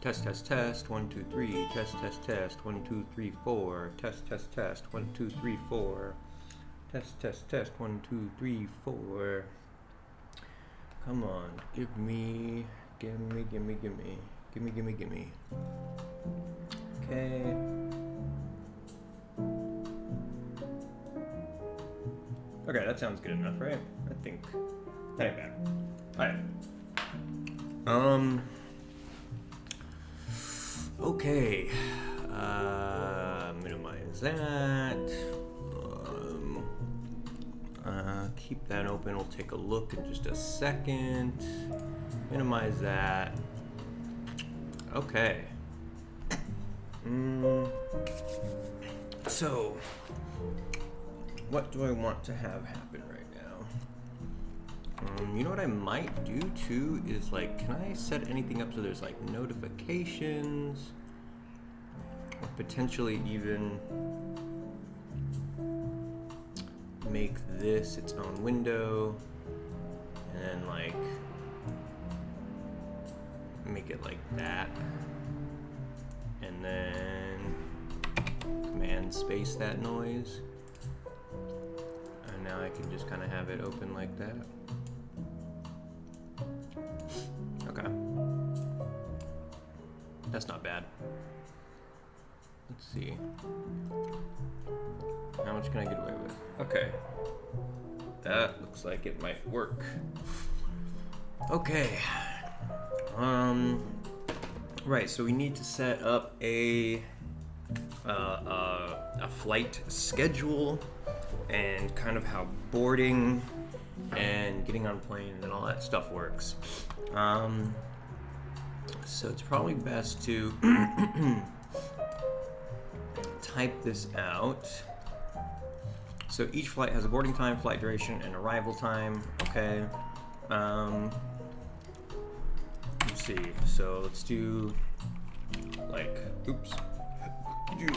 Test, test, test. 1, 2, 3. Test, test, test. 1, 2, 3, 4. Test, test, test. 1, 2, 3, 4. Test, test, test. 1, 2, 3, 4. Come on. Give me. Okay. Okay, that sounds good enough, right? I think. That ain't bad. Alright. Okay. Minimize that. Keep that open. We'll take a look in just a second. Minimize that. Okay. So, what do I want to have happen right now? You know what I might do too is like, can I set anything up so there's like notifications, or potentially even make this its own window, and then like make it like that, and then command space that noise, and now I can just kind of have it open like that. Okay, that's not bad. Let's see, how much can I get away with? Okay, that looks like it might work. Okay. Right, so we need to set up a flight schedule and kind of how boarding and getting on plane and all that stuff works. So it's probably best to type this out. So each flight has a boarding time, flight duration, and arrival time. Okay. Let's see. So let's do like, do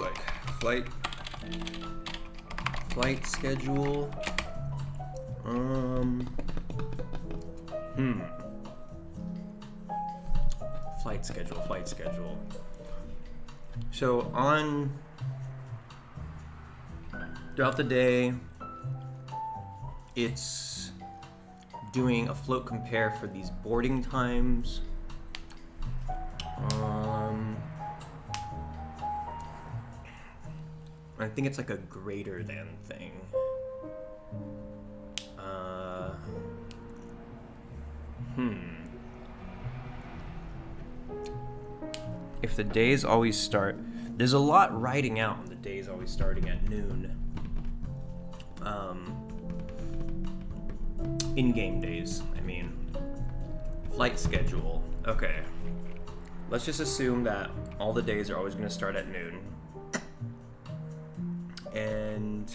like flight schedule. Flight schedule. So throughout the day, it's doing a float compare for these boarding times. I think it's like a greater than thing. If the days always start, there's a lot writing out on the days always starting at noon. In-game days, I mean. Flight schedule. Okay. Let's just assume that all the days are always going to start at noon. And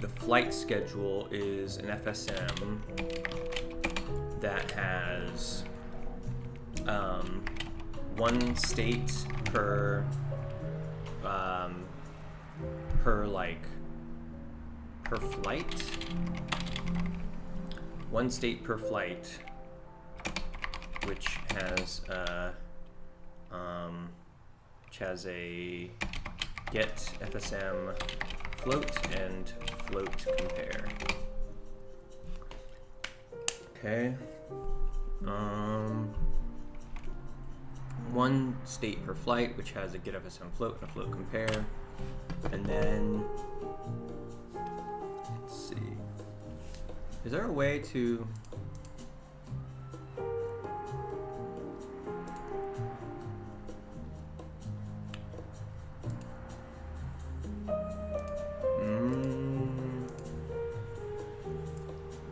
the flight schedule is an FSM that has one state per flight. One state per flight, which has a get FSM float and float compare. Okay. One state per flight, which has a get FSM float and a float compare. And then, let's see. Is there a way to...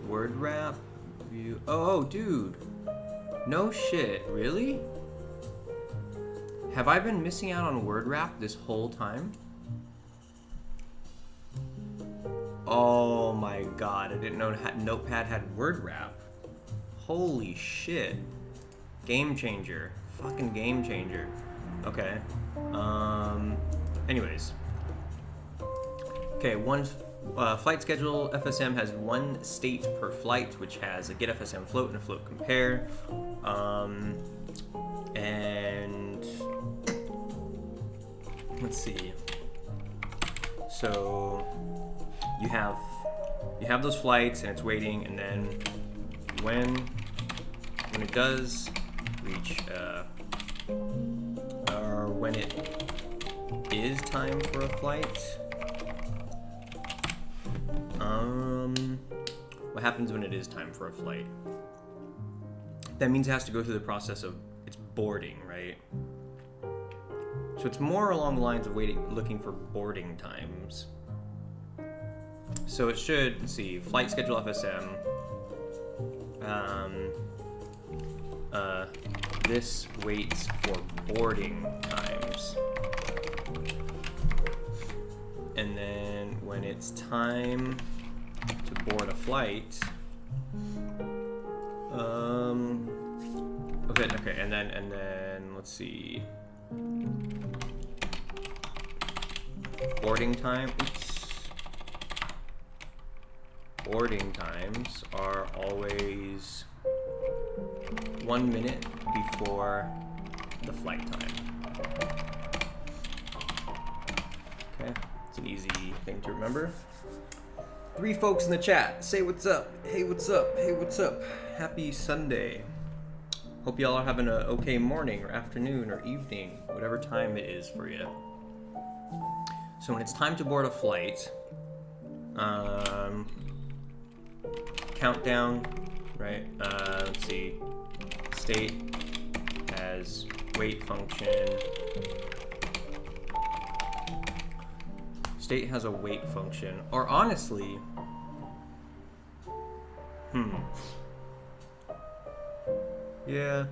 word wrap view. Oh, dude. No shit. Really? Have I been missing out on word wrap this whole time? Oh my god, I didn't know Notepad had word wrap. Holy shit. Game changer. Fucking game changer. Okay. Anyways. Okay, one flight schedule FSM has one state per flight, which has a get FSM float and a float compare. And let's see. So you have those flights and it's waiting, and then when it does reach or when it is time for a flight, what happens when it is time for a flight? That means it has to go through the process of it's boarding, right? So it's more along the lines of looking for boarding times. So it should, let's see, flight schedule FSM. This waits for boarding times. And then when it's time to board a flight, okay, and then let's see. Boarding time. Boarding times are always 1 minute before the flight time. Okay, it's an easy thing to remember. 3 folks in the chat. Say what's up. Hey, what's up? Hey, what's up? Happy Sunday. Hope y'all are having an okay morning or afternoon or evening, whatever time it is for you. So when it's time to board a flight, countdown, right? Let's see. State has wait function. State has a wait function, or honestly, yeah.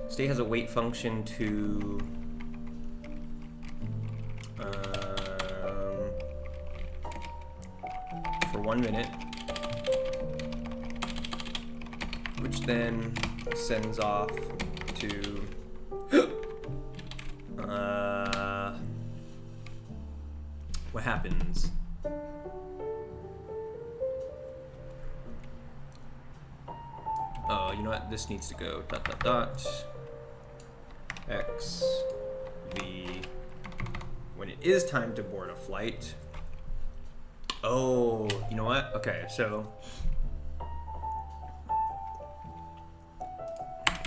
State has a wait function to for 1 minute, which then sends off to what happens? Oh, you know what? This needs to go ... X V when it is time to board a flight. Oh, you know what? Okay, so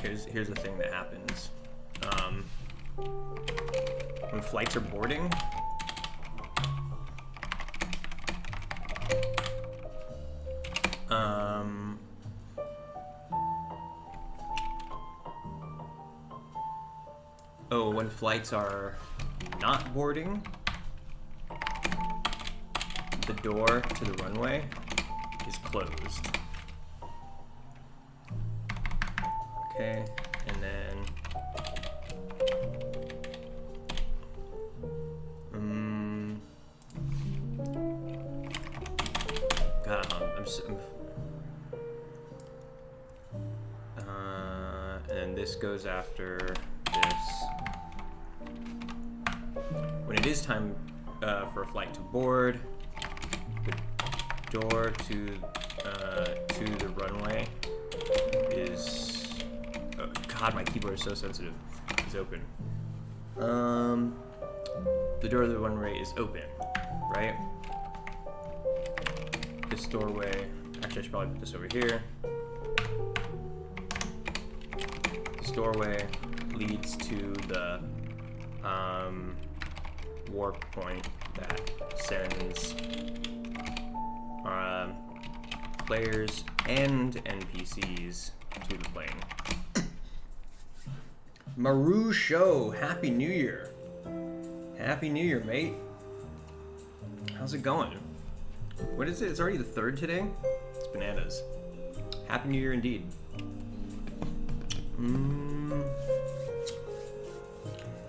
here's the thing that happens. When flights are boarding, when flights are not boarding, the door to the runway is closed. Okay, and then God, and this goes after this. When it is time for a flight to board, the door to the runway is, oh God, my keyboard is so sensitive. It's open. The door to the runway is open, right? This doorway, actually I should probably put this over here. This doorway leads to the warp point that sends players and NPCs to the plane. Maru Show, Happy New Year. Happy New Year, mate. How's it going? What is it? It's already the 3rd today? It's bananas. Happy New Year indeed.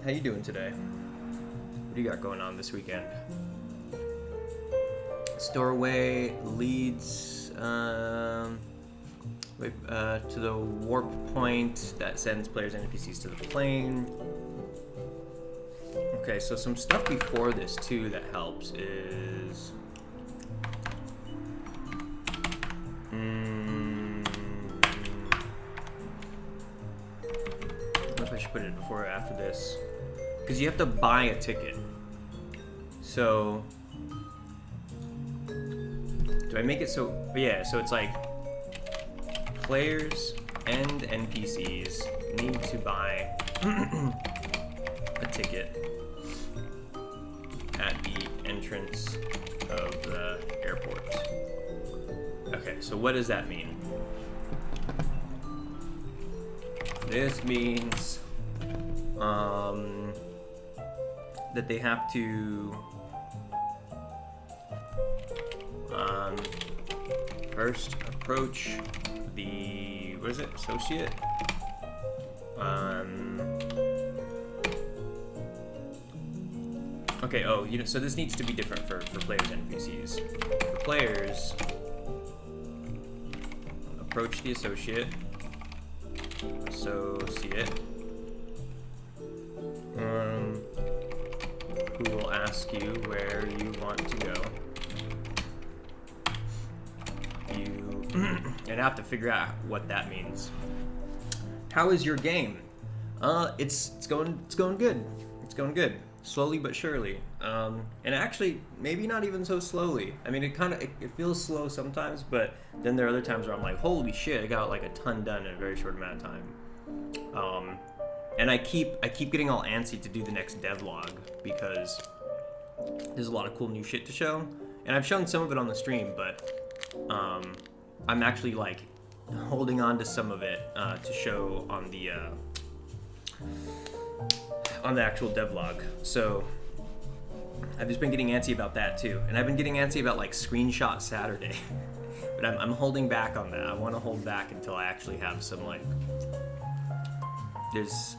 How you doing today? What do you got going on this weekend? This doorway leads to the warp point that sends players and NPCs to the plane. Okay, so some stuff before this too that helps is put it before or after this, because you have to buy a ticket. So do I make it so? Yeah. So it's like players and NPCs need to buy a ticket at the entrance of the airport. Okay, so what does that mean? This means that they have to first approach the, what is it, associate? Okay, oh, you know, so this needs to be different for players and NPCs. For players, approach the associate, who will ask you where you want to go. And have to figure out what that means. How is your game? It's going good. It's going good. Slowly but surely. And actually, maybe not even so slowly. I mean, it feels slow sometimes, but then there are other times where I'm like, holy shit, I got like a ton done in a very short amount of time. And I keep getting all antsy to do the next devlog because there's a lot of cool new shit to show. And I've shown some of it on the stream, but I'm actually like holding on to some of it to show on the actual devlog. So I've just been getting antsy about that too, and I've been getting antsy about like Screenshot Saturday. But I'm holding back on that. I want to hold back until I actually have some like.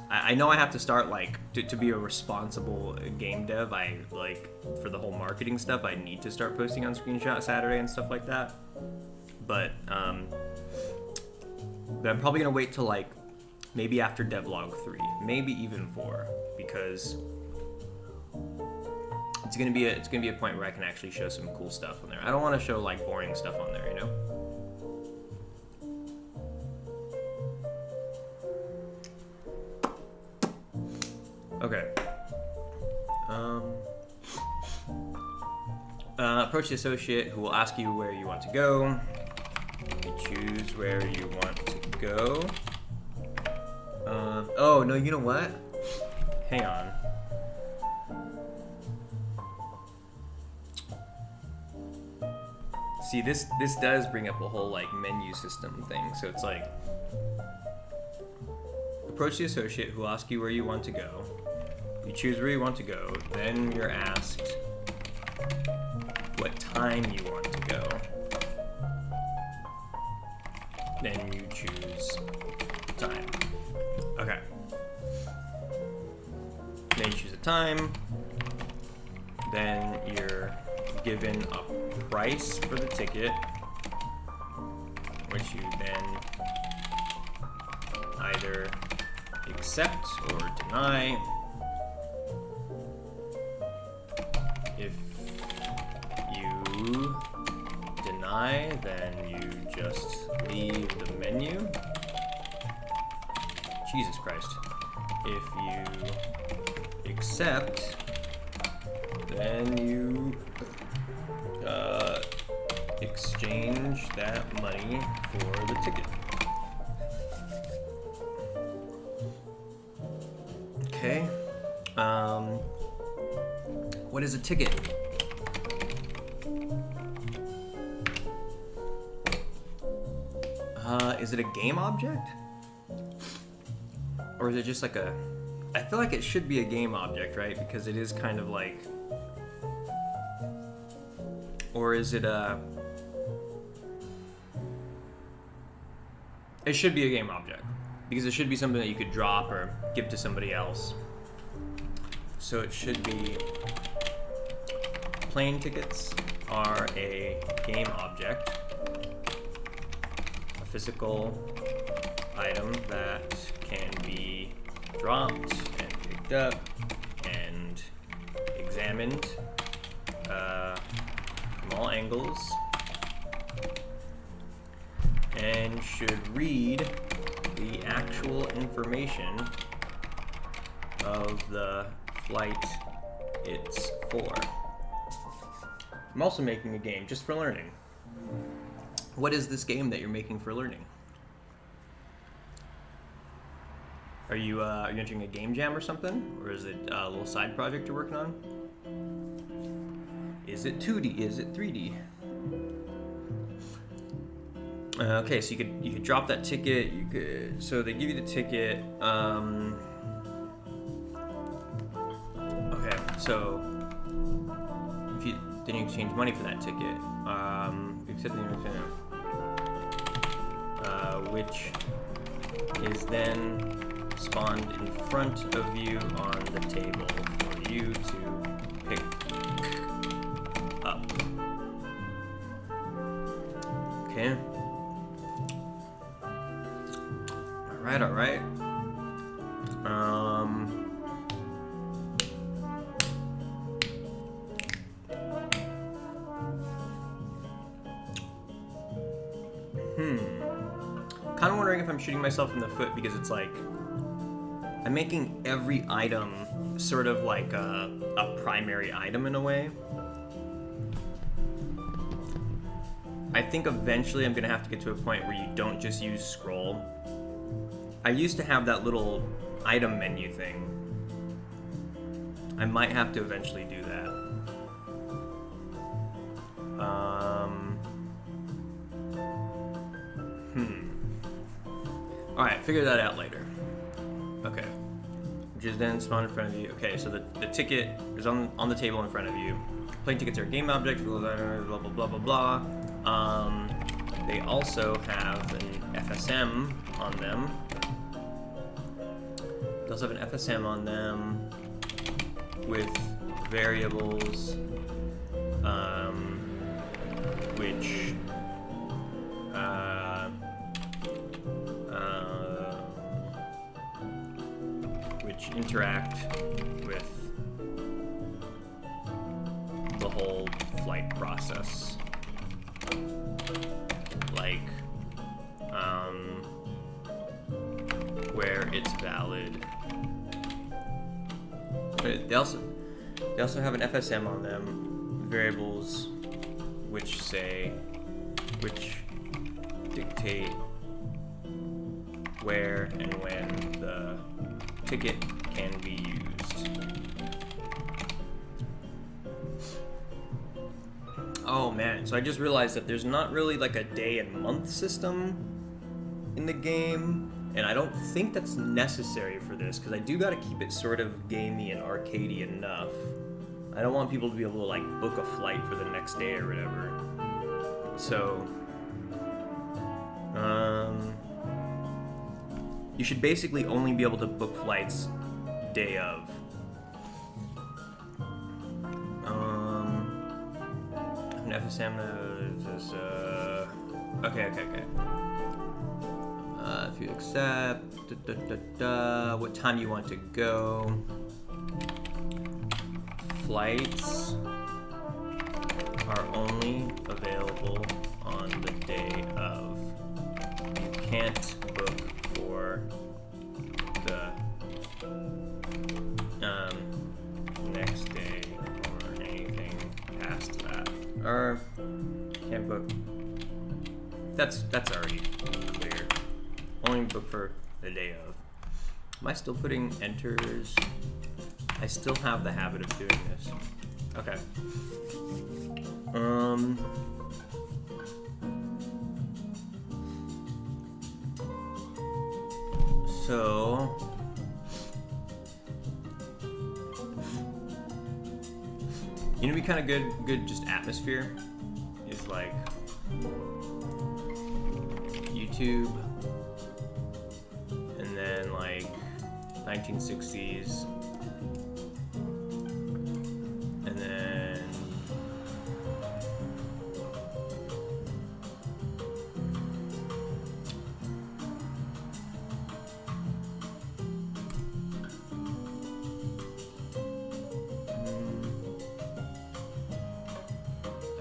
I know I have to start like to be a responsible game dev. I like for the whole marketing stuff. I need to start posting on Screenshot Saturday and stuff like that. But I'm probably gonna wait till like maybe after devlog 3, maybe even 4, because it's gonna be a point where I can actually show some cool stuff on there. I don't want to show like boring stuff on there, you know. Okay. Approach the associate who will ask you where you want to go. You choose where you want to go. Oh, no, you know what? Hang on. See, this does bring up a whole like menu system thing. So it's like approach the associate who will ask you where you want to go. You choose where you want to go, then you're asked what time you want to go. Then you choose time. Okay. Then you choose a time. Then you're given a price for the ticket, which you then either accept or deny. If you deny, then you just leave the menu. Jesus Christ. If you accept, then you exchange that money for the ticket. Okay. What is a ticket? Is it a game object? Or is it just like a... I feel like it should be a game object, right? Because it is kind of like... Or is it a... It should be a game object. Because it should be something that you could drop or give to somebody else. So it should be... Plane tickets are a game object. A physical item that can be dropped and picked up and examined from all angles, and should read the actual information of the flight it's for. I'm also making a game just for learning. What is this game that you're making for learning? Are you entering a game jam or something? Or is it a little side project you're working on? Is it 2D? Is it 3D? Okay, so you could drop that ticket. You could, so they give you the ticket. Okay, so if you then you exchange money for that ticket. Which is then spawned in front of you on the table for you to pick up. Okay. All right. Kind of wondering if I'm shooting myself in the foot because it's like I'm making every item sort of like a primary item in a way. I think eventually I'm gonna have to get to a point where you don't just use scroll. I used to have that little item menu thing. I might have to eventually do that. Alright, figure that out later. Okay. Which is then spawned in front of you. Okay, so the ticket is on the table in front of you. Playing tickets are game objects, blah, blah, blah, blah, blah. They also have an FSM on them. They also have an FSM on them with variables, which interact with the whole flight process. Like, where it's valid. But they also have an FSM on them, variables which dictate where and when the ticket can be used. Oh man, so I just realized that there's not really like a day and month system in the game, and I don't think that's necessary for this, because I do gotta keep it sort of gamey and arcadey enough. I don't want people to be able to like book a flight for the next day or whatever. So, you should basically only be able to book flights day of. An FSM is okay. If you accept, what time you want to go. Flights are only available on the day of. You can't book for the next day or anything past that. Or can't book. That's already clear. Only book for the day of. Am I still putting enters? I still have the habit of doing this. Okay. So you know, be kind of good just atmosphere is like YouTube, and then like 1960s, and then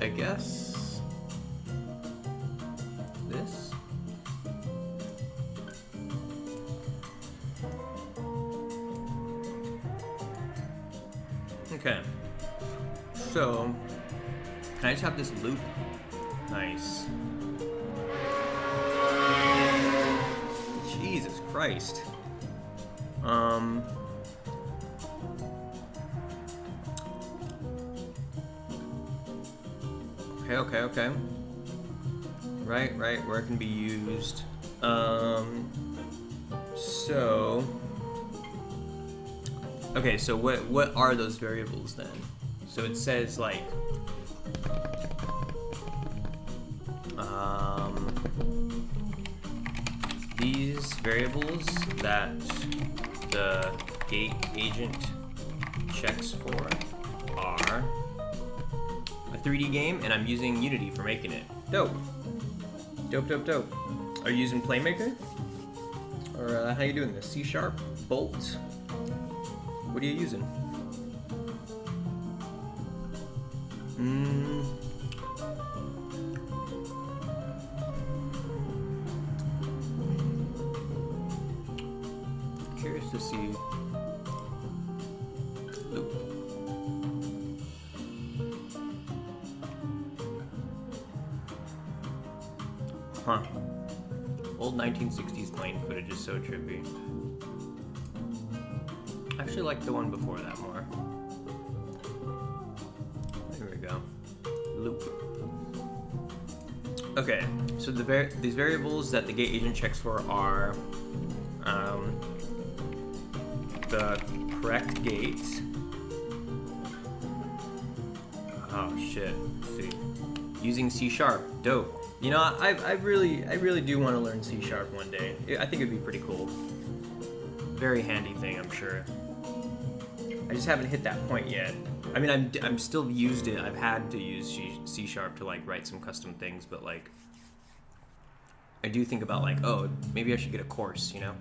I guess this. Okay. So, can I just have this loop? Nice. Jesus Christ. Okay. Right, where it can be used. So... Okay, so what are those variables then? So it says like... these variables that the gate agent checks for are a 3D game, and I'm using Unity for making it. Dope. Are you using Playmaker? Or how you doing this? C#? Bolt? What are you using? Curious to see. Loop. Huh. Old 1960s plane footage is so trippy. I actually like the one before that more. Here we go. Loop. Okay, so these variables that the gate agent checks for are the correct gate. Oh shit. Let's see. Using C#. Dope. You know, I really do want to learn C# one day. I think it'd be pretty cool. Very handy thing, I'm sure. I just haven't hit that point yet. I mean, I'm still used it. I've had to use C# to like write some custom things, but like, I do think about like, oh, maybe I should get a course, you know?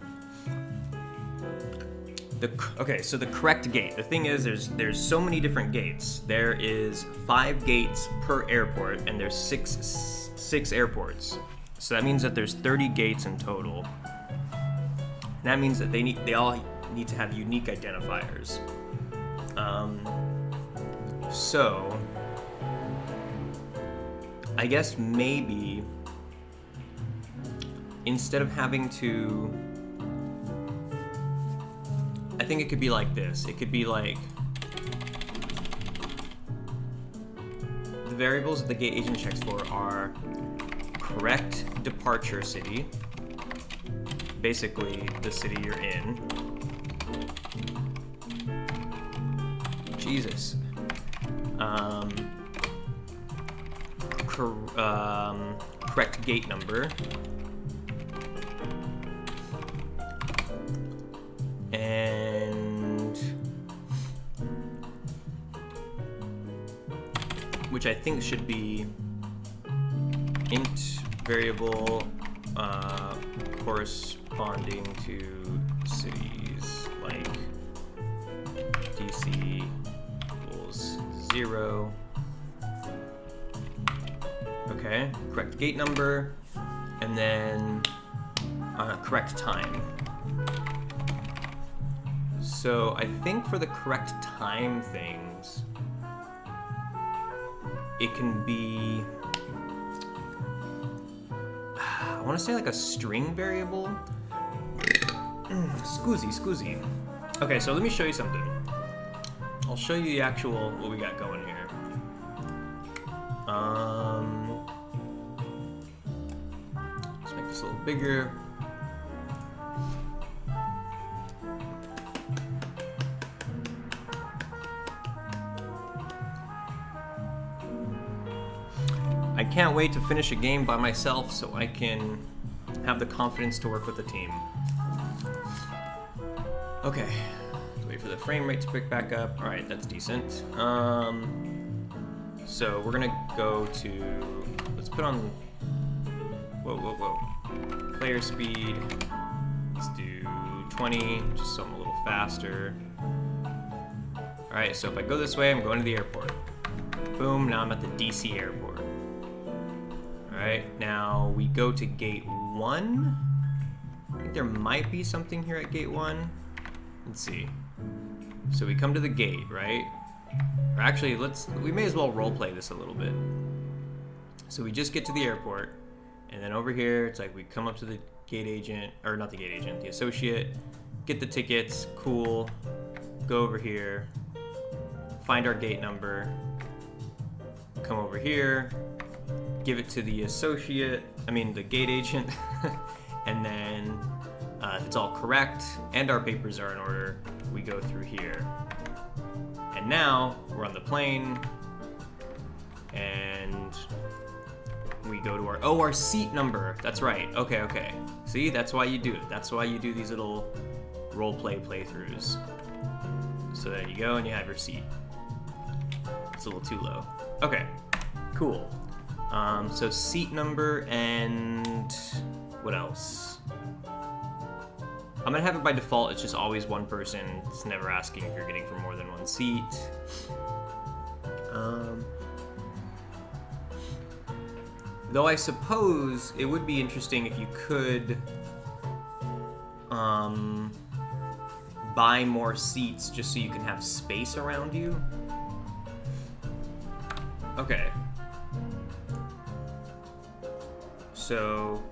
Okay, so the correct gate. The thing is, there's so many different gates. There is 5 gates per airport, and there's six airports. So that means that there's 30 gates in total. And that means that they all need to have unique identifiers. So I guess maybe instead of having to, I think it could be like this. It could be like the variables that the gate agent checks for are correct departure city, basically the city you're in. Jesus. Correct gate number. And which I think should be int variable corresponding to cities, like DC equals 0. Okay, correct gate number, and then correct time. So I think for the correct time things, it can be, I want to say like a string variable. Scoozy. Okay, so let me show you something. I'll show you the actual, what we got going here. Let's make this a little bigger. I can't wait to finish a game by myself so I can have the confidence to work with a team. Okay, wait for the frame rate to pick back up. All right, that's decent. So we're gonna go to, let's put on, whoa. Player speed, let's do 20, just so I'm a little faster. All right, so if I go this way, I'm going to the airport. Boom, now I'm at the DC airport. All right, now we go to gate 1. I think there might be something here at gate 1. Let's see. So we come to the gate, right? Or actually, we may as well role play this a little bit. So we just get to the airport, and then over here, it's like we come up to the gate agent, or not the gate agent, the associate, get the tickets, cool, go over here, find our gate number, come over here, give it to the the gate agent, and then if it's all correct and our papers are in order, we go through here. And now we're on the plane, and we go to our seat number. That's right. Okay. See, that's why you do it. That's why you do these little role playthroughs. So there you go, and you have your seat. It's a little too low. Okay, cool. So seat number and what else? I'm gonna have it by default. It's just always one person. It's never asking if you're getting for more than one seat. Though I suppose it would be interesting if you could buy more seats just so you can have space around you. Okay. So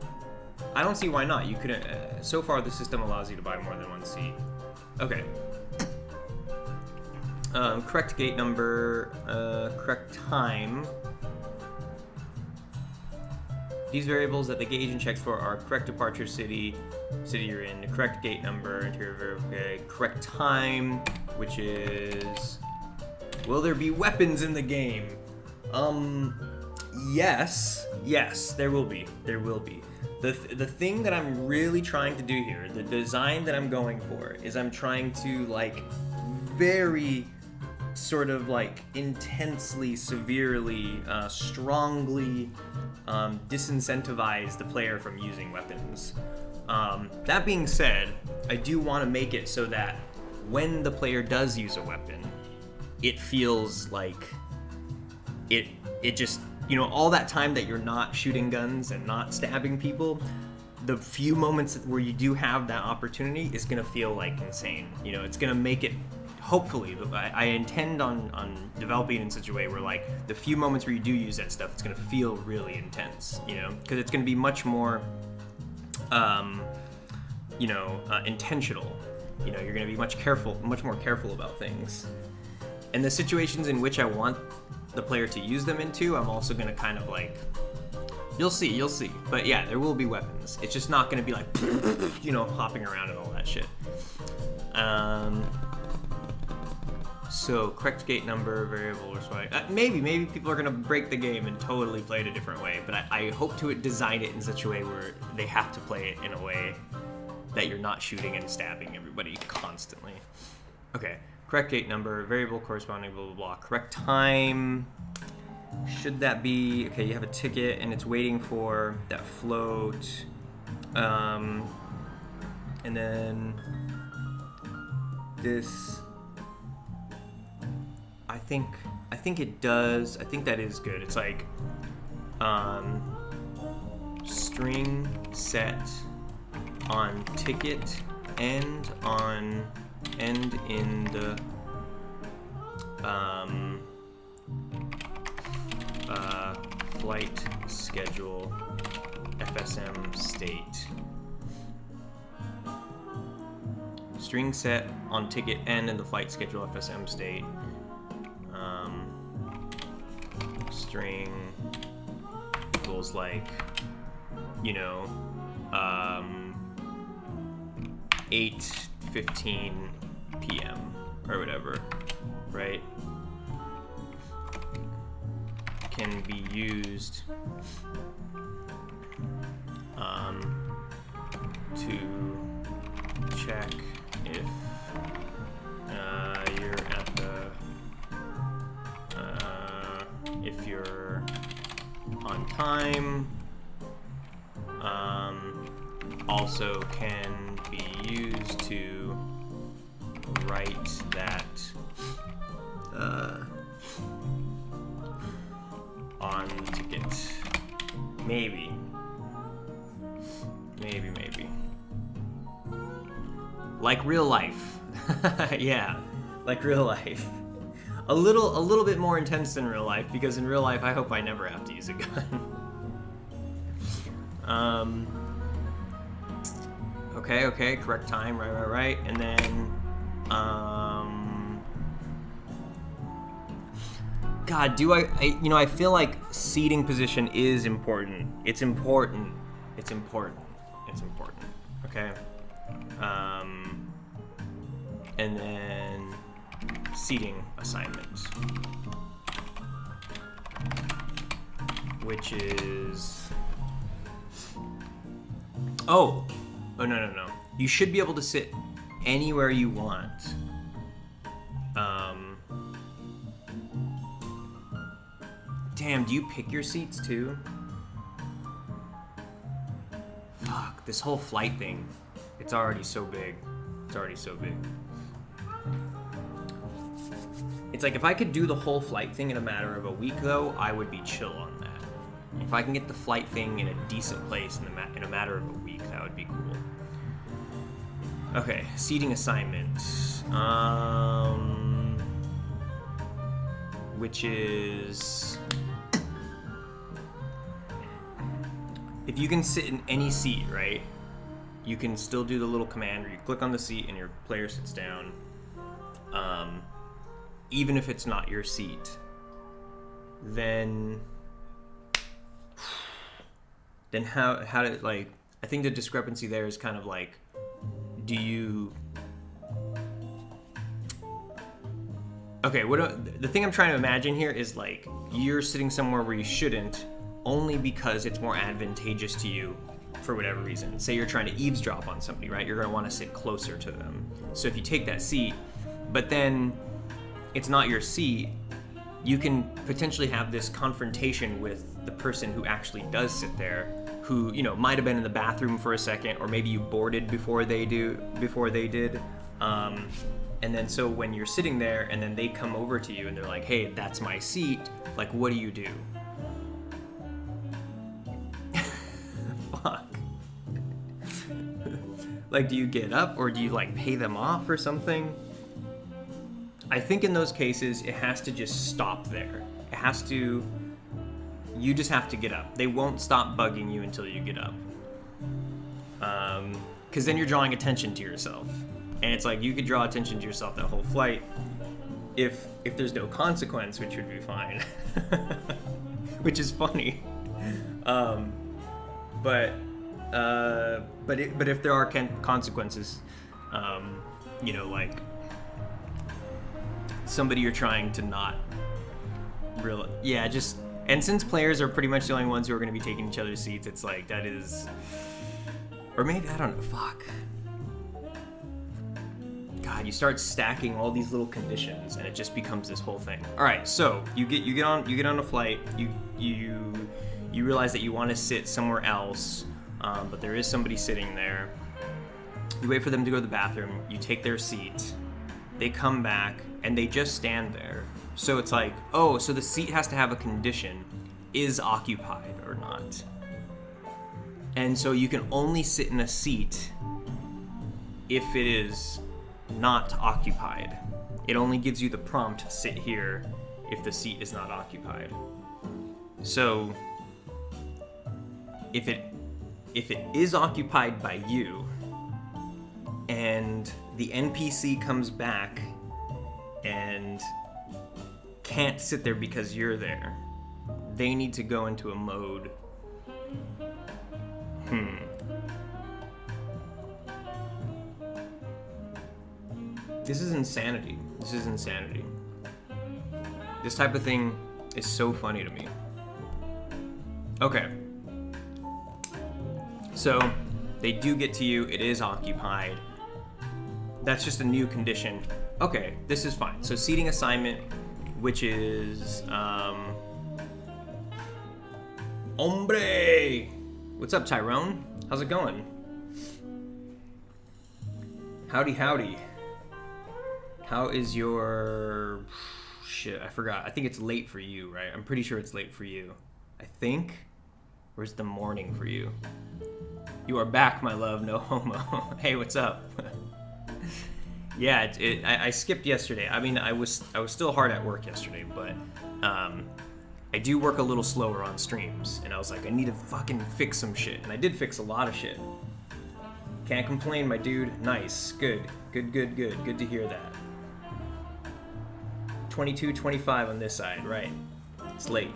I don't see why not. You couldn't. So far, the system allows you to buy more than one seat. Okay. Correct gate number. Correct time. These variables that the gate agent checks for are correct departure city you're in, the correct gate number, interior, okay, correct time, which is, will there be weapons in the game? Yes, there will be. The thing that I'm really trying to do here, the design that I'm going for, is I'm trying to, like, very sort of, like, intensely, severely, strongly disincentivize the player from using weapons. That being said, I do want to make it so that when the player does use a weapon, it feels like it just, all that time that you're not shooting guns and not stabbing people, the few moments where you do have that opportunity is going to feel like insane. It's going to make it, hopefully, I intend on developing it in such a way where, like, the few moments where you do use that stuff, it's going to feel really intense, because it's going to be much more, intentional. You're going to be much more careful about things. And the situations in which I want the player to use them into, I'm also going to kind of, like, you'll see. But yeah, there will be weapons. It's just not going to be like, hopping around and all that shit. So correct gate number, variable or something. Maybe people are gonna break the game and totally play it a different way, but I hope to design it in such a way where they have to play it in a way that you're not shooting and stabbing everybody constantly. Okay, correct gate number, variable corresponding blah blah blah. Correct time. Should that be okay? You have a ticket and it's waiting for that float, and then this. I think it does. I think that is good. It's like string set on ticket and in the flight schedule FSM state. String set on ticket and in the flight schedule FSM state. String equals like 8:15 p.m. or whatever, right? Can be used to check if you're at the if you're on time. Also can be used to write that on the ticket. Maybe. Like real life. Yeah, like real life. a little bit more intense than real life, because in real life I hope I never have to use a gun. Okay, correct time, right. And then, God, I feel like seating position is important. It's important. Okay. And then seating assignments, which is, oh no. You should be able to sit anywhere you want. Damn, do you pick your seats too? Fuck, this whole flight thing, it's already so big. It's like, if I could do the whole flight thing in a matter of a week, though, I would be chill on that. If I can get the flight thing in a decent place in a matter of a week, that would be cool. Okay, seating assignments. Which is, if you can sit in any seat, right? You can still do the little command where you click on the seat and your player sits down. Even if it's not your seat, then how to, like, I think the discrepancy there is kind of like, do you, okay, the thing I'm trying to imagine here is, like, you're sitting somewhere where you shouldn't, only because it's more advantageous to you for whatever reason. Say you're trying to eavesdrop on somebody, right? You're going to want to sit closer to them. So if you take that seat, but then it's not your seat, you can potentially have this confrontation with the person who actually does sit there, who, you know, might have been in the bathroom for a second, or maybe you boarded before they did. And then so when you're sitting there and then they come over to you and they're like, hey, that's my seat, like, what do you do? Fuck. Like, do you get up, or do you, like, pay them off or something? I think in those cases, it has to just stop there. You just have to get up. They won't stop bugging you until you get up. Because then you're drawing attention to yourself. And it's like, you could draw attention to yourself that whole flight if there's no consequence, which would be fine. Which is funny. But if there are consequences, you know, like somebody you're trying to not and since players are pretty much the only ones who are going to be taking each other's seats, it's like, that is, or maybe, I don't know, fuck. God, you start stacking all these little conditions and it just becomes this whole thing. All right, so you get on a flight, you realize that you want to sit somewhere else, but there is somebody sitting there. You wait for them to go to the bathroom, you take their seat, they come back, and they just stand there. So it's like, oh, so the seat has to have a condition, is occupied or not. And so you can only sit in a seat if it is not occupied. It only gives you the prompt, sit here, if the seat is not occupied. So if it is occupied by you, and the NPC comes back and can't sit there because you're there, they need to go into a mode. This is insanity. This type of thing is so funny to me. Okay. So, they do get to you, it is occupied. That's just a new condition. Okay, this is fine. So seating assignment, which is, Hombre! What's up, Tyrone? How's it going? Howdy. How is your... Shit, I forgot. I think it's late for you, right? I'm pretty sure it's late for you. I think? Or is it the morning for you? You are back, my love. No homo. Hey, what's up? Yeah, I skipped yesterday. I mean, I was still hard at work yesterday, but I do work a little slower on streams, and I was like, I need to fucking fix some shit, and I did fix a lot of shit. Can't complain, my dude. Nice, good to hear that. 22:25 on this side, right? It's late.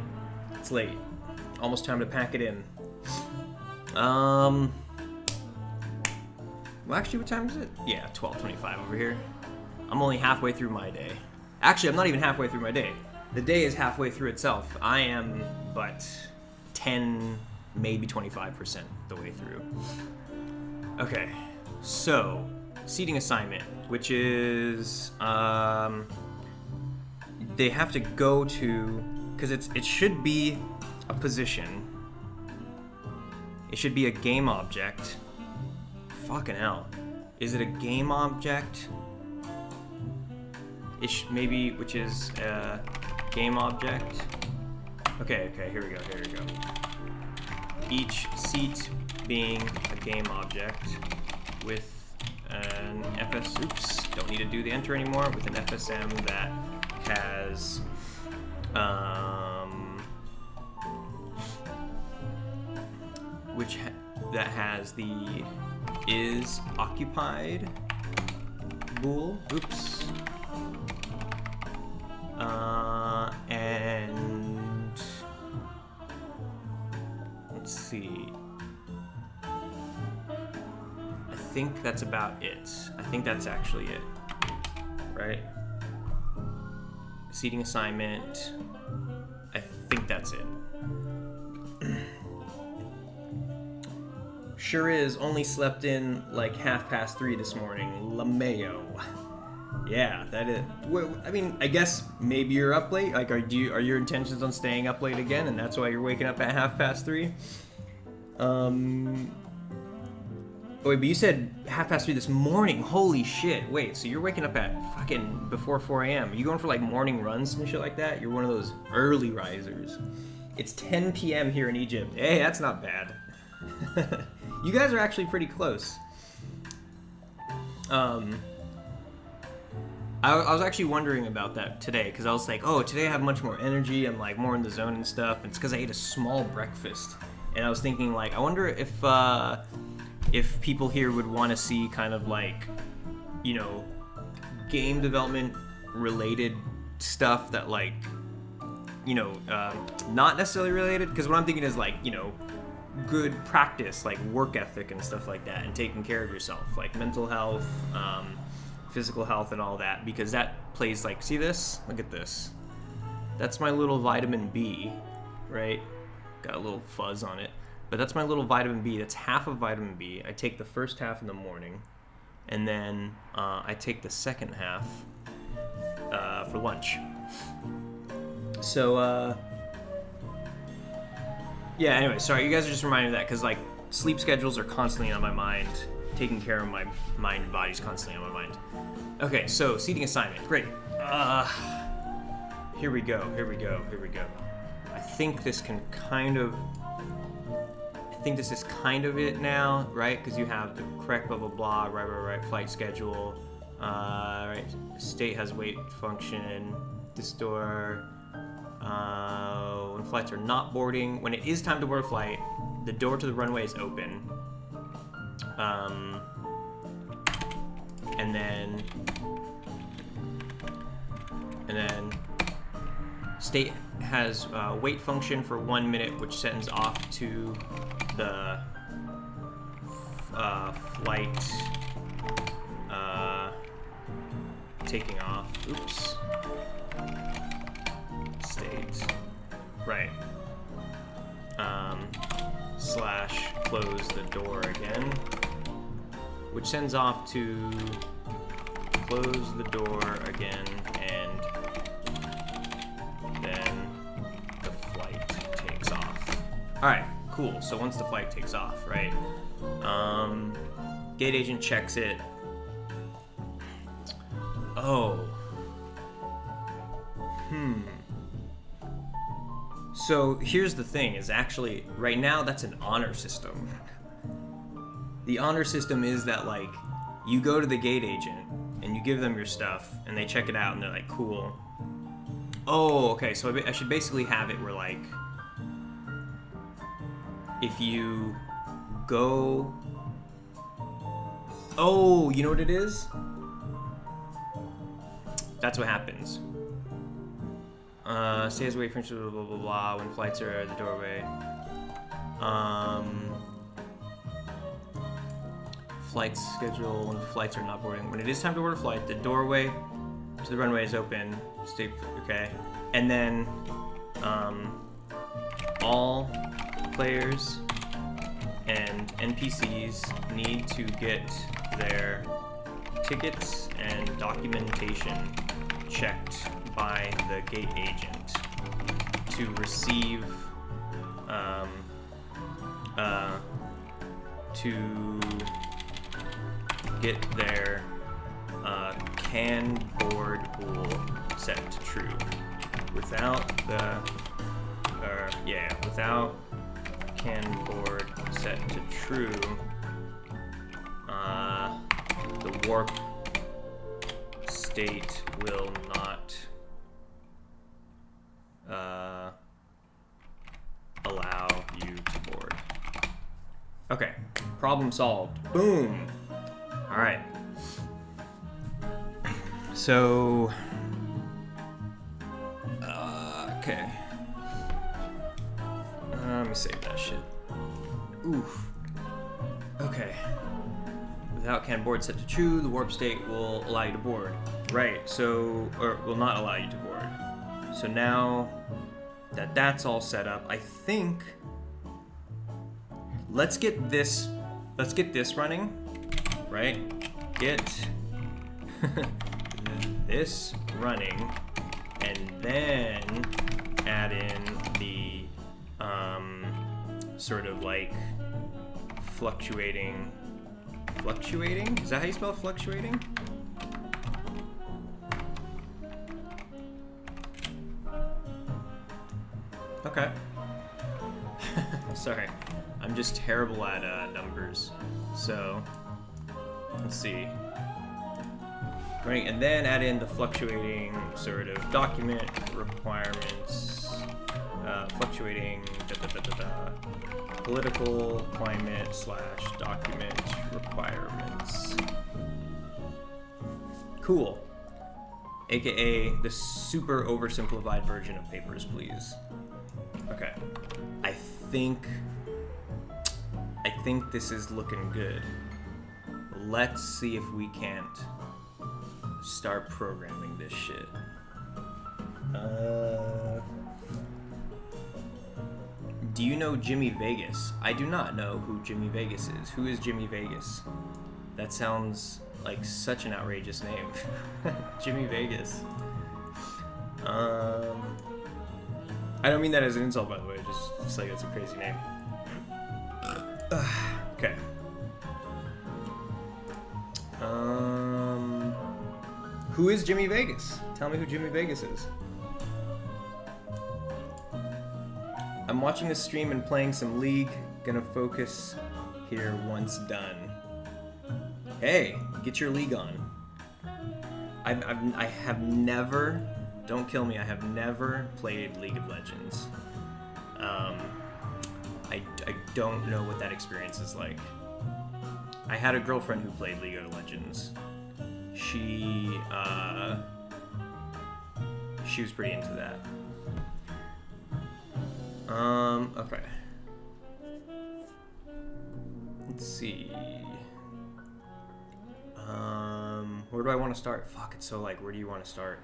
Almost time to pack it in. Well, actually, what time is it? Yeah, 12:25 over here. I'm only halfway through my day. Actually, I'm not even halfway through my day. The day is halfway through itself. I am but 10, maybe 25% the way through. Okay, so seating assignment, which is they have to go to, because it should be a position. It should be a game object. Fucking hell. Is it a game object? Maybe, which is a game object. Okay, here we go. Each seat being a game object with an don't need to do the enter anymore, with an FSM that has that has the is occupied bool. And let's see. I think that's about it. I think that's actually it, right? Seating assignment. I think that's it. Sure is. Only slept in like 3:30 this morning. LaMayo. Yeah, that is. Well, I mean, I guess maybe you're up late. Like, are your intentions on staying up late again, and that's why you're waking up at 3:30? Wait, but you said 3:30 this morning. Holy shit! Wait, so you're waking up at fucking before 4 a.m. Are you going for like morning runs and shit like that? You're one of those early risers. It's 10 p.m. here in Egypt. Hey, that's not bad. You guys are actually pretty close. I was actually wondering about that today, because I was like, oh, today I have much more energy, I'm like more in the zone and stuff. It's because I ate a small breakfast, and I was thinking like, I wonder if people here would want to see kind of like, you know, game development related stuff that like, you know, not necessarily related, because what I'm thinking is like, you know, good practice, like work ethic and stuff like that, and taking care of yourself, like mental health, physical health and all that, because that plays like, see this? Look at this. That's my little vitamin B, right? Got a little fuzz on it. But that's my little vitamin B. That's half of vitamin B. I take the first half in the morning, and then I take the second half for lunch. So, yeah, anyway, sorry, you guys are just reminding me of that, because like sleep schedules are constantly on my mind. Taking care of my mind and body is constantly on my mind. Okay, so seating assignment, great. Here we go. I think this is kind of it now, right? Because you have the correct blah blah blah, right, flight schedule, right, state has wait function, this door, when flights are not boarding, when it is time to board a flight, the door to the runway is open. And then state has wait function for 1 minute, which sends off to the flight taking off. Oops. State. Right. Slash close the door again, which sends off to close the door again, and then the flight takes off. Alright, cool. So once the flight takes off, right? Gate agent checks it. Oh. So here's the thing, is actually, right now that's an honor system. The honor system is that like, you go to the gate agent, and you give them your stuff, and they check it out, and they're like, cool. Oh, okay, so I should basically have it where, like, if you go... Oh, you know what it is? That's what happens. Stays away from blah, blah, blah, blah, when flights are at the doorway. Flight schedule when flights are not boarding. When it is time to board a flight, the doorway to the runway is open. Stay, okay. And then all players and NPCs need to get their tickets and documentation checked by the gate agent to receive to get their can board rule set to true. Without the without can board set to true, the warp state will not allow you to board. Okay, problem solved. Boom. All right. So, okay. Let me save that shit. Oof. Okay. Without can board set to true, the warp state will allow you to board. Right, so, or will not allow you to board. So now that that's all set up, I think, let's get this running, right? Get this running, and then add in the sort of like fluctuating? Is that how you spell fluctuating? Okay. Sorry, I'm just terrible at numbers. So let's see. Right, and then add in the fluctuating sort of document requirements, fluctuating political climate / document requirements. Cool. AKA the super oversimplified version of Papers, Please. Okay. I think this is looking good. Let's see if we can't start programming this shit. Do you know Jimmy Vegas? I do not know who Jimmy Vegas is. Who is Jimmy Vegas? That sounds like such an outrageous name. Jimmy Vegas. I don't mean that as an insult, by the way. Just like it's a crazy name. Okay. Who is Jimmy Vegas? Tell me who Jimmy Vegas is. I'm watching the stream and playing some League. Gonna focus here once done. Hey, get your League on. I have never, don't kill me, I have never played League of Legends. I don't know what that experience is like. I had a girlfriend who played League of Legends. She was pretty into that. Okay. Let's see. Where do I want to start? Fuck, it's so like, where do you want to start?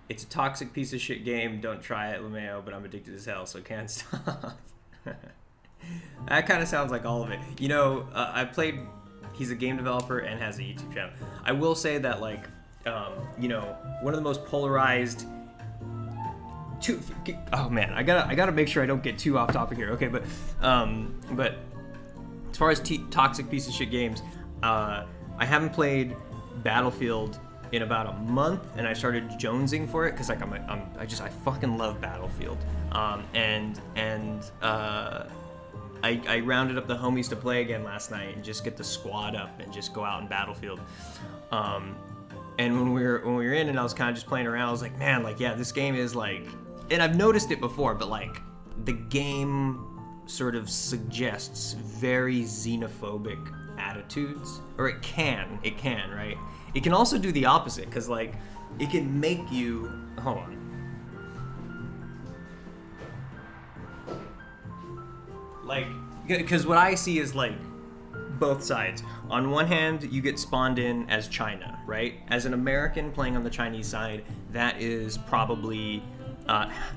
It's a toxic piece of shit game. Don't try it, LeMayo, but I'm addicted as hell, so can't stop. That kind of sounds like all of it. You know, he's a game developer and has a YouTube channel. I will say that, like, you know, one of the most polarized... Oh man, I gotta make sure I don't get too off topic here. Okay, but as far as toxic piece of shit games, I haven't played Battlefield in about a month, and I started jonesing for it because like I fucking love Battlefield. I rounded up the homies to play again last night and just get the squad up and just go out in Battlefield. And when we were in and I was kind of just playing around, I was like, man, like, yeah, this game is like, and I've noticed it before, but like the game sort of suggests very xenophobic attitudes, or it can, right? It can also do the opposite, because like it can make you, hold on. Like, because what I see is like both sides. On one hand, you get spawned in as China, right? As an American playing on the Chinese side, that is probably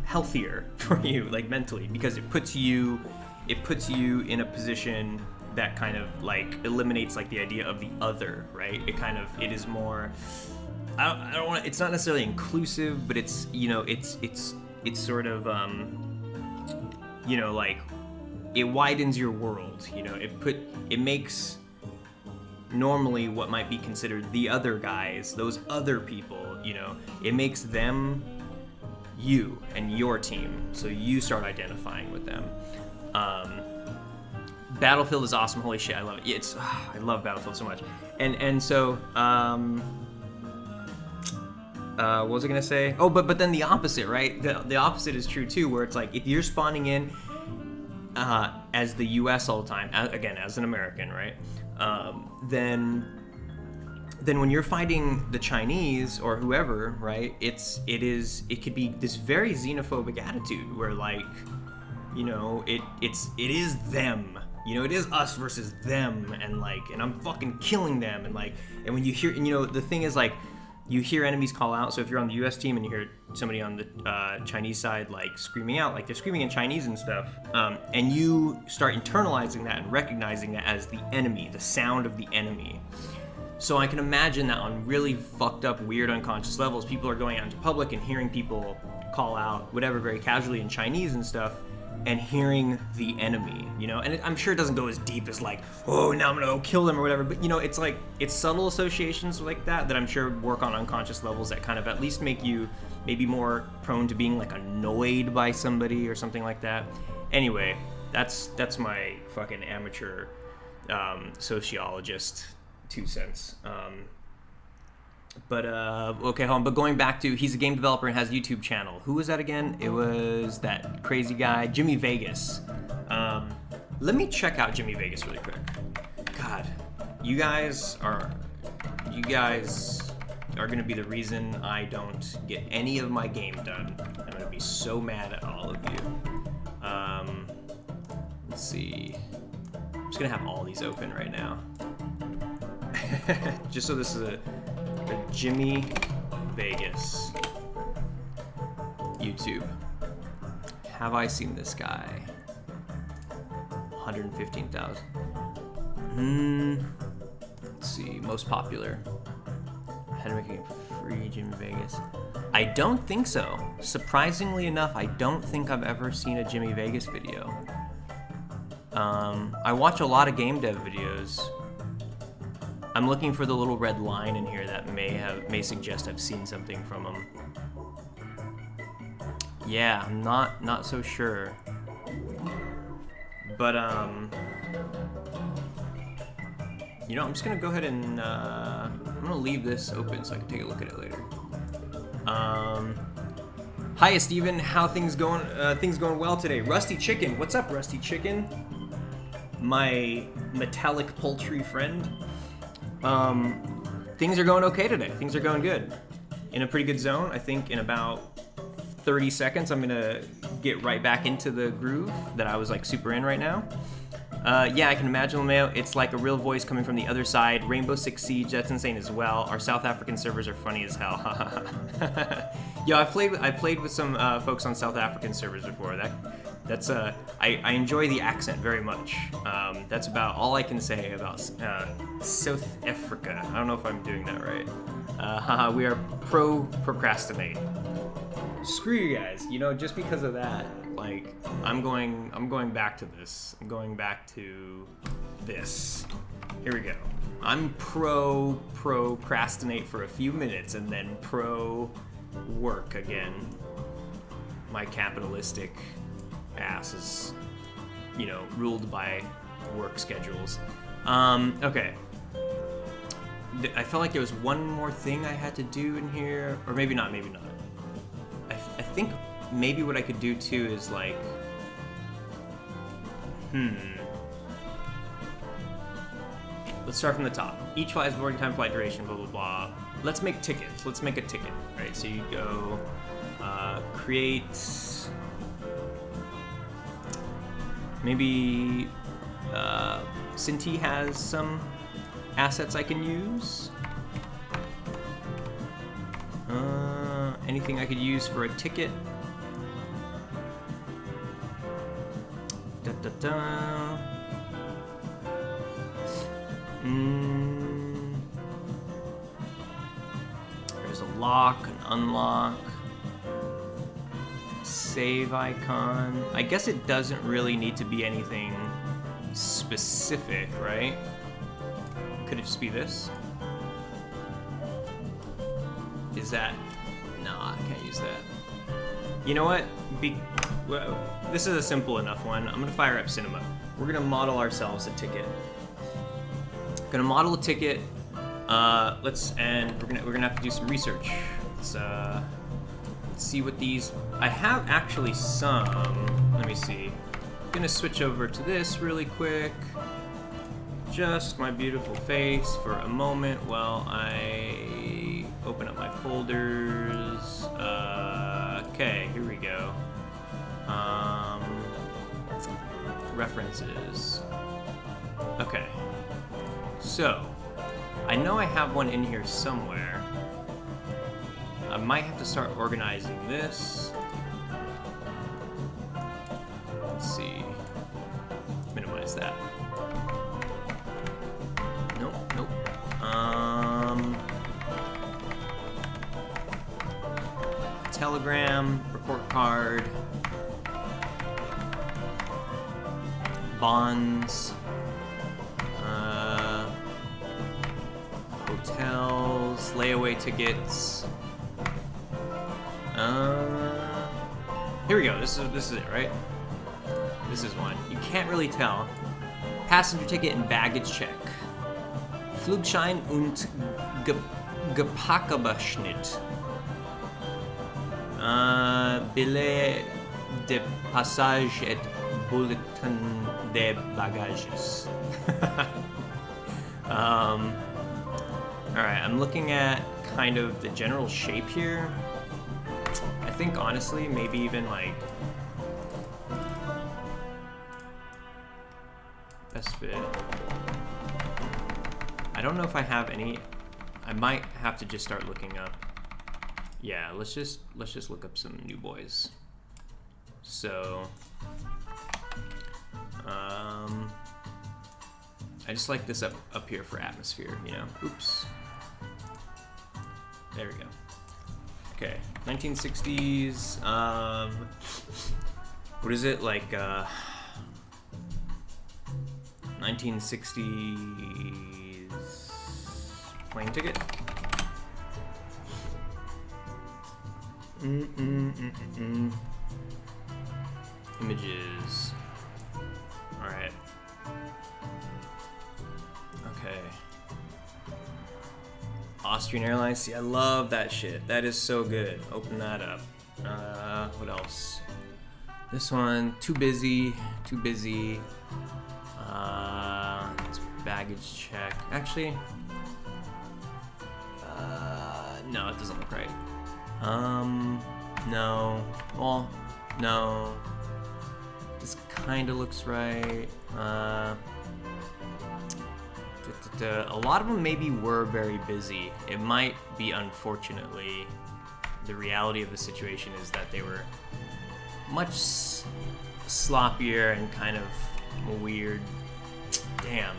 healthier for you, like mentally, because it puts you in a position that kind of like eliminates like the idea of the other, right? It is more, I don't want, it's not necessarily inclusive, but it's, you know, it's sort of, you know, like it widens your world, you know, it makes normally what might be considered the other guys, those other people, you know, it makes them you and your team, so you start identifying with them. Battlefield is awesome. Holy shit, I love it. I love Battlefield so much. And so what was I gonna say? Oh, but then the opposite, right? The opposite is true too, where it's like if you're spawning in as the U.S. all the time, again as an American, right? Then when you're fighting the Chinese or whoever, right? It could be this very xenophobic attitude where like, you know, it is them, you know, it is us versus them, and like, and I'm fucking killing them, and like, and when you hear, and you know, the thing is like, you hear enemies call out. So if you're on the U.S. team and you hear somebody on the Chinese side like screaming out, like they're screaming in Chinese and stuff, and you start internalizing that and recognizing that as the enemy, the sound of the enemy. So I can imagine that on really fucked up, weird, unconscious levels, people are going out into public and hearing people call out whatever very casually in Chinese and stuff, and hearing the enemy, you know, and I'm sure it doesn't go as deep as like, oh, now I'm gonna go kill them or whatever, but you know, it's like, it's subtle associations like that I'm sure work on unconscious levels that kind of at least make you maybe more prone to being like annoyed by somebody or something like that. Anyway, that's my fucking amateur sociologist 2 cents. Okay, hold on. But going back to, he's a game developer and has a YouTube channel. Who was that again? It was that crazy guy, Jimmy Vegas. Let me check out Jimmy Vegas really quick. God, you guys are gonna be the reason I don't get any of my game done. I'm gonna be so mad at all of you. Let's see. I'm just gonna have all these open right now. Just so this is a Jimmy Vegas YouTube. Have I seen this guy? 115,000. Let's see, most popular. How to make a game for free, Jimmy Vegas. I don't think so. Surprisingly enough, I don't think I've ever seen a Jimmy Vegas video. I watch a lot of game dev videos. I'm looking for the little red line in here that may suggest I've seen something from him. Yeah, I'm not so sure. But you know, I'm just gonna go ahead and I'm gonna leave this open so I can take a look at it later. Hiya, Steven. How things going? Things going well today. Rusty Chicken. What's up, Rusty Chicken? My metallic poultry friend. Things are going okay today. Things are going good. In a pretty good zone. I think in about 30 seconds, I'm gonna get right back into the groove that I was like super in right now. Yeah, I can imagine, LeMayo. It's like a real voice coming from the other side. Rainbow Six Siege, that's insane as well. Our South African servers are funny as hell. Yo, I've played with some folks on South African servers before. That's I enjoy the accent very much. That's about all I can say about South Africa. I don't know if I'm doing that right. Haha, we are procrastinate. Screw you guys. You know, just because of that, like, I'm going back to this. I'm going back to this. Here we go. I'm procrastinate for a few minutes and then work again. My capitalistic ass is you know, ruled by work schedules. Okay. I felt like there was one more thing I had to do in here, or maybe not, maybe not. I think maybe what I could do too is like, let's start from the top. Each flight has boarding time, flight duration, blah, blah, blah. Let's make tickets. Let's make a ticket, right? So you go create, maybe Cinti has some assets I can use. Anything I could use for a ticket? Da da da. There's a lock, an unlock, save icon. I guess it doesn't really need to be anything specific, right? Could it just be this? Is that? No, I can't use that. You know what? Well, this is a simple enough one. I'm gonna fire up Cinema. We're gonna model ourselves a ticket. Gonna model a ticket. We're gonna have to do some research. Let's see what these. I have actually some. Let me see. Gonna switch over to this really quick. Just my beautiful face for a moment while I open up my folders. Okay, here we go. References. Okay. So, I know I have one in here somewhere. I might have to start organizing this. Let's see. Minimize that. Nope, nope. Telegram, report card, bonds, hotels, layaway tickets. Here we go. This is it, right? This is one. You can't really tell. Passenger ticket and baggage check. Flugschein und Gepäckabschnitt. Billet de passage et bulletin de bagages. Alright, I'm looking at kind of the general shape here. I think honestly, maybe even like best fit. I don't know if I have any. I might have to just start looking up. Yeah, let's just look up some new boys. So, I just like this up here for atmosphere, you know. Oops. There we go. Okay, 1960s. What is it like? 1960s plane ticket. Images. All right. Okay. Austrian Airlines. See, I love that shit. That is so good. Open that up. What else? This one. Too busy. Too busy. It's baggage check. Actually. No, it doesn't look right. No. Well, no. This kind of looks right. A lot of them maybe were very busy. It might be, unfortunately, the reality of the situation is that they were much sloppier and kind of weird. Damn.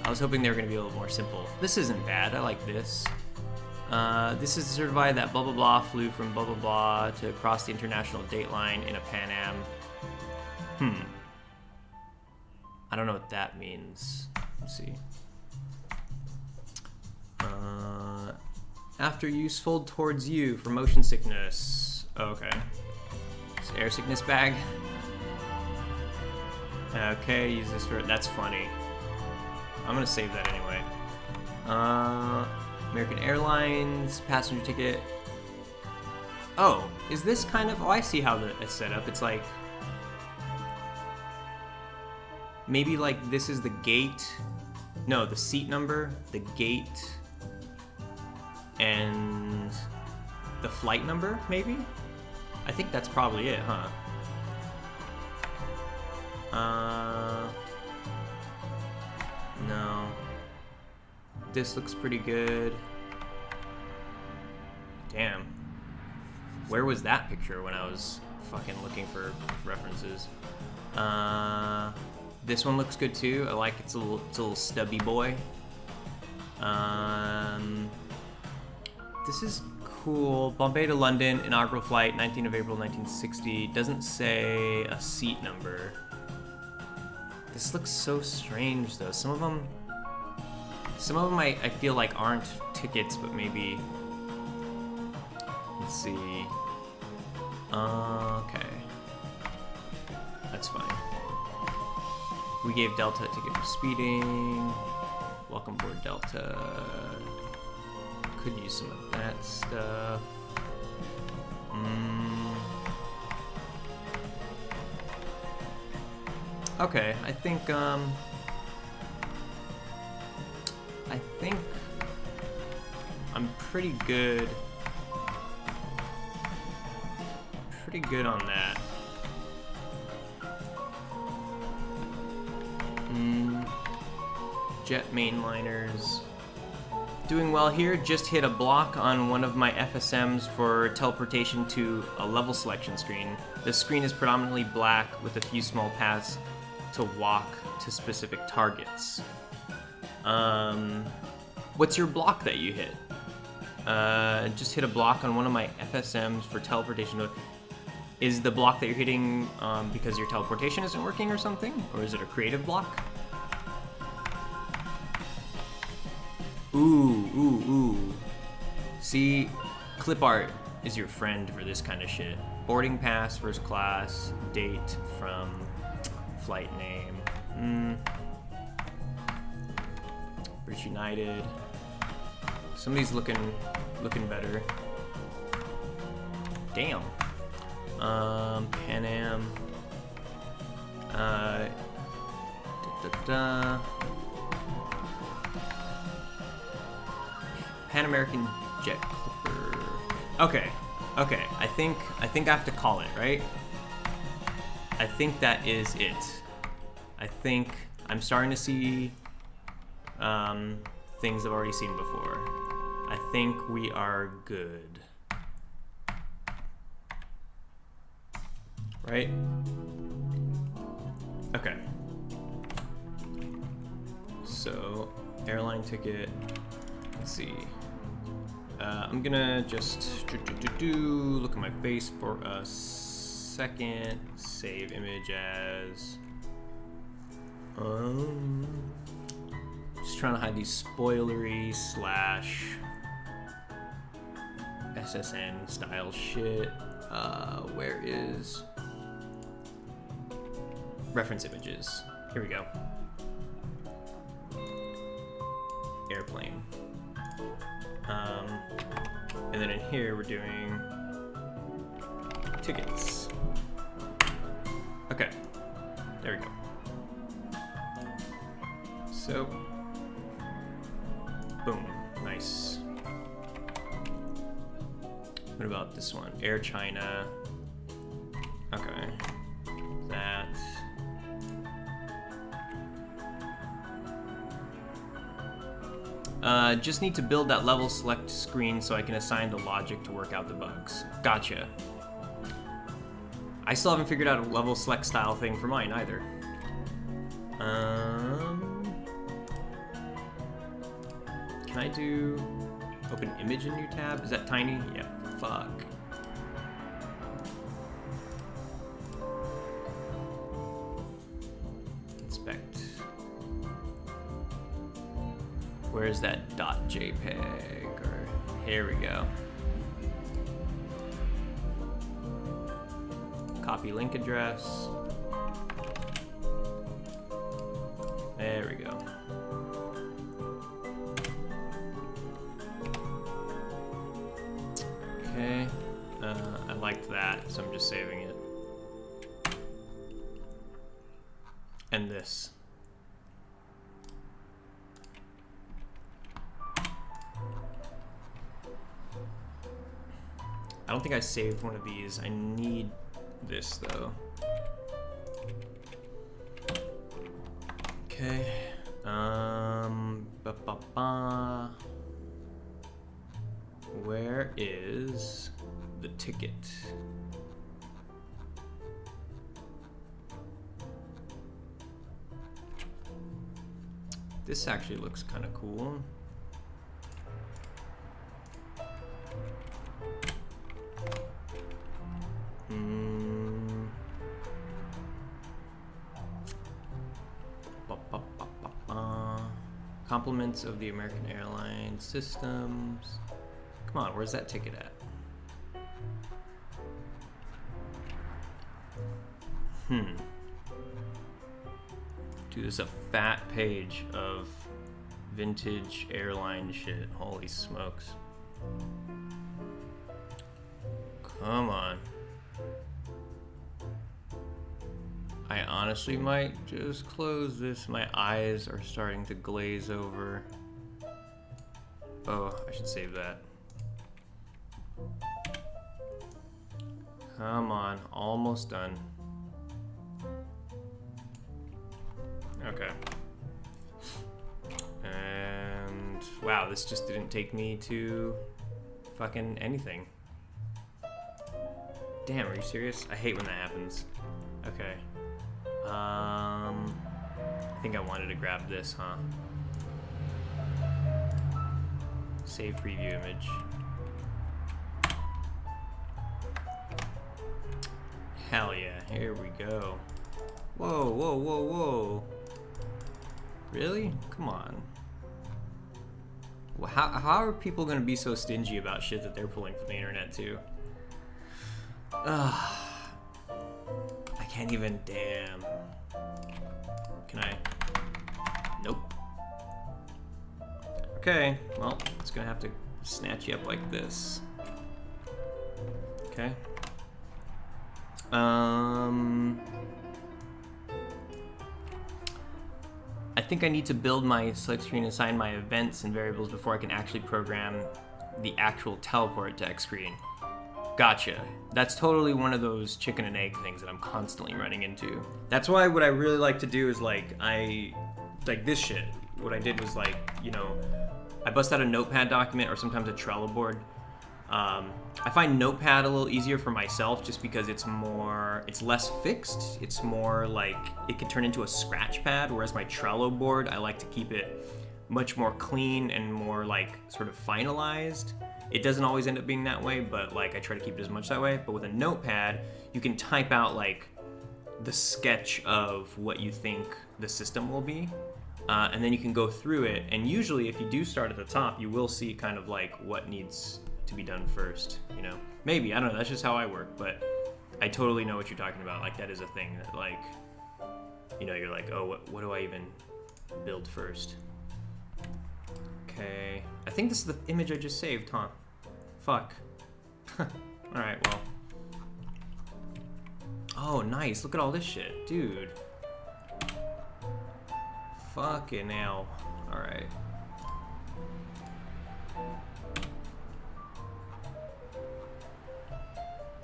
I was hoping they were going to be a little more simple. This isn't bad. I like this. This is certified that blah blah blah flew from blah blah blah to cross the international date line in a Pan Am. I don't know what that means. Let's see. After use, fold towards you for motion sickness. Oh, okay. It's air sickness bag. Okay, use this for... That's funny. I'm gonna save that anyway. American Airlines, passenger ticket. Oh, is this kind of... Oh, I see how it's set up. It's like... Maybe like this is the gate. No, the seat number, the gate, and the flight number, maybe? I think that's probably it, huh? No. This looks pretty good. Damn. Where was that picture when I was fucking looking for references? This one looks good too. I like it's a little stubby boy. This is cool. Bombay to London, inaugural flight, 19th of April, 1960. Doesn't say a seat number. This looks so strange though. Some of them I feel like aren't tickets, but maybe. Let's see. Okay. That's fine. We gave Delta a ticket for speeding. Welcome aboard, Delta. Could use some of that stuff. Okay, I think I'm pretty good on that. Jet mainliners. Doing well here. Just hit a block on one of my FSMs for teleportation to a level selection screen. The screen is predominantly black with a few small paths to walk to specific targets. What's your block that you hit? Just hit a block on one of my FSMs for teleportation to... Is the block that you're hitting because your teleportation isn't working or something? Or is it a creative block? Ooh. See, clip art is your friend for this kind of shit. Boarding pass, first class, date from flight name. British United. Somebody's looking better. Damn. Pan Am. Pan American Jet Clipper. Okay. I think I have to call it, right? I think that is it. I think I'm starting to see things I've already seen before. I think we are good. Right? Okay. So, airline ticket. Let's see. I'm gonna just look at my face for a second. Save image as. Just trying to hide these spoilery / SSN style shit. Where is reference images? Here we go. Airplane. And then in here we're doing tickets. Okay, there we go. So, boom, nice. What about this one? Air China. Okay, that. Just need to build that level select screen so I can assign the logic to work out the bugs. Gotcha. I still haven't figured out a level select style thing for mine either. Can I do open image in new tab? Is that tiny? Yeah, fuck. Inspect. Where's that .jpeg? Or here we go. Copy link address. There we go. Okay, I liked that, so I'm just saving it. And this. I don't think I saved one of these. I need this though. Okay. Where is the ticket? This actually looks kind of cool. Compliments of the American Airlines systems. Come on, where's that ticket at? Dude, there's a fat page of vintage airline shit. Holy smokes. Come on. I honestly might just close this. My eyes are starting to glaze over. Oh, I should save that. Come on, almost done. Okay. And wow, this just didn't take me to fucking anything. Damn, are you serious? I hate when that happens. Okay. I think I wanted to grab this, huh? Save preview image. Hell yeah, here we go. Whoa, whoa, whoa, whoa. Really? Come on. Well, how are people gonna be so stingy about shit that they're pulling from the internet too? Ugh. I can't even, damn. Can I? Nope. Okay, well, it's gonna have to snatch you up like this. Okay. I think I need to build my select screen and assign my events and variables before I can actually program the actual teleport to X screen. Gotcha. That's totally one of those chicken and egg things that I'm constantly running into. That's why what I really like to do is like this shit. What I did was like, you know, I bust out a notepad document or sometimes a Trello board. I find Notepad a little easier for myself just because it's less fixed. It's more like it can turn into a scratch pad, whereas my Trello board, I like to keep it much more clean and more like sort of finalized. It doesn't always end up being that way, but like I try to keep it as much that way. But with a Notepad, you can type out like the sketch of what you think the system will be. And then you can go through it. And usually if you do start at the top, you will see kind of like what needs to be done first, you know? Maybe, I don't know, that's just how I work, but I totally know what you're talking about. Like that is a thing that like, you know, you're like, oh, what do I even build first? Okay, I think this is the image I just saved, huh? Fuck. Alright, well. Oh, nice, look at all this shit, dude. Fucking hell. Alright.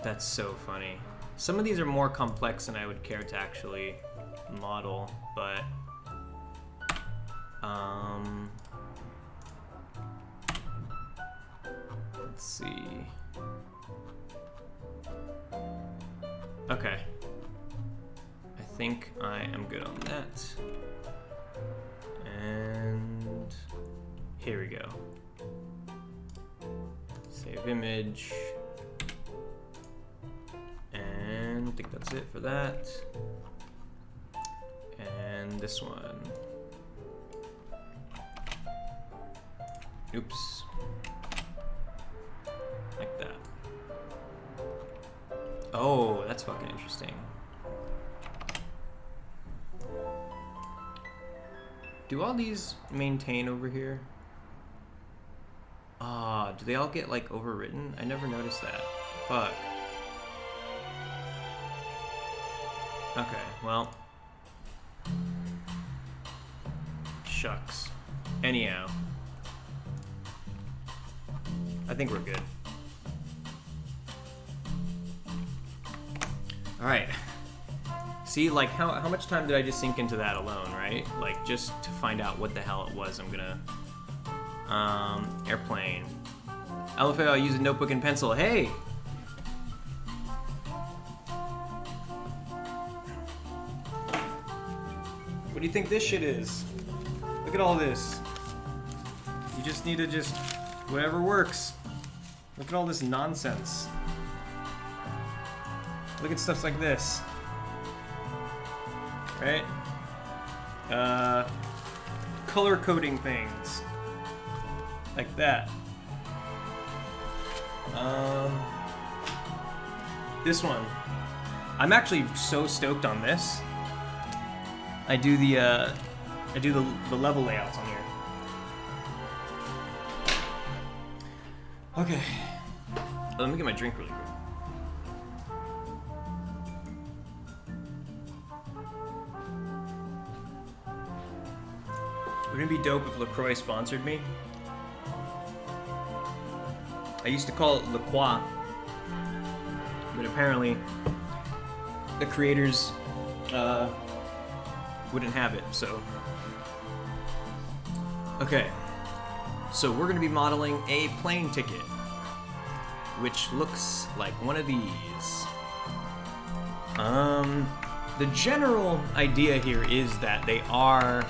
That's so funny. Some of these are more complex than I would care to actually model, but let's see. Okay. I think I am good on that. And here we go. Save image. And I think that's it for that. And this one. Oops. Like that. Oh, that's fucking interesting. Do all these maintain over here? Ah, do they all get like overwritten? I never noticed that. Fuck. Okay, well. Shucks. Anyhow. I think we're good. Alright. See, like, how much time did I just sink into that alone, right? Like, just to find out what the hell it was, I'm gonna... airplane. LFA, I'll use a notebook and pencil. Hey! What do you think this shit is? Look at all this. You just need to just... whatever works. Look at all this nonsense. Look at stuff like this. Right? Color coding things. Like that. This one. I'm actually so stoked on this. I do the level layouts on here. Okay. Let me get my drink really quick. Wouldn't it be dope if LaCroix sponsored me? I used to call it LaCroix, but apparently the creators wouldn't have it, so. Okay, so we're gonna be modeling a plane ticket, which looks like one of these. The general idea here is that they are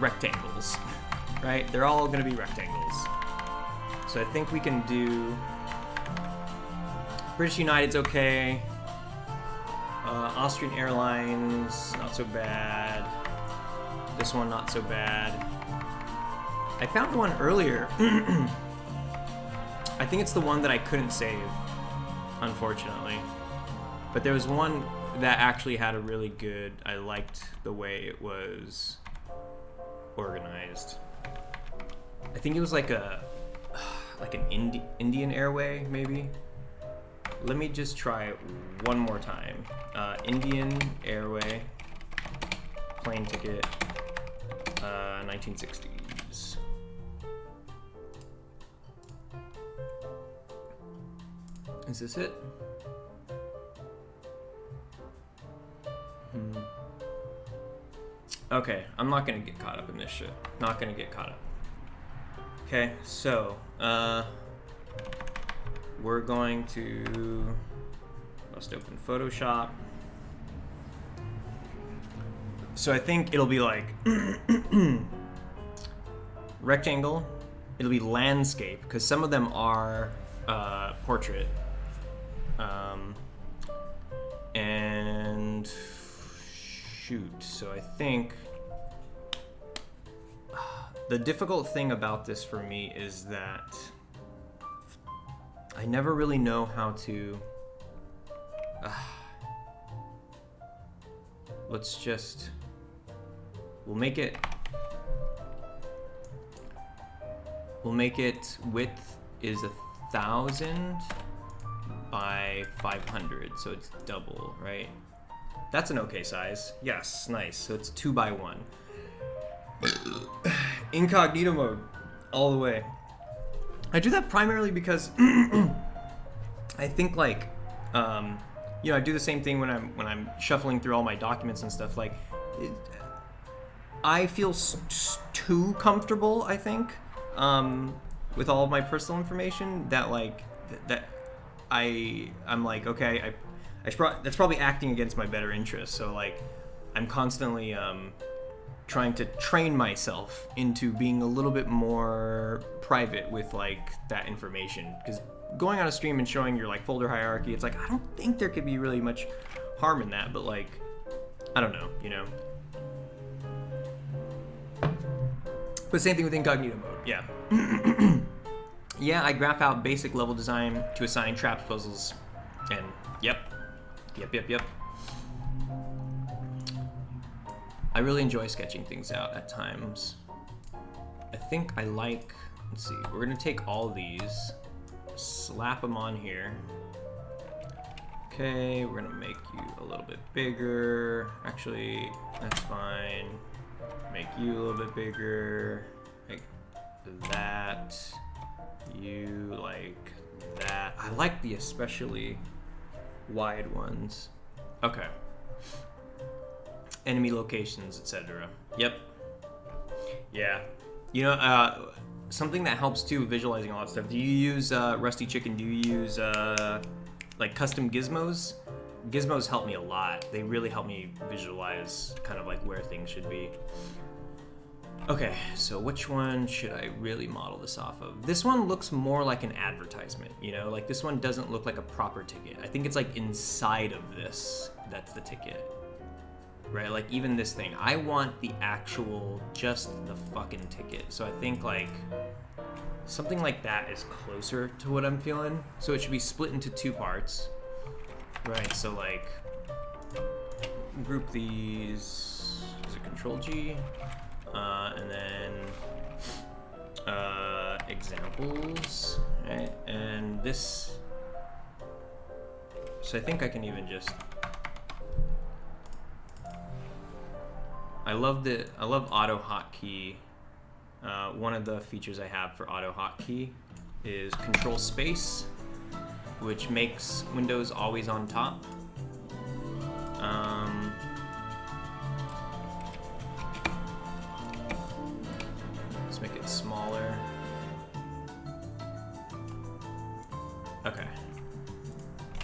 rectangles, right? They're all gonna be rectangles. So I think we can do British United's okay. Austrian Airlines, not so bad. This one, not so bad. I found one earlier. I think it's the one that I couldn't save, unfortunately. But there was one that actually had a really good, I liked the way it was organized. I think it was like an Indian Airway, maybe. Let me just try it one more time. Indian Airway, plane ticket, 1960s. Is this it? Okay, I'm not gonna get caught up in this shit. Not gonna get caught up. Okay, so, we're going to just open Photoshop. So I think it'll be like rectangle, it'll be landscape, because some of them are portrait. And shoot, so I think the difficult thing about this for me is that I never really know how to let's just we'll make it width is 1,000 by 500, so it's double, right? That's an okay size. Yes, nice. So it's 2 by 1. Incognito mode, all the way. I do that primarily because I think like, I do the same thing when I'm shuffling through all my documents and stuff. Like, I feel too comfortable, I think, with all of my personal information that like that I'm like, okay, that's probably acting against my better interests. So like, I'm constantly trying to train myself into being a little bit more private with like that information, because going on a stream and showing your like folder hierarchy, it's like I don't think there could be really much harm in that, but like I don't know, But same thing with incognito mode, yeah. Yeah, I graph out basic level design to assign traps, puzzles, and yep. I really enjoy sketching things out at times. I think I like, let's see, we're gonna take all these, slap them on here. Okay, we're gonna make you a little bit bigger. Actually, that's fine. Make you a little bit bigger, like that. You like that. I like the especially wide ones. Okay. Enemy locations, etc. Yep. Yeah. You know, something that helps too, visualizing all that stuff. Do you use Rusty Chicken? Do you use like custom gizmos? Gizmos help me a lot. They really help me visualize kind of like where things should be. Okay, so which one should I really model this off of? This one looks more like an advertisement, you know? Like this one doesn't look like a proper ticket. I think it's like inside of this, that's the ticket. Right, like even this thing. I want the actual, just the fucking ticket. So I think like, something like that is closer to what I'm feeling. So it should be split into two parts. Right, so like, group these, is it Control G? And then examples, right? And this, so I think I can even just, I love auto hotkey. One of the features I have for auto hotkey is Control Space, which makes Windows always on top. Let's make it smaller. Okay.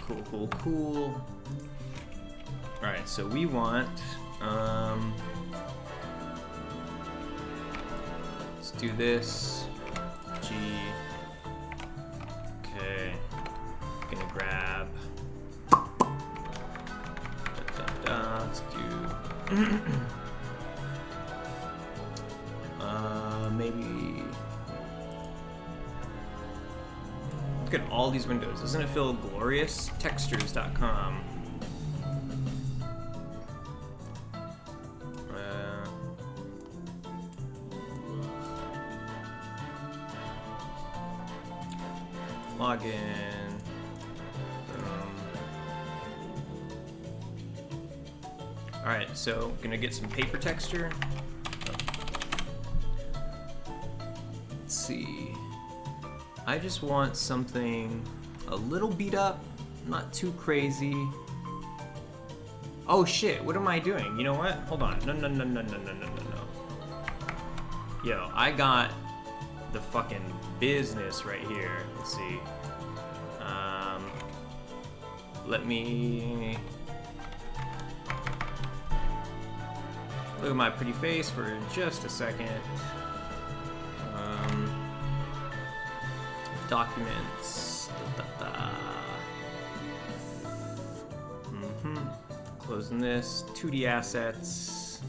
Cool, cool, cool. All right, so we want, let's do this. G. Okay. Gonna grab. Let's do. Maybe. Look at all these windows. Doesn't it feel glorious? Textures.com. Login. All right, so I'm gonna get some paper texture. Let's see. I just want something a little beat up, not too crazy. Oh shit, what am I doing? You know what? Hold on. No. Yo, I got the fucking business right here. Let's see. Let me look at my pretty face for just a second. Documents. Closing this. 2D assets.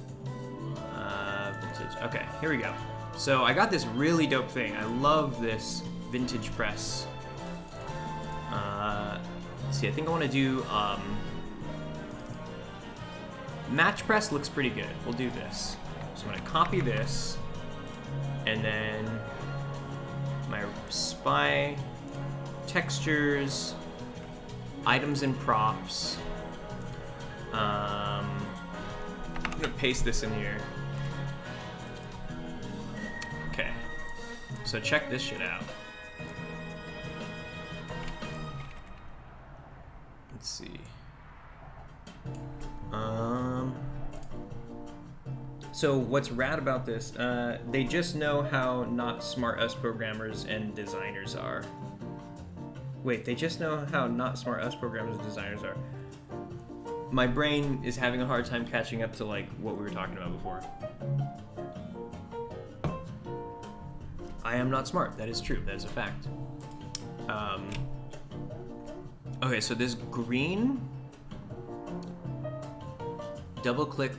Vintage. Okay, here we go. So I got this really dope thing. I love this vintage press. Let's see, I think I want to do match press looks pretty good. We'll do this. So I'm going to copy this, and then my spy textures, items and props. I'm going to paste this in here. Okay, so check this shit out. Let's see. So what's rad about this, they just know how not smart us programmers and designers are. Wait, they just know how not smart us programmers and designers are. My brain is having a hard time catching up to like what we were talking about before. I am not smart. That is true. That is a fact. Okay, so this green, double click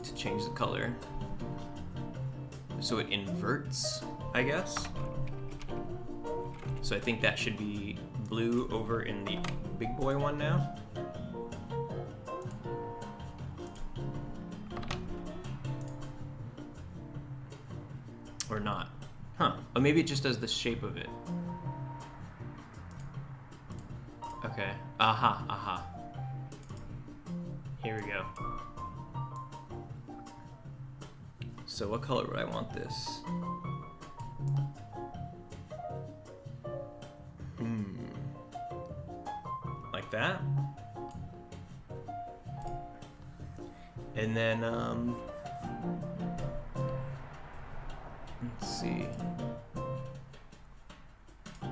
to change the color. So it inverts, I guess. So I think that should be blue over in the big boy one now. Or not. Huh. Oh, maybe it just does the shape of it. Okay. Aha, aha. Here we go. So what color would I want this? Like that? And then, let's see.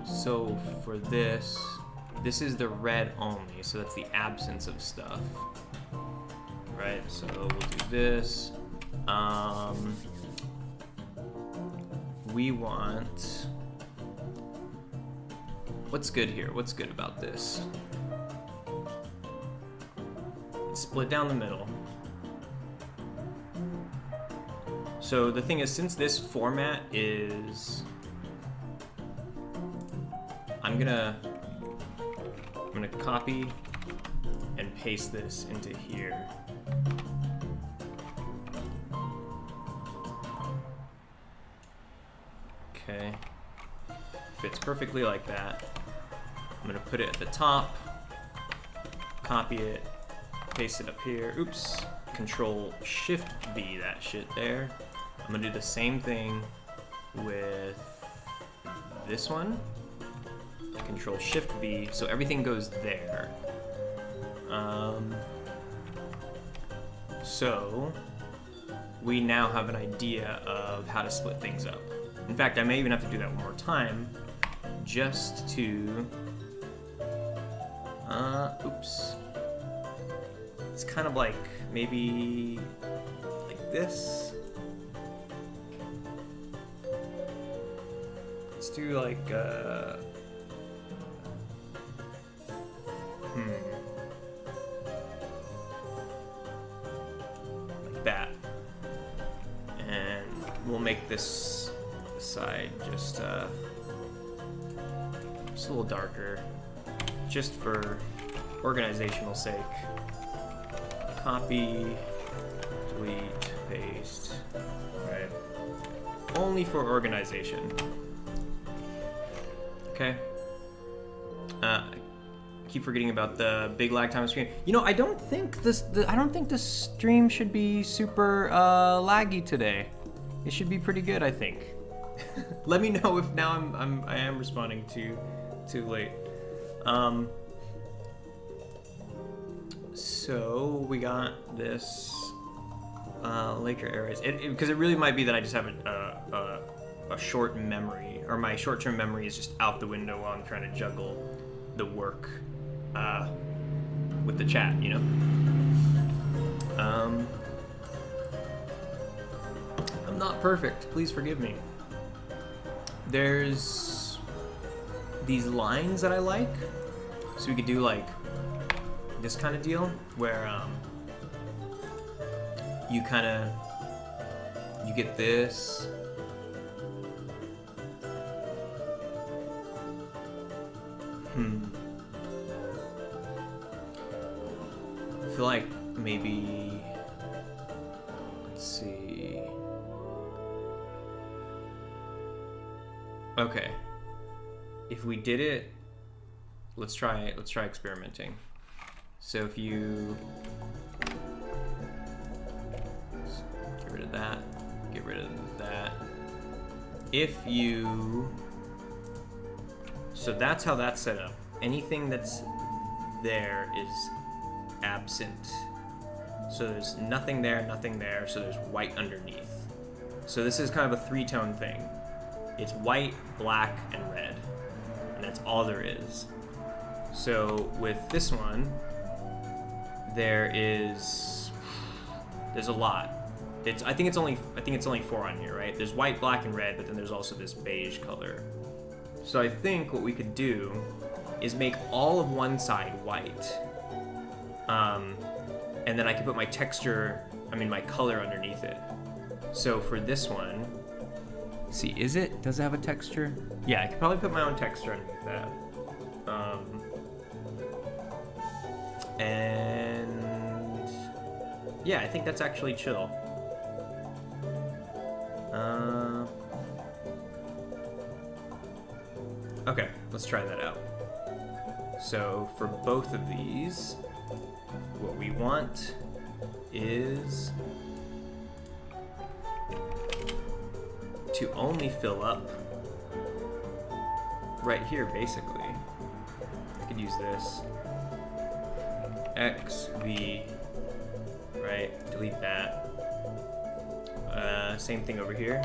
So for this is the red only, so that's the absence of stuff. Right, so we'll do this. We want, what's good here? What's good about this? It's split down the middle. So the thing is, since this format is, I'm gonna copy and paste this into here. Okay, fits perfectly like that. I'm gonna put it at the top, copy it, paste it up here. Oops, Control Shift V that shit there. I'm gonna do the same thing with this one. Control Shift V, so everything goes there. So we now have an idea of how to split things up. In fact, I may even have to do that one more time, just to, oops. It's kind of like, maybe like this. Let's do like, like that. And we'll make this side just a little darker, just for organizational sake. Copy, delete, paste. Right. Only for organization. Okay. I keep forgetting about the big lag time screen. You know, I don't think this stream should be super laggy today. It should be pretty good, I think. Let me know if now I am responding too late. So we got this Laker areas, because it really might be that I just have a short memory, or my short-term memory is just out the window while I'm trying to juggle the work with the chat, you know. I'm not perfect. Please forgive me. There's these lines that I like, so we could do like this kind of deal where you get this. I feel like maybe, let's see. Okay. If we did it, let's try experimenting. So if you get rid of that, get rid of that. If you, so that's how that's set up. Anything that's there is absent. So there's nothing there, so there's white underneath. So this is kind of a three-tone thing. It's white, black, and red. And that's all there is. So with this one, there's a lot. I think it's only 4 on here, right? There's white, black, and red, but then there's also this beige color. So I think what we could do is make all of one side white. And then I could put my my color underneath it. So for this one, see, does it have a texture? Yeah, I could probably put my own texture underneath that. And yeah, I think that's actually chill. Okay, let's try that out. So for both of these, what we want is to only fill up right here, basically. I could use this. X, V, right? Delete that. Same thing over here.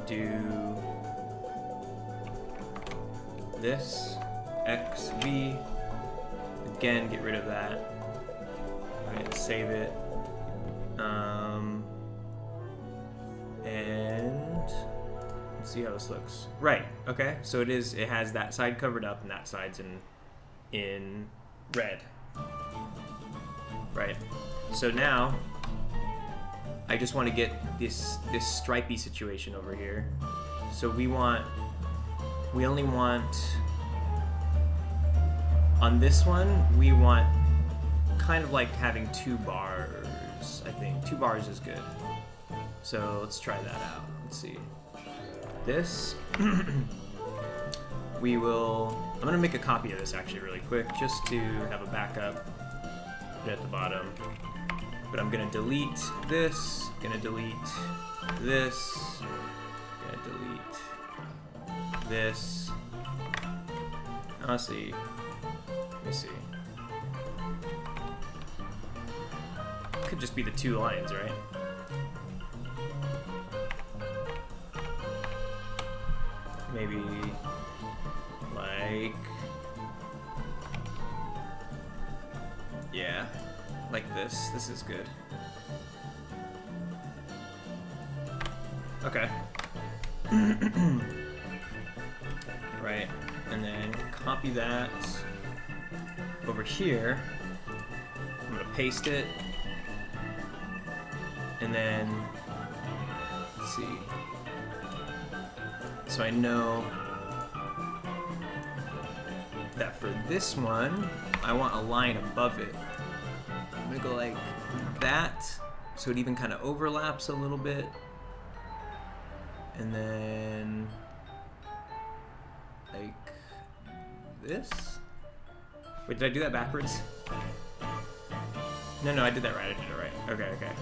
Do this, X, V. Again, get rid of that. Right, save it. And let's see how this looks. Right, okay, so it has that side covered up and that side's in red. Right, so now I just want to get this stripy situation over here. So we only want, on this one, we want kind of like having 2 bars, I think. 2 bars is good. So let's try that out. Let's see. This, I'm gonna make a copy of this actually really quick, just to have a backup. Put it at the bottom. But I'm gonna delete this, gonna delete this, gonna delete this. Let's see. Let me see. Could just be the 2 lines, right? Maybe like, yeah, like this. This is good. Okay. Right, and then copy that over here. I'm gonna paste it, and then let's see. So I know that for this one, I want a line above it. I'm gonna go like that, so it even kind of overlaps a little bit. And then like this. Wait, did I do that backwards? No, I did that right. I did it right. Okay.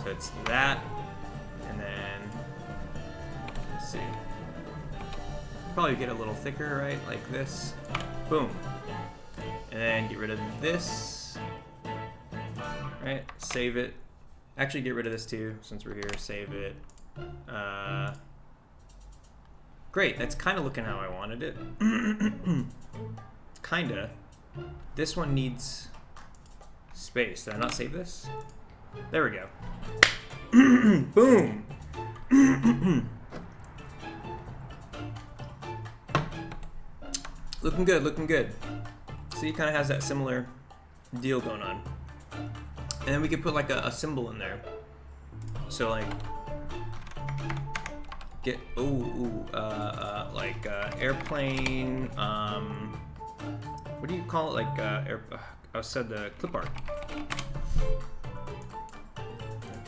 So it's that, and then let's see. Probably get a little thicker, right? Like this. Boom. And then get rid of this. Right? Save it. Actually, get rid of this too, since we're here. Save it. Great. That's kind of looking how I wanted it. Kinda. This one needs space. Did I not save this? There we go. Boom. Looking good, looking good. See, it kind of has that similar deal going on. And then we could put like a symbol in there. So like, get, like airplane, what do you call it? Like, I said the clip art.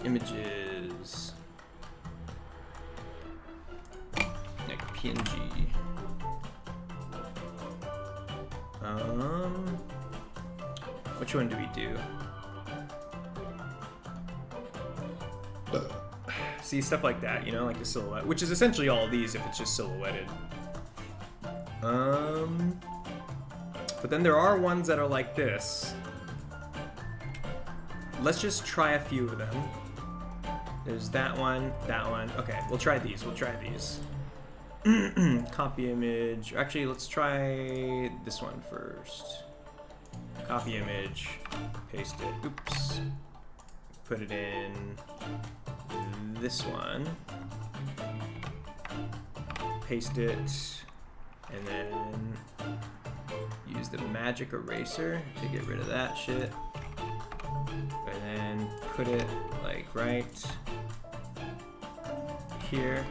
Images. Like PNG. Which one do we do? See, stuff like that, you know, like the silhouette, which is essentially all of these if it's just silhouetted. But then there are ones that are like this. Let's just try a few of them. There's that one, that one. Okay, we'll try these, Copy image. Actually, let's try this one first. Copy image, paste it. Oops. Put it in this one. Paste it, and then use the magic eraser to get rid of that shit. And then put it like right here.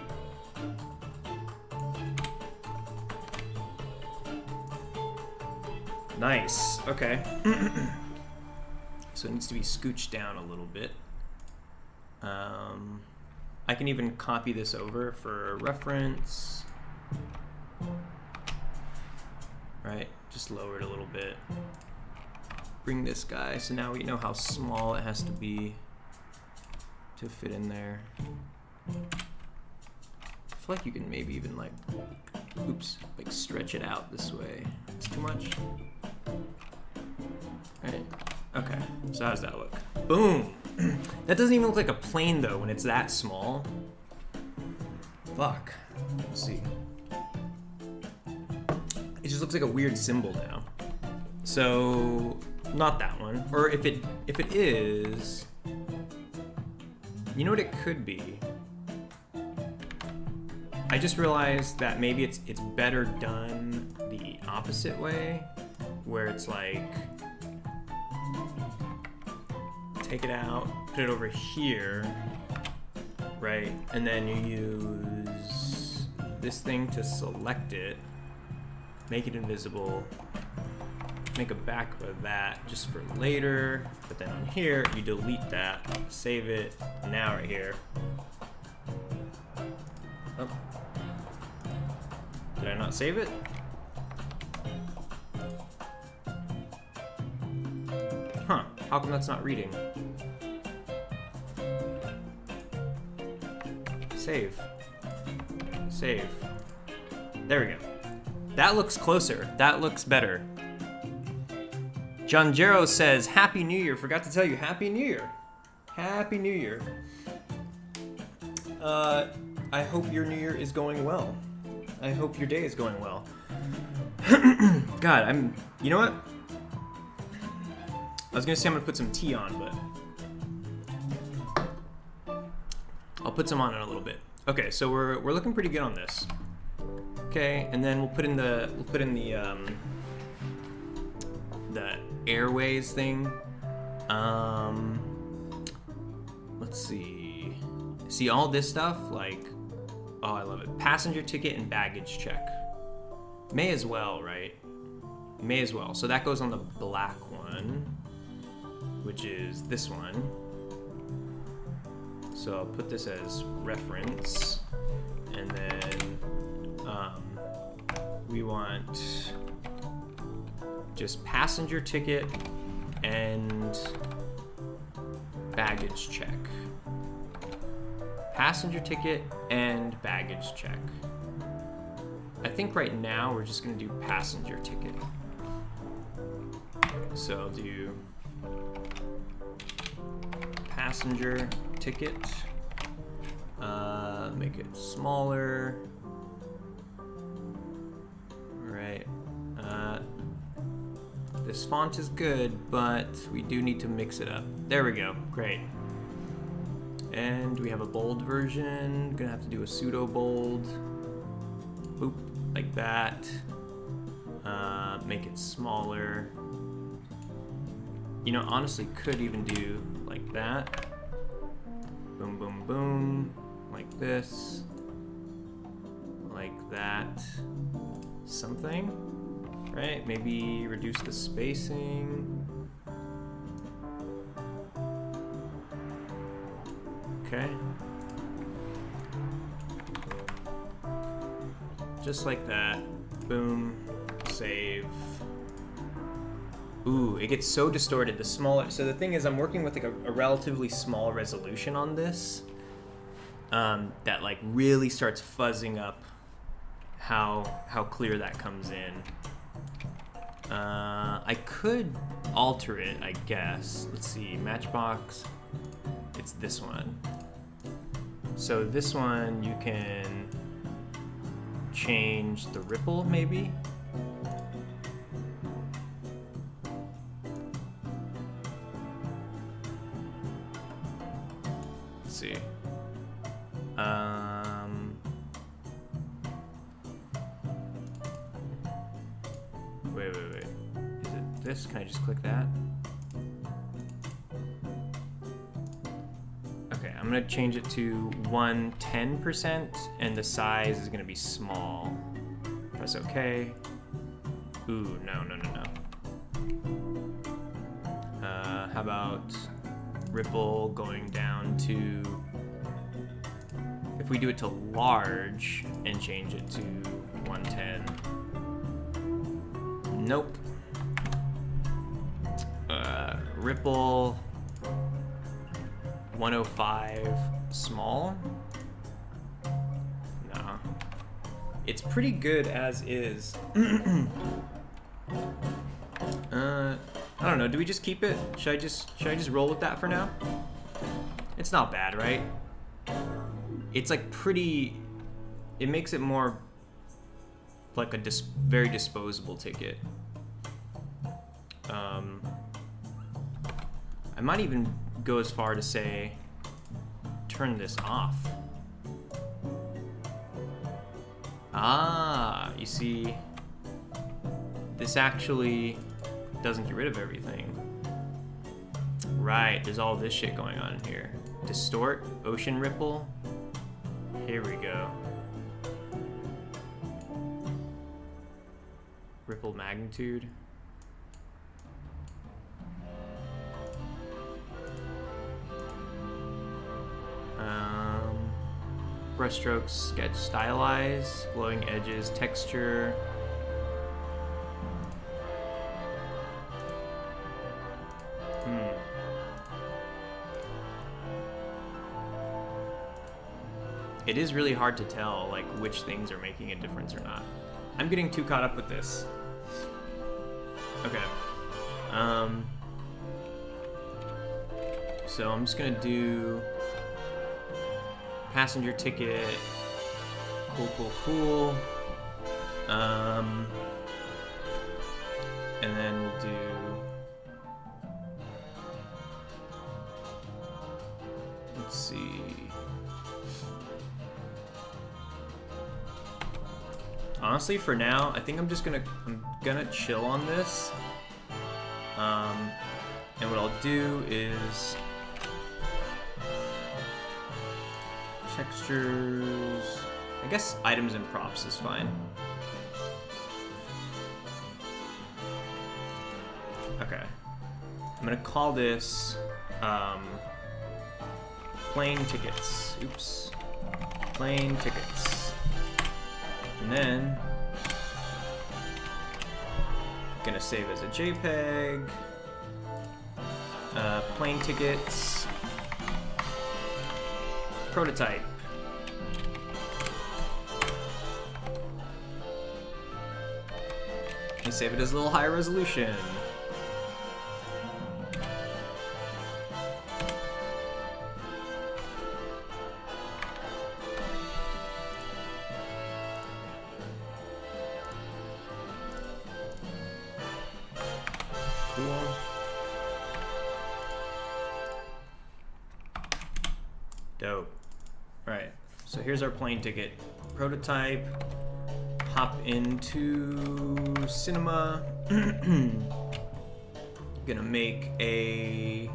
Nice, okay. So it needs to be scooched down a little bit. I can even copy this over for reference. Right, just lower it a little bit. Bring this guy, so now we know how small it has to be to fit in there. I feel like you can maybe even like, oops, like stretch it out this way. It's too much. Right, okay, so how does that look? Boom! That doesn't even look like a plane though when it's that small. Fuck, let's see. It just looks like a weird symbol now. So, not that one. Or if it is, you know what it could be? I just realized that maybe it's better done the opposite way, where it's like, take it out, put it over here, right? And then you use this thing to select it, make it invisible, make a backup of that just for later, but then on here, you delete that, save it, now right here. Oh. Did I not save it? Huh, how come that's not reading? Save. Save. There we go. That looks closer. That looks better. John Jero says, Happy New Year. Forgot to tell you, Happy New Year. Happy New Year. I hope your New Year is going well. I hope your day is going well. God, you know what? I was gonna say I'm gonna put some tea on, but I'll put some on in a little bit. Okay, so we're looking pretty good on this. Okay, and then we'll put in the airways thing. Let's see. See all this stuff, like, oh, I love it. Passenger ticket and baggage check. May as well, right? May as well. So that goes on the black one, which is this one. So I'll put this as reference, and then we want just passenger ticket and baggage check. Passenger ticket and baggage check. I think right now we're just gonna do passenger ticket. So I'll do passenger ticket, make it smaller. All right, this font is good, but we do need to mix it up. There we go, great. And we have a bold version, gonna have to do a pseudo bold. Boop, like that. Make it smaller. You know, honestly, could even do like that. Boom, boom, boom, like this, like that, something, right? Maybe reduce the spacing. Okay. Just like that, boom, save. Ooh, it gets so distorted. The smaller, so the thing is, I'm working with like a relatively small resolution on this, that like really starts fuzzing up how clear that comes in. I could alter it, I guess. Let's see, Matchbox. It's this one. So this one you can change the ripple, maybe. See. Wait. Is it this? Can I just click that? Okay, I'm gonna change it to 110%, and the size is gonna be small. Press OK. Ooh, no. How about ripple going down to if we do it to large and change it to 110. Nope. Ripple 105 small. No. It's pretty good as is. I don't know. Do we just keep it? Should I just roll with that for now? It's not bad, right? It's like pretty. It makes it more like a very disposable ticket. I might even go as far to say turn this off. Ah, you see, this actually doesn't get rid of everything. Right, there's all this shit going on in here. Distort, ocean ripple. Here we go. Ripple magnitude. Brushstrokes, sketch, stylize, glowing edges, texture. It is really hard to tell like which things are making a difference or not. I'm getting too caught up with this. Okay. So I'm just gonna do passenger ticket. Cool. And then we'll do let's see. Honestly, for now, I think I'm gonna chill on this. And what I'll do is textures. I guess items and props is fine. Okay. I'm gonna call this plane tickets. Oops. Plane tickets. And then gonna save as a JPEG. Plane tickets. Prototype. And save it as a little higher resolution. Cool. Dope. Right. So here's our plane ticket. Prototype. Hop into Cinema. Gonna make a.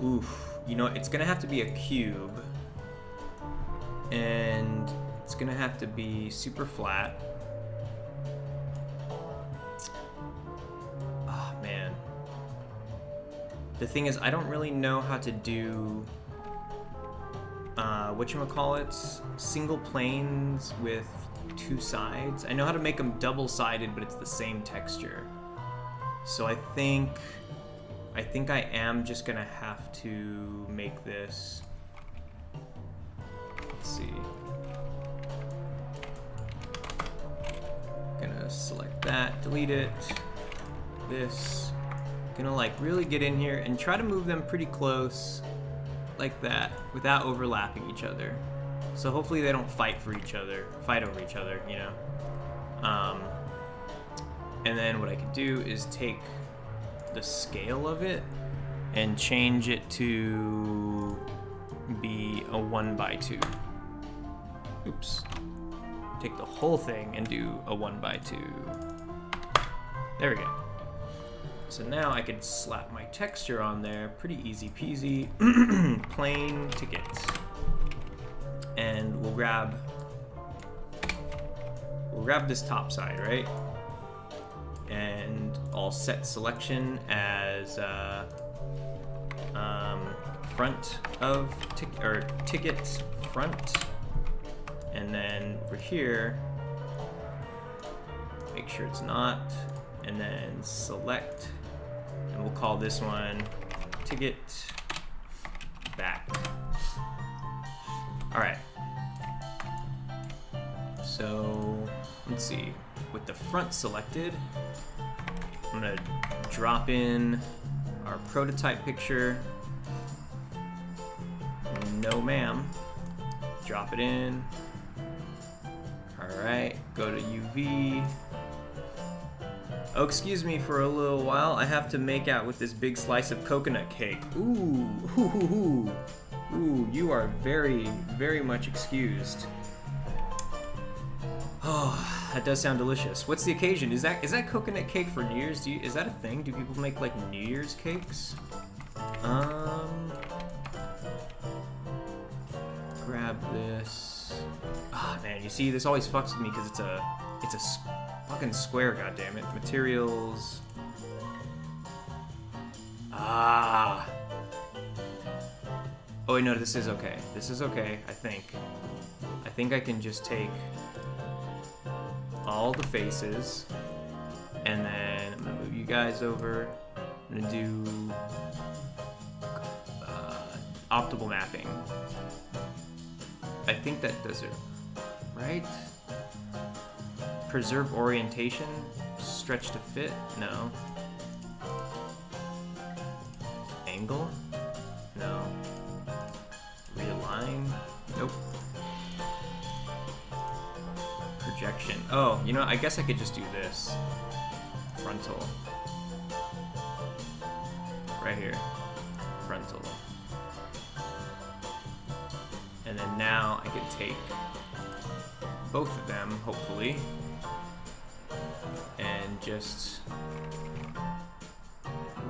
Oof. You know, it's gonna have to be a cube. And it's gonna have to be super flat. Oh, man. The thing is, I don't really know how to do whatchamacallits, single planes with two sides. I know how to make them double-sided, but it's the same texture. So I think I am just gonna have to make this. Let's see. Gonna select that, delete it. This. Gonna like really get in here and try to move them pretty close. Like that, without overlapping each other. So hopefully they don't fight over each other, you know? And then what I could do is take the scale of it and change it to be a 1x2. Oops. Take the whole thing and do a 1x2. There we go. So now I could slap my texture on there, pretty easy peasy. Plane tickets. And we'll grab this top side, right? And I'll set selection as front of ticket front, and then over here, make sure it's not, and then select, and we'll call this one ticket back. All right. So let's see. With the front selected, I'm gonna drop in our prototype picture. No, ma'am. Drop it in. All right. Go to UV. Oh, excuse me for a little while. I have to make out with this big slice of coconut cake. Ooh, ooh, you are very, very much excused. Oh, that does sound delicious. What's the occasion? Is that coconut cake for New Year's? Is that a thing? Do people make like New Year's cakes? Grab this. Ah, man, you see, this always fucks with me because it's a fucking square, goddammit. Materials. Ah. Oh wait, no, this is okay. This is okay, I think. I think I can just take all the faces, and then I'm gonna move you guys over. I'm gonna do optimal mapping. I think that does it, right? Preserve orientation, stretch to fit, no. Angle, no. Realign, nope. Projection, oh, you know, I guess I could just do this. Frontal. Right here, frontal. And then now I can take both of them, hopefully, and just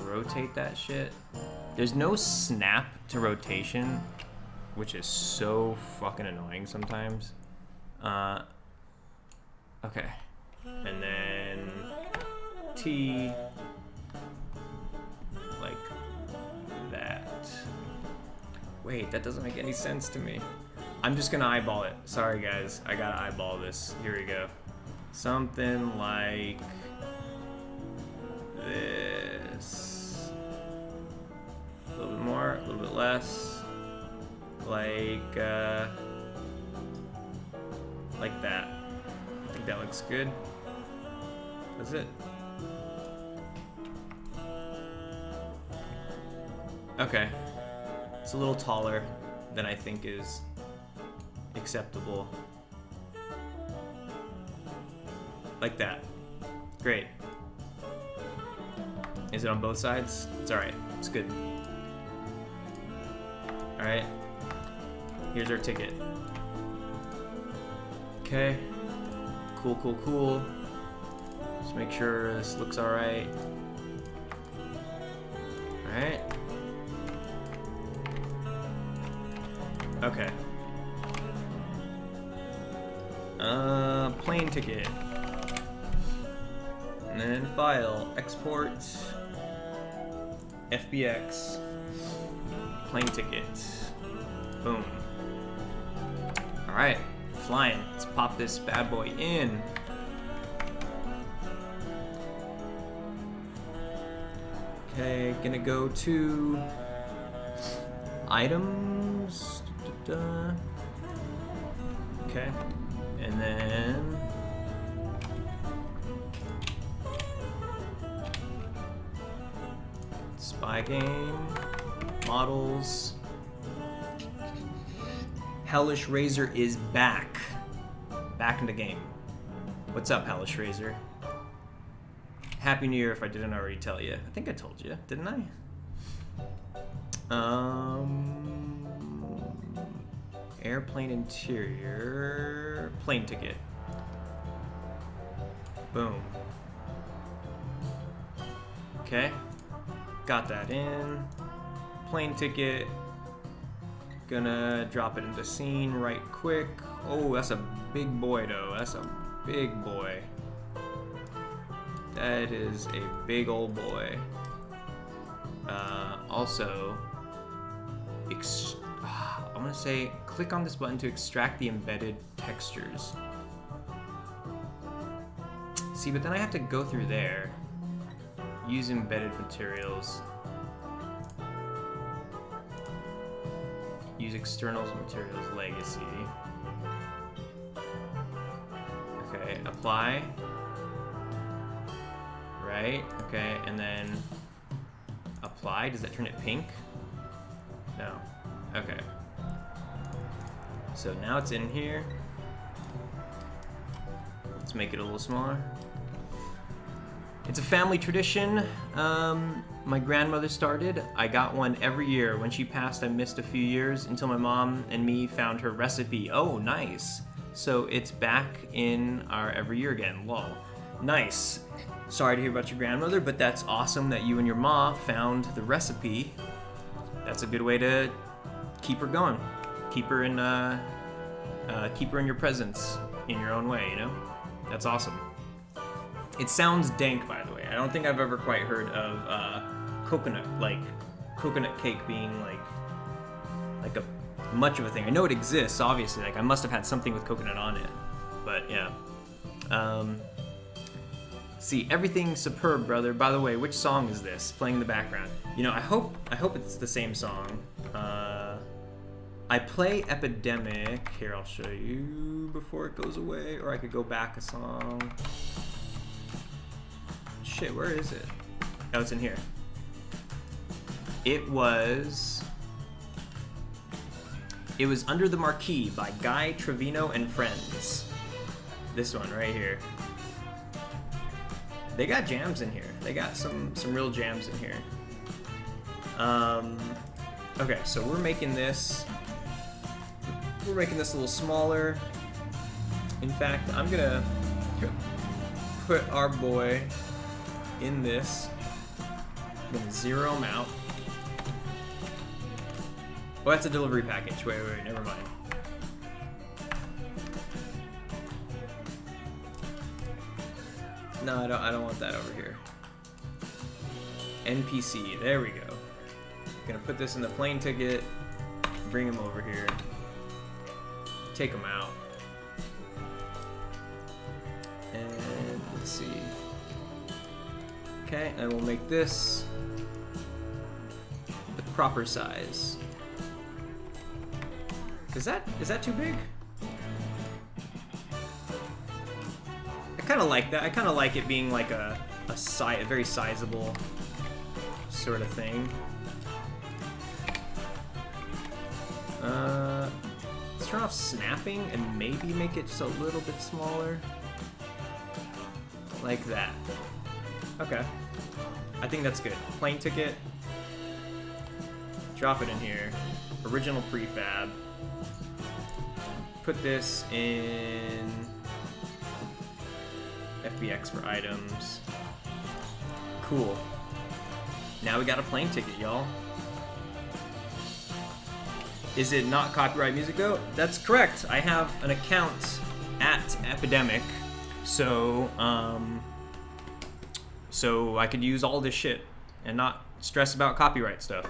rotate that shit. There's no snap to rotation, which is so fucking annoying sometimes. Okay. And then T, like that. Wait, that doesn't make any sense to me. I'm just gonna eyeball it. Sorry guys, I gotta eyeball this. Here we go. Something like this. A little bit more, a little bit less. Like that. I think that looks good. That's it. Okay. It's a little taller than I think is acceptable. Like that. Great. Is it on both sides? It's alright. It's good. Alright. Here's our ticket. Okay. Cool, cool, cool. Just make sure this looks alright. Alright. Okay. Plane ticket. And then file, export, FBX, plane ticket. Boom. Alright, flying. Let's pop this bad boy in. Okay, gonna go to items. Okay, and then spy game, models. Hellish Razor is back. Back in the game. What's up, Hellish Razor? Happy New Year if I didn't already tell you. I think I told you, didn't I? Airplane interior, plane ticket. Boom. Okay, got that in. Plane ticket. Gonna drop it into scene right quick. Oh, that's a big boy though. That's a big boy. That is a big old boy. Also, I'm gonna say click on this button to extract the embedded textures. See, but then I have to go through there. Use embedded materials. Use externals materials legacy. Okay, apply. Right, okay, and then apply. Does that turn it pink? No. Okay. So now it's in here. Let's make it a little smaller. It's a family tradition. My grandmother started. I got one every year. When she passed, I missed a few years until my mom and me found her recipe. Oh, nice. So it's back in our every year again. Lol. Nice. Sorry to hear about your grandmother, but that's awesome that you and your ma found the recipe. That's a good way to keep her going. Keep her in your presence in your own way, you know? That's awesome. It sounds dank, by the way. I don't think I've ever quite heard of coconut cake being like a much of a thing. I know it exists, obviously. Like I must have had something with coconut on it, but yeah. See, everything's superb, brother. By the way, which song is this playing in the background? You know, I hope it's the same song. I play Epidemic. Here, I'll show you before it goes away, or I could go back a song. Shit, where is it? Oh, it's in here. It was Under the Marquee by Guy Trevino and Friends. This one right here. They got jams in here. They got some real jams in here. Okay, so we're making this a little smaller. In fact, I'm gonna put our boy in this. I'm gonna zero him out. Oh, that's a delivery package. Wait, never mind. No, I don't want that over here. NPC, there we go. Gonna put this in the plane ticket, bring him over here, take him out. And let's see. Okay, and we'll make this the proper size. Is that too big? I kind of like that. I kind of like it being like a very sizable sort of thing. Let's turn off snapping and maybe make it just a little bit smaller. Like that. Okay. I think that's good. Plane ticket. Drop it in here. Original prefab. Put this in FBX for items. Cool. Now we got a plane ticket, y'all. Is it not copyright music though? That's correct. I have an account at Epidemic, so I could use all this shit and not stress about copyright stuff.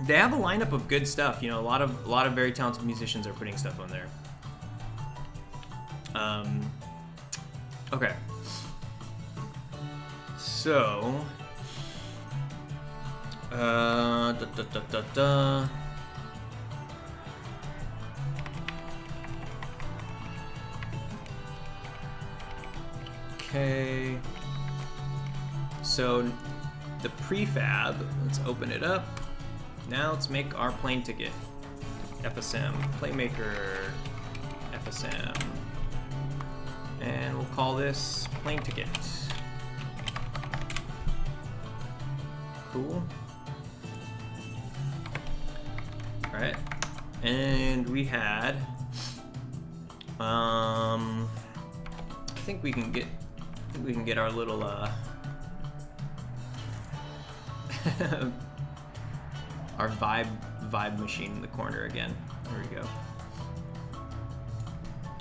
They have a lineup of good stuff, you know. A lot of very talented musicians are putting stuff on there. Okay. So, Okay. So the prefab, let's open it up. Now let's make our plane ticket. FSM, Playmaker, FSM. And we'll call this plane ticket. Cool. Alright. And we had I think we can get our little our vibe machine in the corner again. There we go.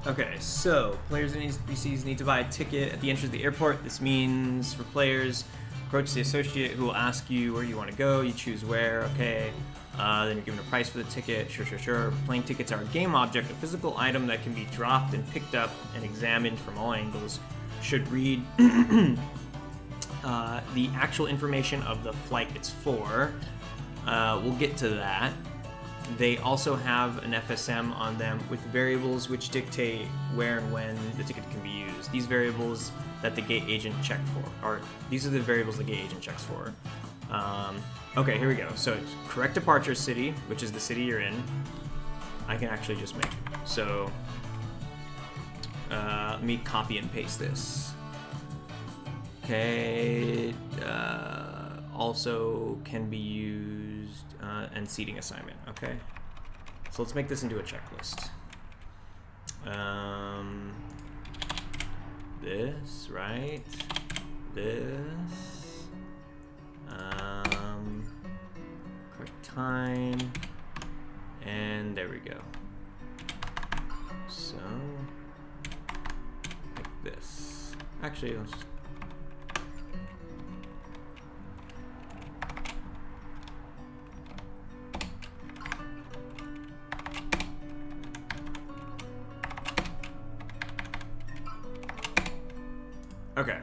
Okay, so players and NPCs need to buy a ticket at the entrance of the airport. This means for players who approach the associate who will ask you where you want to go. You choose where, okay. Then you're given a price for the ticket. Sure. Plane tickets are a game object, a physical item that can be dropped and picked up and examined from all angles. Should read the actual information of the flight it's for. We'll get to that. They also have an FSM on them with variables which dictate where and when the ticket can be used. These variables that the gate agent checked for, or these are the variables the gate agent checks for. Okay, here we go. So it's correct departure city, which is the city you're in. I can actually just make. So let me copy and paste this. Okay, also can be used and seating assignment. Okay, so let's make this into a checklist. This, right? This. Correct time. And there we go. So, like this. Actually, let's just. Okay,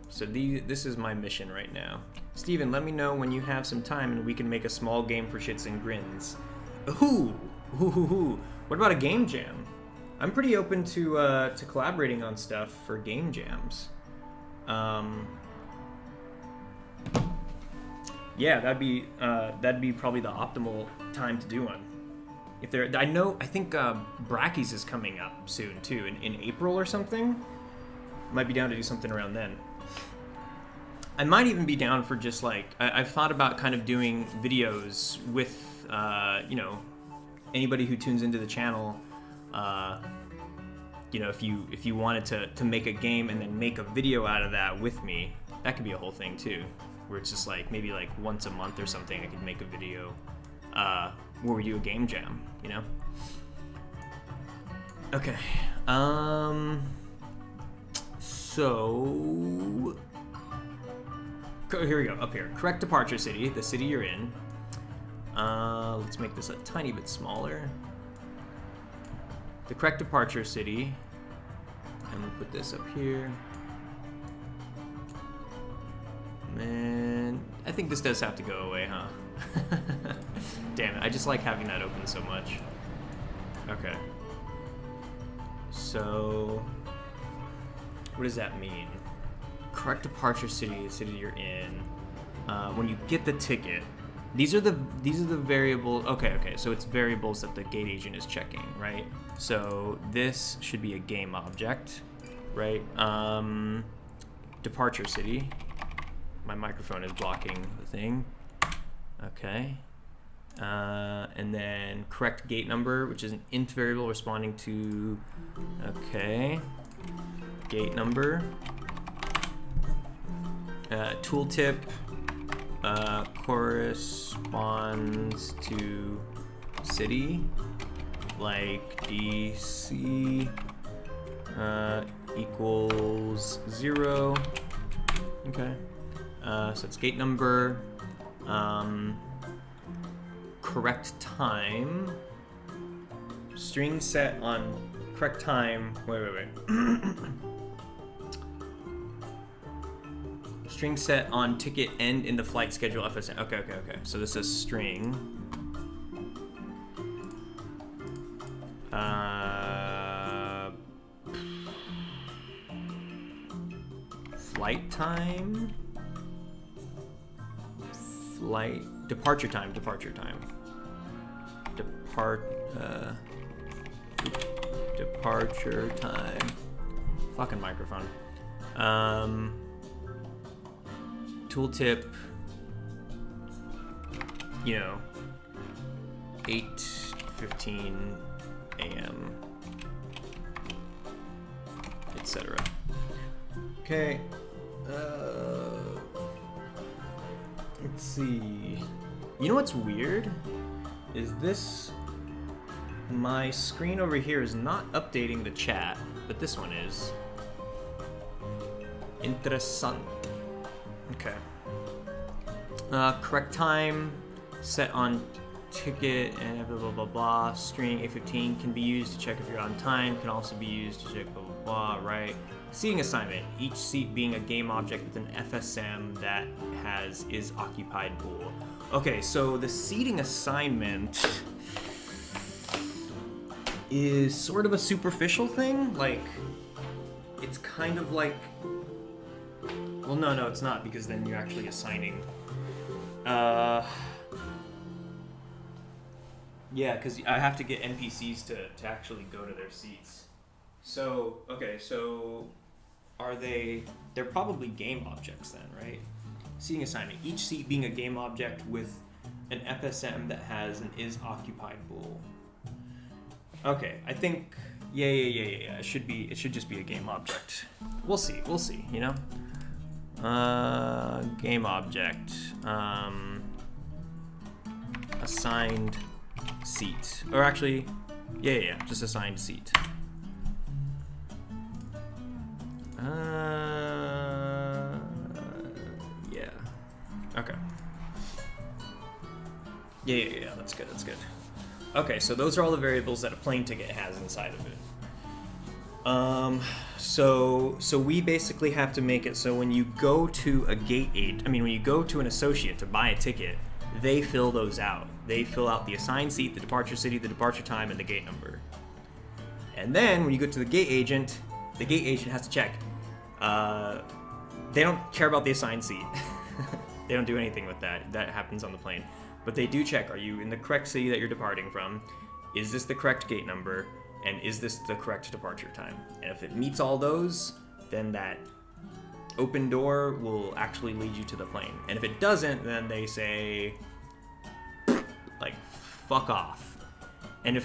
so this is my mission right now. Steven, let me know when you have some time and we can make a small game for shits and grins. Ooh. What about a game jam? I'm pretty open to collaborating on stuff for game jams. Yeah, that'd be probably the optimal time to do one. If there, I think Brackies is coming up soon too, in April or something. Might be down to do something around then. I might even be down for just like I've thought about kind of doing videos with you know, anybody who tunes into the channel. You know, if you wanted to make a game and then make a video out of that with me, that could be a whole thing too. Where it's just like maybe like once a month or something, I could make a video where we do a game jam. You know. Okay. So, here we go, up here. Correct departure city, the city you're in. Let's make this a tiny bit smaller. The correct departure city. And we'll put this up here. Man, I think this does have to go away, huh? Damn it, I just like having that open so much. Okay. So, what does that mean? Correct departure city, the city you're in. When you get the ticket, these are the variables. Okay, so it's variables that the gate agent is checking, right? So this should be a game object, right? Departure city. My microphone is blocking the thing. Okay. And then correct gate number, which is an int variable responding to, okay, gate number. Tooltip corresponds to city, like DC equals 0. Okay. So it's gate number. Correct time. String set on correct time. Wait. String set on ticket end in the flight schedule FSM. Okay. So this is string. Flight time. Departure time. Departure time. Fucking microphone. Tooltip, you know, 8:15 a.m., etc. Okay. Let's see. You know what's weird? Is this... My screen over here is not updating the chat, but this one is. Interessant. Okay. Correct time set on ticket and blah blah blah blah. String A15 can be used to check if you're on time. Can also be used to check blah blah blah. Right. Seating assignment. Each seat being a game object with an FSM that is occupied bool. Okay, so the seating assignment is sort of a superficial thing. Like, it's kind of like, well, no, it's not, because then you're actually assigning. Yeah, because I have to get NPCs to actually go to their seats. So, okay, so they're probably game objects then, right? Seating assignment. Each seat being a game object with an FSM that has an is occupied bool. Okay, I think, yeah. It should just be a game object. We'll see, you know? Game object. Assigned seat. Or actually, yeah, just assigned seat. Yeah. Okay. Yeah, that's good. Okay, so those are all the variables that a plane ticket has inside of it. So we basically have to make it so when you go to when you go to an associate to buy a ticket, they fill those out. They fill out the assigned seat, the departure city, the departure time, and the gate number. And then when you go to the gate agent has to check. They don't care about the assigned seat. They don't do anything with that. That happens on the plane. But they do check, are you in the correct city that you're departing from? Is this the correct gate number? And is this the correct departure time? And if it meets all those, then that open door will actually lead you to the plane. And if it doesn't, then they say, like, fuck off. And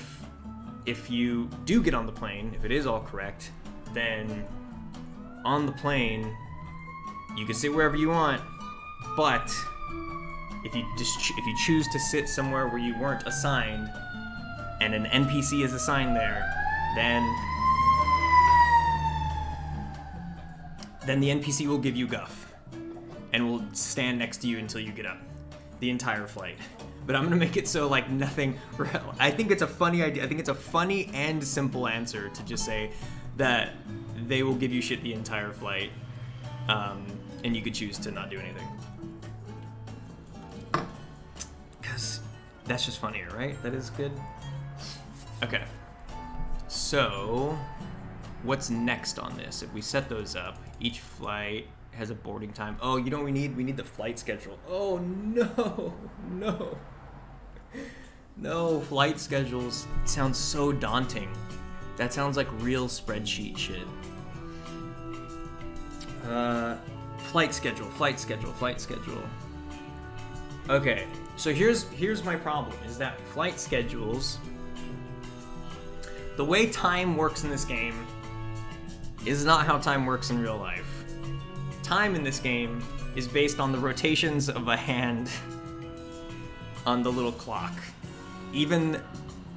if you do get on the plane, if it is all correct, then on the plane, you can sit wherever you want, but if you choose to sit somewhere where you weren't assigned, and an NPC is assigned there, then the NPC will give you guff, and will stand next to you until you get up, the entire flight. But I'm gonna make it so like nothing. I think it's a funny idea. I think it's a funny and simple answer to just say that they will give you shit the entire flight, and you could choose to not do anything. Because that's just funnier, right? That is good. Okay. So, what's next on this? If we set those up, each flight has a boarding time. Oh, you know what we need? We need the flight schedule. Oh, no, flight schedules sounds so daunting. That sounds like real spreadsheet shit. Flight schedule. Okay, so here's my problem, is that flight schedules, the way time works in this game is not how time works in real life. Time in this game is based on the rotations of a hand on the little clock. Even,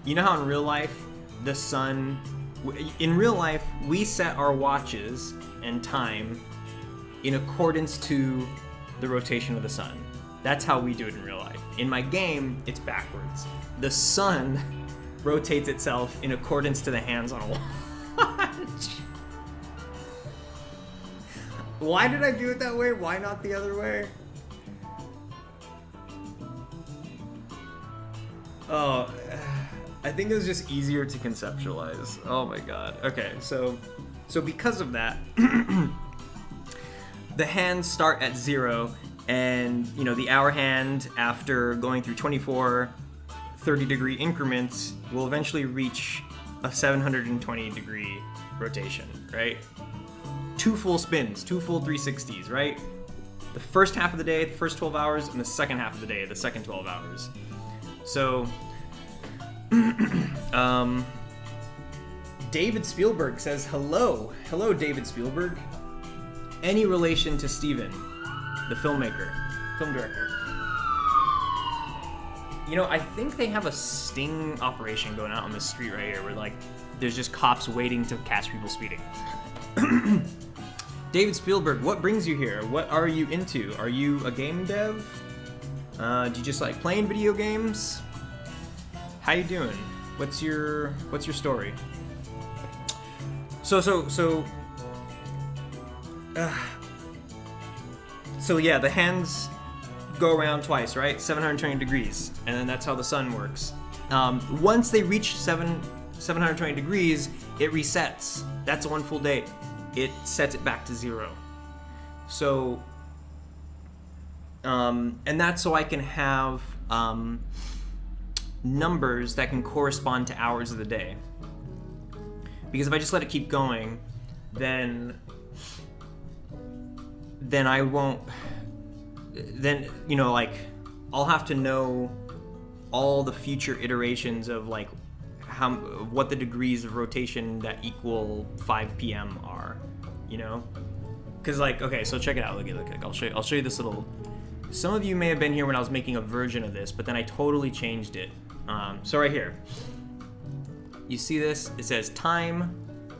you know how in real life, the sun, in real life, we set our watches and time in accordance to the rotation of the sun. That's how we do it in real life. In my game, it's backwards. The sun rotates itself in accordance to the hands on a watch. Why did I do it that way? Why not the other way? Oh, I think it was just easier to conceptualize. Oh my god. Okay, so because of that, the hands start at 0, and you know the hour hand, after going through 24 30-degree increments, will eventually reach a 720-degree rotation, right? 2 full spins, 2 full 360s, right? The first half of the day, the first 12 hours, and the second half of the day, the second 12 hours. So, David Spielberg says, hello, David Spielberg. Any relation to Steven, the filmmaker, film director? You know, I think they have a sting operation going out on the street right here, where like there's just cops waiting to catch people speeding. David Spielberg, what brings you here? What are you into? Are you a game dev? Do you just like playing video games? How you doing? What's your story? So yeah, the hands go around twice, right? 720 degrees, and then that's how the sun works. Once they reach 720 degrees, it resets. That's one full day. It sets it back to 0. So, and that's so I can have numbers that can correspond to hours of the day. Because if I just let it keep going, then I won't. Then, you know, like, I'll have to know all the future iterations of like what the degrees of rotation that equal 5 p.m. are, you know? Because, like, okay, so check it out. Look, I'll show you this little. Some of you may have been here when I was making a version of this, but then I totally changed it. So right here, you see this? It says time.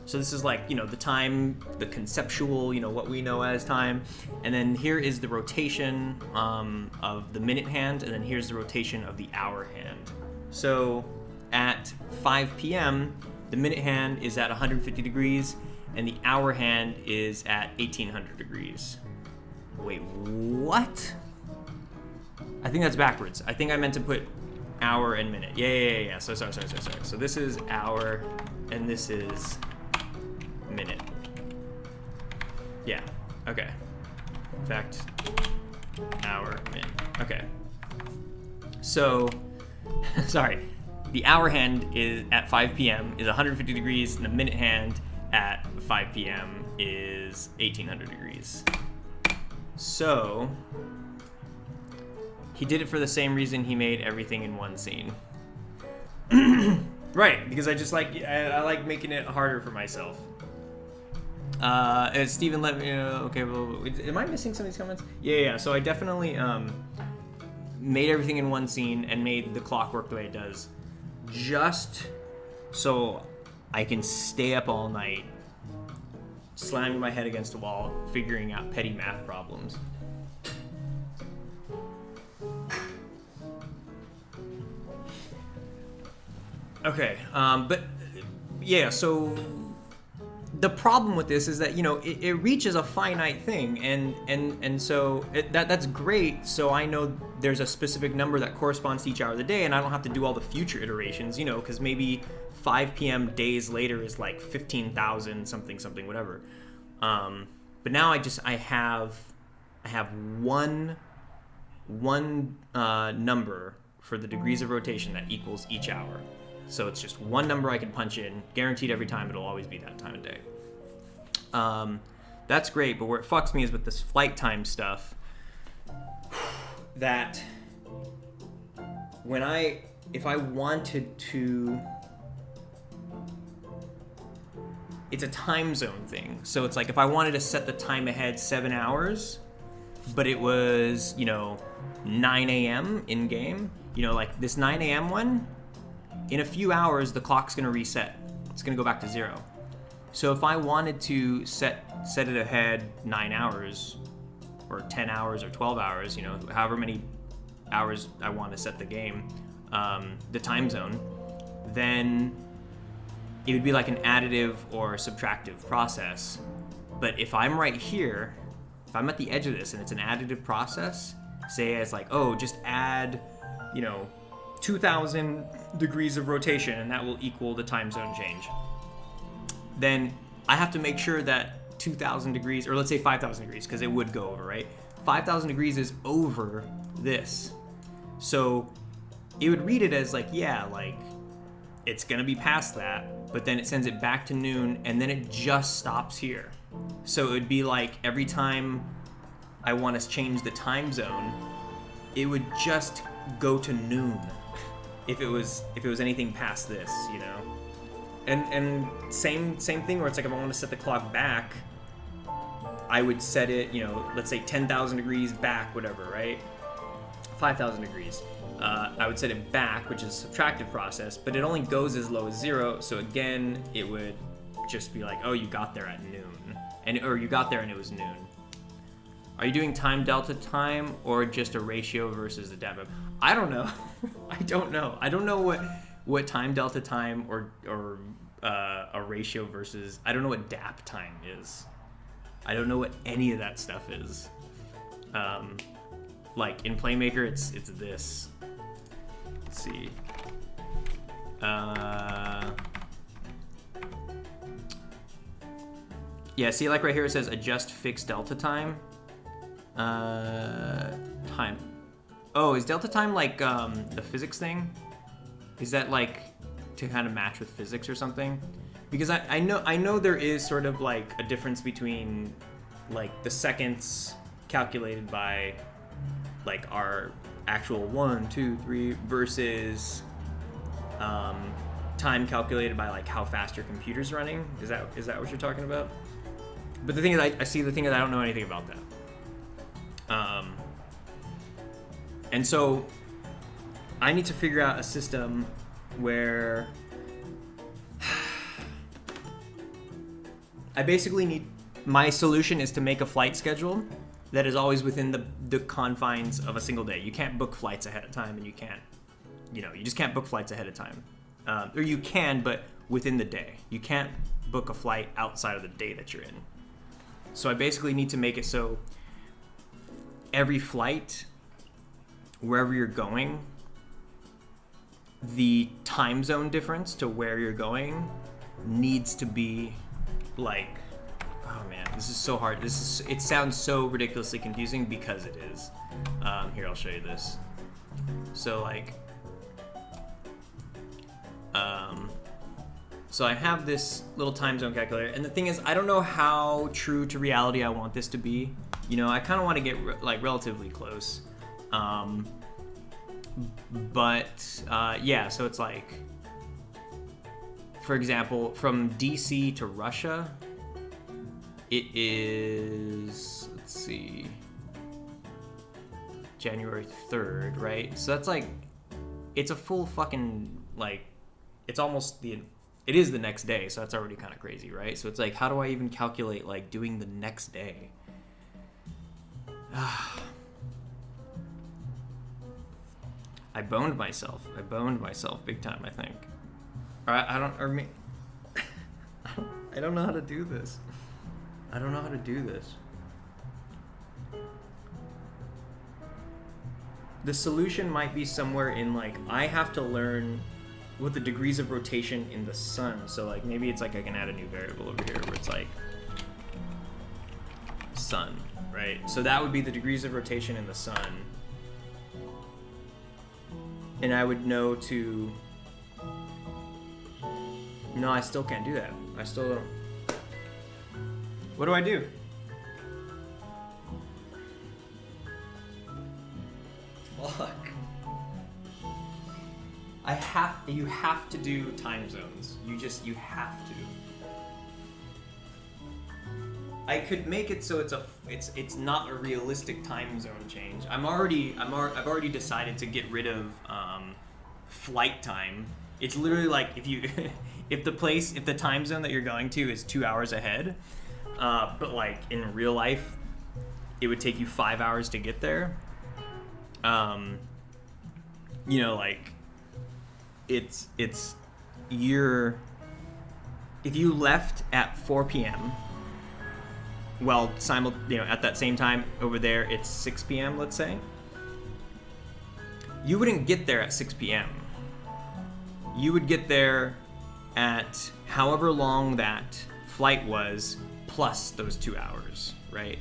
So this is like, you know, the time, the conceptual, you know, what we know as time. And then here is the rotation of the minute hand, and then here's the rotation of the hour hand. So at 5 p.m., the minute hand is at 150 degrees, and the hour hand is at 1800 degrees. Wait, what? I think that's backwards. I think I meant to put hour and minute. Yeah. So sorry. So this is hour, and this is minute. Yeah, okay. In fact, hour, minute. Okay. So, sorry. The hour hand is at 5 p.m. is 150 degrees, and the minute hand at 5 p.m. is 1800 degrees. So, he did it for the same reason he made everything in one scene. Right, because I just like, I like making it harder for myself. Steven let me know, okay, well, am I missing some of these comments? Yeah, so I definitely made everything in one scene and made the clock work the way it does, just so I can stay up all night, slamming my head against a wall, figuring out petty math problems. Okay, but yeah, so the problem with this is that, you know, it reaches a finite thing, and so that's great. So I know there's a specific number that corresponds to each hour of the day, and I don't have to do all the future iterations, you know, because maybe 5 p.m. days later is like 15,000 something whatever. But now I have one number for the degrees of rotation that equals each hour. So it's just one number I can punch in, guaranteed every time. It'll always be that time of day. That's great, but where it fucks me is with this flight time stuff. That if I wanted to, it's a time zone thing. So it's like if I wanted to set the time ahead 7 hours, but it was, you know, 9 a.m. in game, you know, like this 9 a.m. one, in a few hours, the clock's going to reset. It's going to go back to 0. So if I wanted to set it ahead 9 hours or 10 hours or 12 hours, you know, however many hours I want to set the game, the time zone, then it would be like an additive or subtractive process. But if I'm right here, if I'm at the edge of this and it's an additive process, say it's like, oh, just add, you know, 2,000 degrees of rotation, and that will equal the time zone change. Then I have to make sure that 2,000 degrees, or let's say 5,000 degrees, because it would go over, right? 5,000 degrees is over this. So it would read it as like, yeah, like it's gonna be past that, but then it sends it back to noon, and then it just stops here. So it would be like every time I want to change the time zone, it would just go to noon. If it was anything past this, you know, and same thing where it's like if I want to set the clock back, I would set it, you know, let's say 10,000 degrees back, whatever, right? 5,000 degrees. I would set it back, which is a subtractive process, but it only goes as low as 0. So again, it would just be like, oh, you got there at noon, or you got there and it was noon. Are you doing time delta time or just a ratio versus the dap? I don't know. I don't know. I don't know what time delta time or a ratio versus. I don't know what dap time is. I don't know what any of that stuff is. Like in Playmaker, it's this. Let's see. Yeah, see, like right here it says adjust fixed delta time. Time. Oh, is delta time like the physics thing? Is that like to kind of match with physics or something? Because I know there is sort of like a difference between like the seconds calculated by like our actual 1, 2, 3 versus time calculated by like how fast your computer's running. Is that what you're talking about? But the thing is, I see the thing is I don't know anything about that. And so I need to figure out a system where I basically need, my solution is to make a flight schedule that is always within the confines of a single day. You can't book flights ahead of time, and you can't, you just can't book flights ahead of time. Or you can, but within the day. You can't book a flight outside of the day that you're in. So I basically need to make it so every flight, wherever you're going, the time zone difference to where you're going needs to be like, oh man, this is so hard. It sounds so ridiculously confusing because it is. Here, I'll show you this. So like, so I have this little time zone calculator, and the thing is, I don't know how true to reality I want this to be. I kind of want to get like relatively close. But yeah, so it's like, for example, from DC to Russia, it is, let's see, January 3rd, right? So that's like, it's a full fucking, like, it's almost it is the next day, so that's already kind of crazy, right? So it's like, how do I even calculate, like, doing the next day? I boned myself big time, I think. Or I don't know how to do this. The solution might be somewhere in like, I have to learn what the degrees of rotation in the sun. So like maybe it's like I can add a new variable over here where it's like sun, right? So that would be the degrees of rotation in the sun. And I would know to... No, I still can't do that. I still don't. What do I do? Fuck. You have to do time zones. You have to. I could make it so it's not a realistic time zone change. I've already decided to get rid of flight time. It's literally like if the time zone that you're going to is 2 hours ahead, but like in real life, it would take you 5 hours to get there. Like if you left at 4 p.m. well, at that same time over there it's 6 p.m. let's say, you wouldn't get there at 6 p.m. You would get there at however long that flight was plus those 2 hours, right?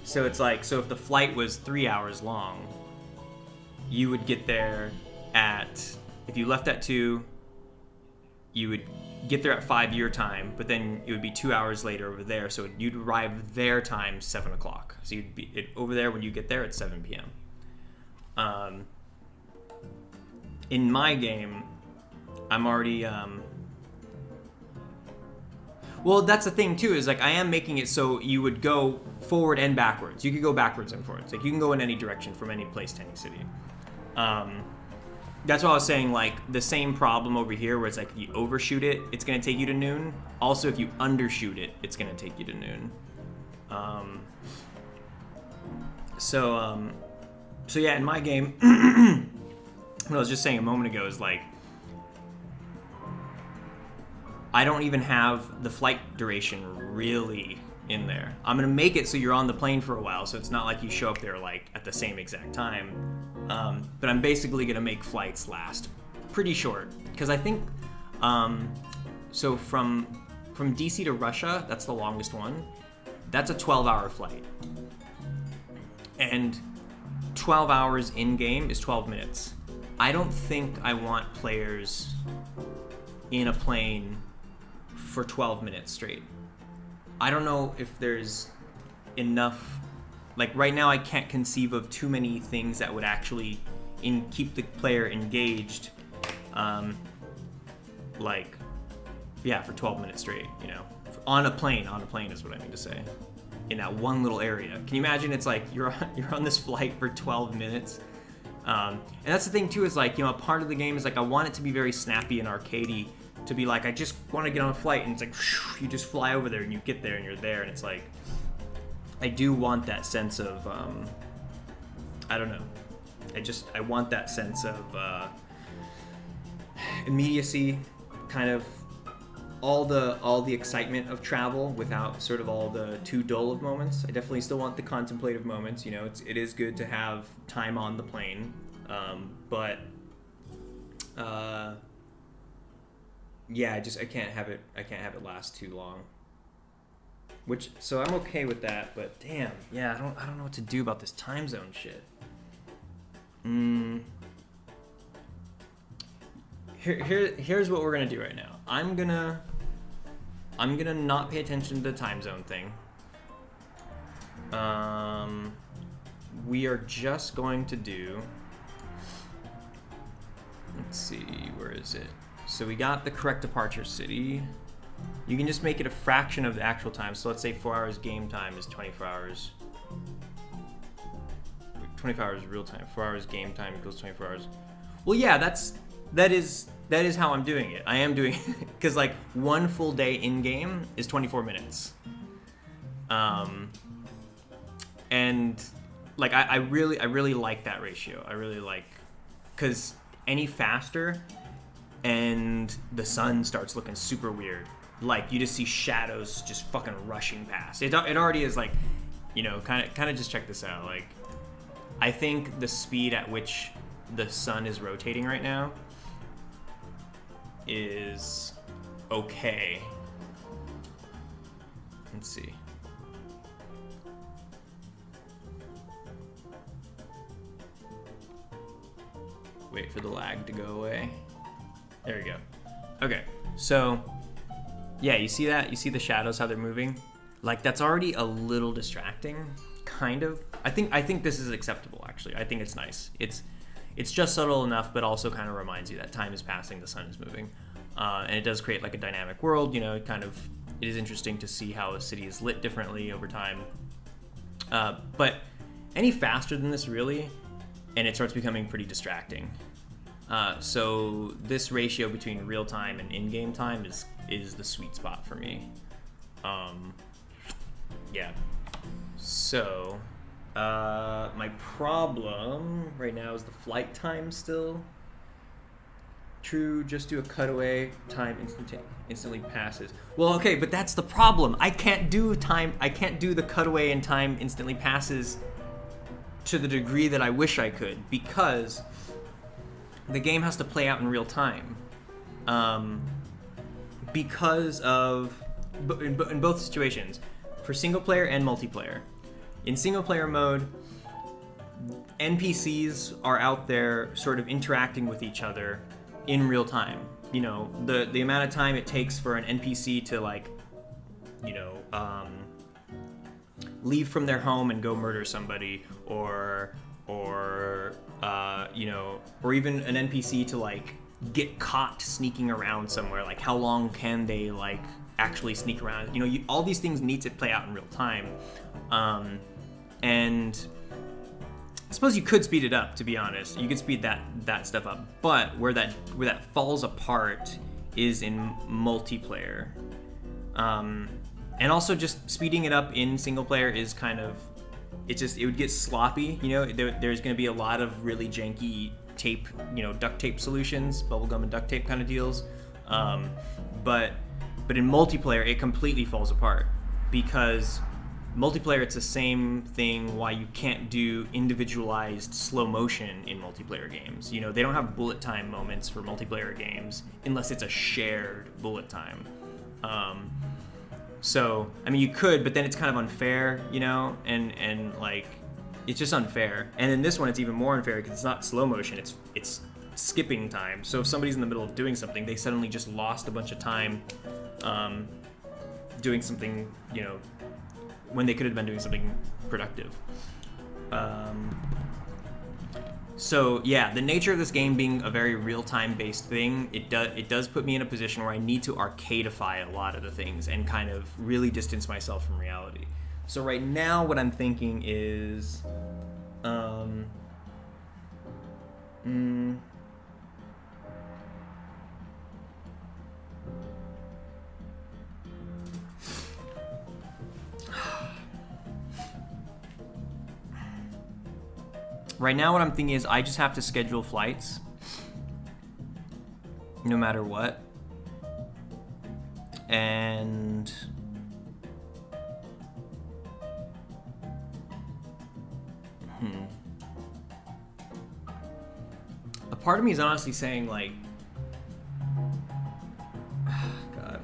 So it's like, so if the flight was 3 hours long, you would get there if you left at 2, you would get there at 5 your time, but then it would be 2 hours later over there, so you'd arrive their time 7 o'clock. So you'd be over there when you get there at 7 p.m. In my game, I'm already well, that's the thing too, is like I am making it so you would go forward and backwards. You could go backwards and forwards. Like you can go in any direction from any place to any city. That's why I was saying, like, the same problem over here where it's like if you overshoot it, it's going to take you to noon. Also, if you undershoot it, it's going to take you to noon. So yeah, in my game, what I was just saying a moment ago is like, I don't even have the flight duration really in there. I'm gonna make it so you're on the plane for a while, so it's not like you show up there like at the same exact time. But I'm basically gonna make flights last pretty short, because I think, so from DC to Russia, that's the longest one. That's a 12-hour flight, and 12 hours in game is 12 minutes. I don't think I want players in a plane for 12 minutes straight. I don't know if there's enough, like right now I can't conceive of too many things that would actually keep the player engaged, like, yeah, for 12 minutes straight, you know, on a plane is what I mean to say, in that one little area. Can you imagine? It's like you're on this flight for 12 minutes. And that's the thing too, is like, you know, a part of the game is like, I want it to be very snappy and arcadey, to be like, I just want to get on a flight, and it's like, whoosh, you just fly over there and you get there and you're there, and it's like, I do want that sense of, I don't know, I want that sense of immediacy, kind of all the excitement of travel without sort of all the too dull of moments. I definitely still want the contemplative moments, you know, it is good to have time on the plane, but yeah, I can't have it last too long. So I'm okay with that, but damn, yeah, I don't know what to do about this time zone shit. Here's what we're gonna do right now. I'm gonna not pay attention to the time zone thing. We are just going to do, let's see, where is it? So we got the correct departure city. You can just make it a fraction of the actual time. So let's say 4 hours game time is 24 hours. 24 hours real time. 4 hours game time equals 24 hours. Well, yeah, that is how I'm doing it. I am doing it because like one full day in game is 24 minutes. And like I really like that ratio. I really like, because any faster and the sun starts looking super weird. Like you just see shadows just fucking rushing past. It already is like, you know, kind of just check this out. Like, I think the speed at which the sun is rotating right now is okay. Let's see. Wait for the lag to go away. There we go. Okay, so yeah, you see that? You see the shadows, how they're moving? Like that's already a little distracting, kind of. I think this is acceptable, actually. I think it's nice. It's just subtle enough, but also kind of reminds you that time is passing, the sun is moving. And it does create like a dynamic world, you know, it is interesting to see how a city is lit differently over time. But any faster than this really, and it starts becoming pretty distracting. So this ratio between real time and in-game time is the sweet spot for me. Yeah. So my problem right now is the flight time still. True, just do a cutaway, time instantly passes. Well, okay, but that's the problem. I can't do the cutaway and time instantly passes to the degree that I wish I could, because the game has to play out in real time. Because of, in both situations, for single player and multiplayer. In single player mode, NPCs are out there sort of interacting with each other in real time. You know, the amount of time it takes for an NPC to like, you know, leave from their home and go murder somebody, or you know, or even an NPC to like get caught sneaking around somewhere. Like how long can they like actually sneak around? You know, all these things need to play out in real time. And I suppose you could speed it up, to be honest. You could speed that stuff up. But where that falls apart is in multiplayer. And also just speeding it up in single player is kind of it would get sloppy. You know, there's going to be a lot of really janky tape, you know, duct tape solutions, bubblegum and duct tape kind of deals. But in multiplayer, it completely falls apart, because multiplayer, it's the same thing why you can't do individualized slow motion in multiplayer games. You know, they don't have bullet time moments for multiplayer games unless it's a shared bullet time. So, I mean, you could, but then it's kind of unfair, you know, and like, it's just unfair. And in this one, it's even more unfair because it's not slow motion, it's skipping time. So if somebody's in the middle of doing something, they suddenly just lost a bunch of time doing something, you know, when they could have been doing something productive. So yeah, the nature of this game being a very real-time based thing, it does put me in a position where I need to arcadeify a lot of the things and kind of really distance myself from reality. So right now, what I'm thinking is, right now, what I'm thinking is I just have to schedule flights, no matter what, and a part of me is honestly saying, like, God,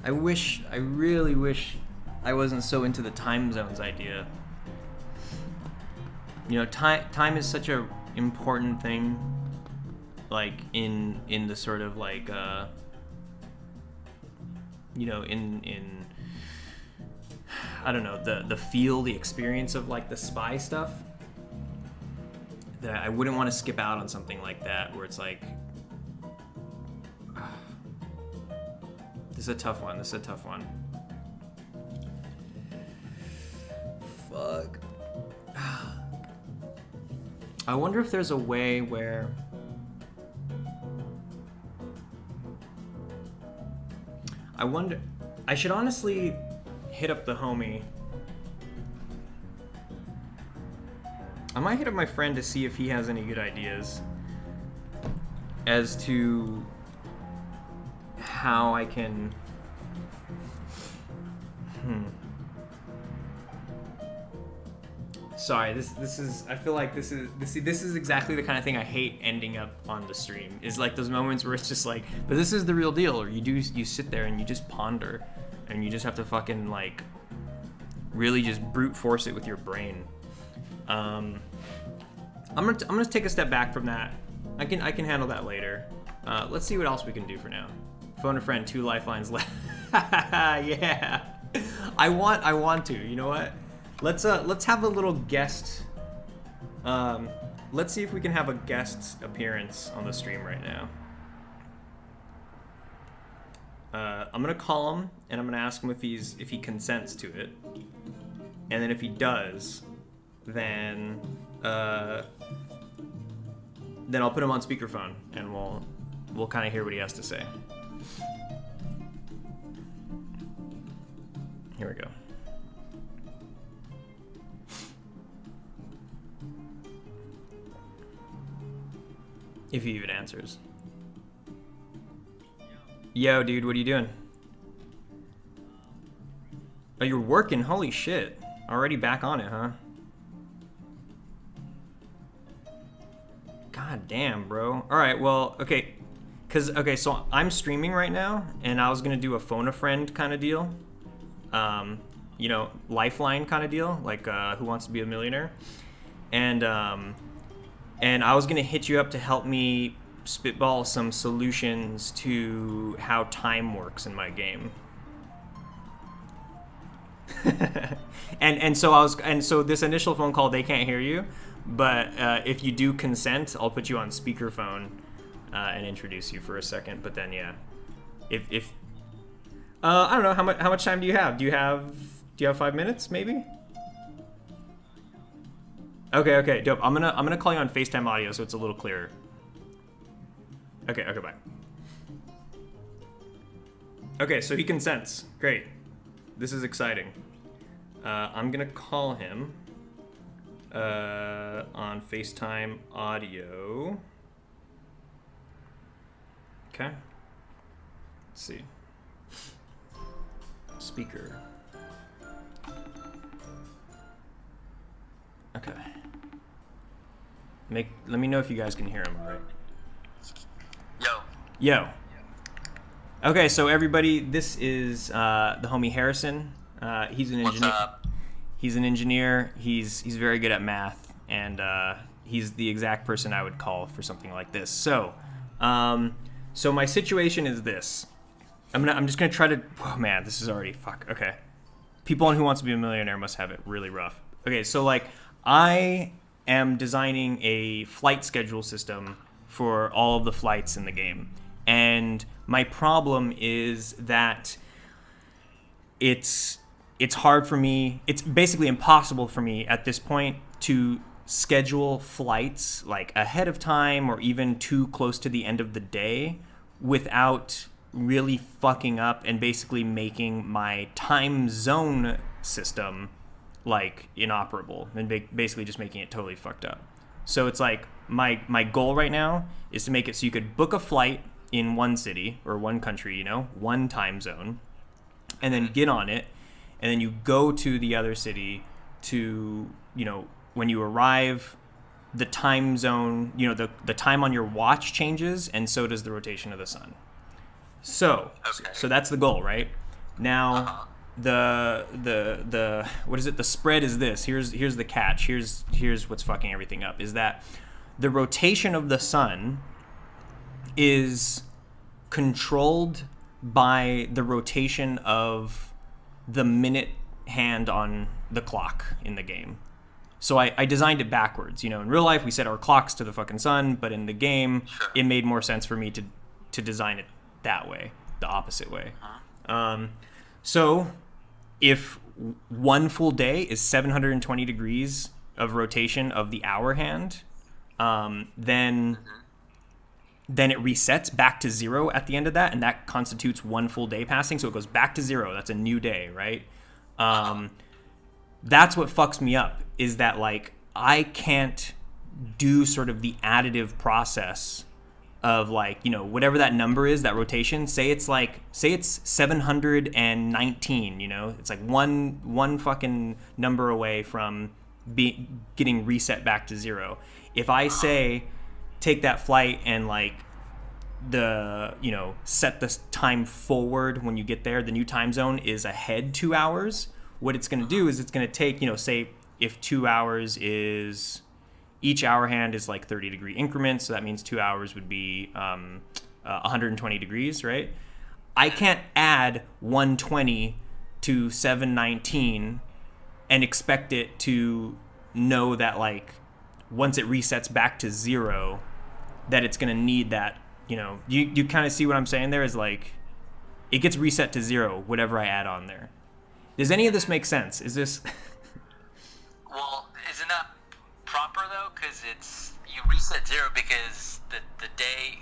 I really wish I wasn't so into the time zones idea. You know, time is such a important thing, like in the sort of like you know, in I don't know, the feel, the experience of like the spy stuff, that I wouldn't want to skip out on something like that where it's like, this is a tough one. Fuck. I wonder if there's a way where I should honestly hit up the homie. I might hit up my friend to see if he has any good ideas as to how I can Sorry, this is. I feel like this is exactly the kind of thing I hate ending up on the stream. Is like those moments where it's just like, but this is the real deal, or you sit there and you just ponder, and you just have to fucking like, really just brute force it with your brain. I'm gonna take a step back from that. I can handle that later. Let's see what else we can do for now. Phone a friend, 2 lifelines left. Yeah, I want to. You know what? Let's have a little guest. Let's see if we can have a guest appearance on the stream right now. I'm gonna call him and I'm gonna ask him if he consents to it, and then if he does, then I'll put him on speakerphone and we'll kind of hear what he has to say. Here we go. If he even answers. Yo, dude, what are you doing? Oh, you're working? Holy shit. Already back on it, huh? God damn, bro. Alright, well, okay. So I'm streaming right now, and I was gonna do a phone a friend kind of deal. You know, lifeline kind of deal, like Who Wants to Be a Millionaire? And I was gonna hit you up to help me spitball some solutions to how time works in my game. So this initial phone call, they can't hear you, but if you do consent, I'll put you on speakerphone and introduce you for a second. But then yeah, if I don't know how much time do you have? Do you have 5 minutes maybe? Okay, dope. I'm gonna call you on FaceTime audio so it's a little clearer. Okay, bye. Okay, so he consents. Great. This is exciting. I'm gonna call him. on FaceTime audio. Okay. Let's see. Speaker. Okay. Let me know if you guys can hear him, all right? Yo. Okay, so everybody, this is the homie Harrison. He's an engineer. What's up? He's an engineer. He's very good at math, and he's the exact person I would call for something like this. So, so my situation is this. I'm just gonna try to. Oh man, this is already fuck. Okay, people on Who Wants to Be a Millionaire must have it really rough. Okay, so like I am designing a flight schedule system for all of the flights in the game. And my problem is that it's hard for me. It's basically impossible for me at this point to schedule flights like ahead of time or even too close to the end of the day without really fucking up and basically making my time zone system like inoperable and basically just making it totally fucked up. So it's like my goal right now is to make it so you could book a flight in one city or one country, you know, one time zone, and then get on it, and then you go to the other city to, you know, when you arrive, the time zone, you know, the time on your watch changes, and so does the rotation of the sun. So, Okay. so that's the goal, right? Now, the what is it? The spread is this. Here's the catch. Here's what's fucking everything up. Is that the rotation of the sun is controlled by the rotation of the minute hand on the clock in the game. So I designed it backwards. You know, in real life we set our clocks to the fucking sun, but in the game it made more sense for me to design it that way, the opposite way. So if one full day is 720 degrees of rotation of the hour hand, then it resets back to 0 at the end of that, and that constitutes one full day passing. So it goes back to 0. That's a new day, right? That's what fucks me up, is that like I can't do sort of the additive process of like, you know, whatever that number is, that rotation, say it's 719, you know, it's like one fucking number away from getting reset back to 0. If I say take that flight and like set the time forward when you get there, the new time zone is ahead 2 hours. What it's going to do is it's going to take, you know, say if 2 hours is, each hour hand is like 30 degree increments. So that means 2 hours would be 120 degrees, right? I can't add 120 to 719 and expect it to know that like once it resets back to 0, that it's going to need that, you know, you kind of see what I'm saying there is like, it gets reset to 0, whatever I add on there. Does any of this make sense? Is this... Well, isn't that proper though? Because it's, you reset 0 because the day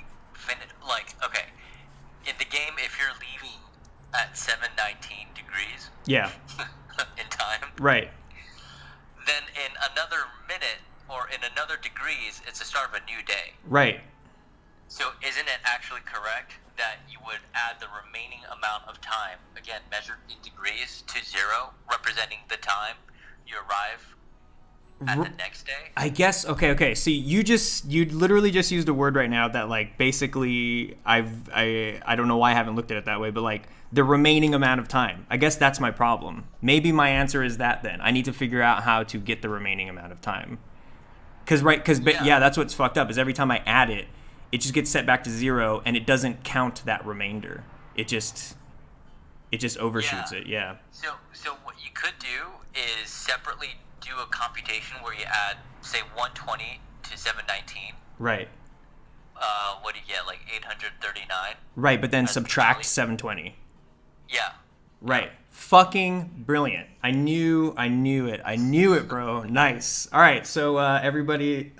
like, okay, in the game, if you're leaving at 719 degrees Yeah. in time, Right. then in another minute or in another degrees, it's the start of a new day. Right. So isn't it actually correct that you would add the remaining amount of time, again, measured in degrees, to 0, representing the time you arrive at the next day? I guess, okay. See, you literally just used a word right now that like basically I don't know why I haven't looked at it that way, but like the remaining amount of time. I guess that's my problem. Maybe my answer is that then. I need to figure out how to get the remaining amount of time. Cause that's what's fucked up, is every time I add it, it just gets set back to 0 and it doesn't count that remainder. It just overshoots it, yeah. So what you could do is separately do a computation where you add, say, 120 to 719. Right. What do you get, like 839? Right, but then That's subtract totally- 720. Yeah. Right. Fucking brilliant. I knew it, bro. Nice. All right, so everybody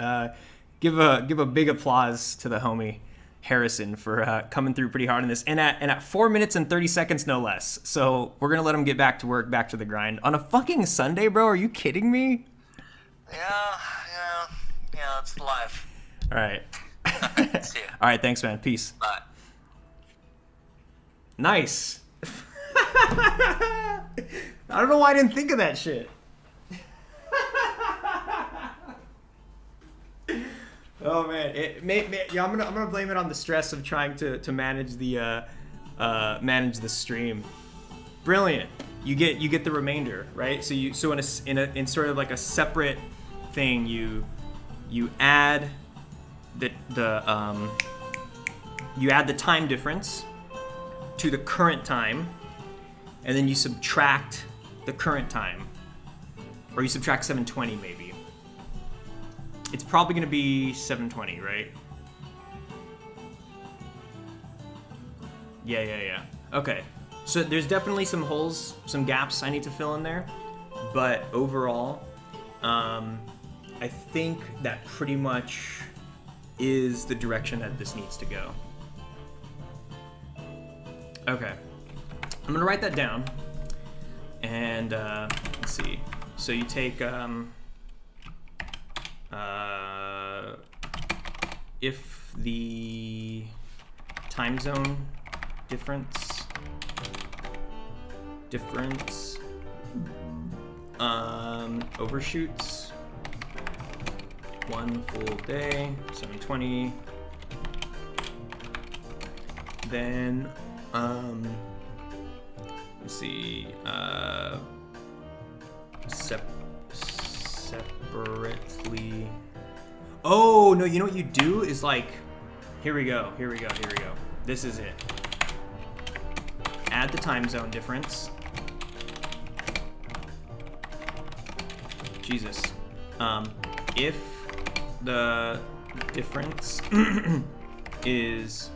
give a big applause to the homie Harrison for coming through pretty hard on this, and at 4 minutes and 30 seconds no less. So we're gonna let him get back to work, back to the grind on a fucking Sunday, bro. Are you kidding me? Yeah, it's live. All right. See ya. All right, thanks, man. Peace. Bye. Nice. I don't know why I didn't think of that shit. Oh man, yeah, I'm gonna blame it on the stress of trying to manage the stream. Brilliant. You get the remainder, right? So in sort of like a separate thing, you add the time difference to the current time, and then you subtract the current time, or you subtract 720 maybe. It's probably gonna be 720, right? Yeah. Okay. So there's definitely some holes, some gaps I need to fill in there, but overall, I think that pretty much is the direction that this needs to go. Okay, I'm gonna write that down, and let's see. So you take if the time zone difference overshoots 1 full day, 720, then let's see, separately. Oh no, you know what you do is like, here we go. This is it. Add the time zone difference. Jesus. If the difference is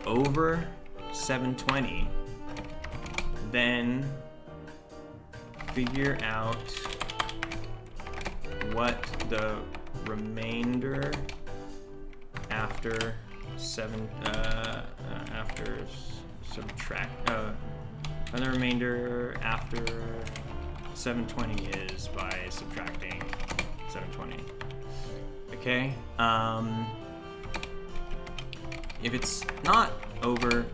over 720, then figure out what the remainder after and the remainder after 720 is by subtracting 720. Okay. If it's not over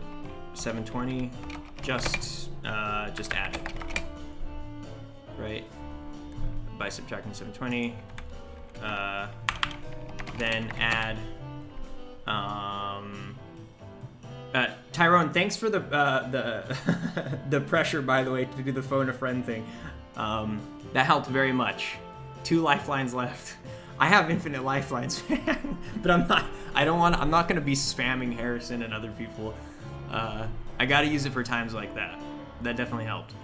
720, just add it. Right? By subtracting 720, then add. Tyrone, thanks for the the pressure, by the way, to do the phone a friend thing. That helped very much. 2 lifelines left. I have infinite lifelines, man, but I'm not gonna be spamming Harrison and other people. I gotta use it for times like that. That definitely helped.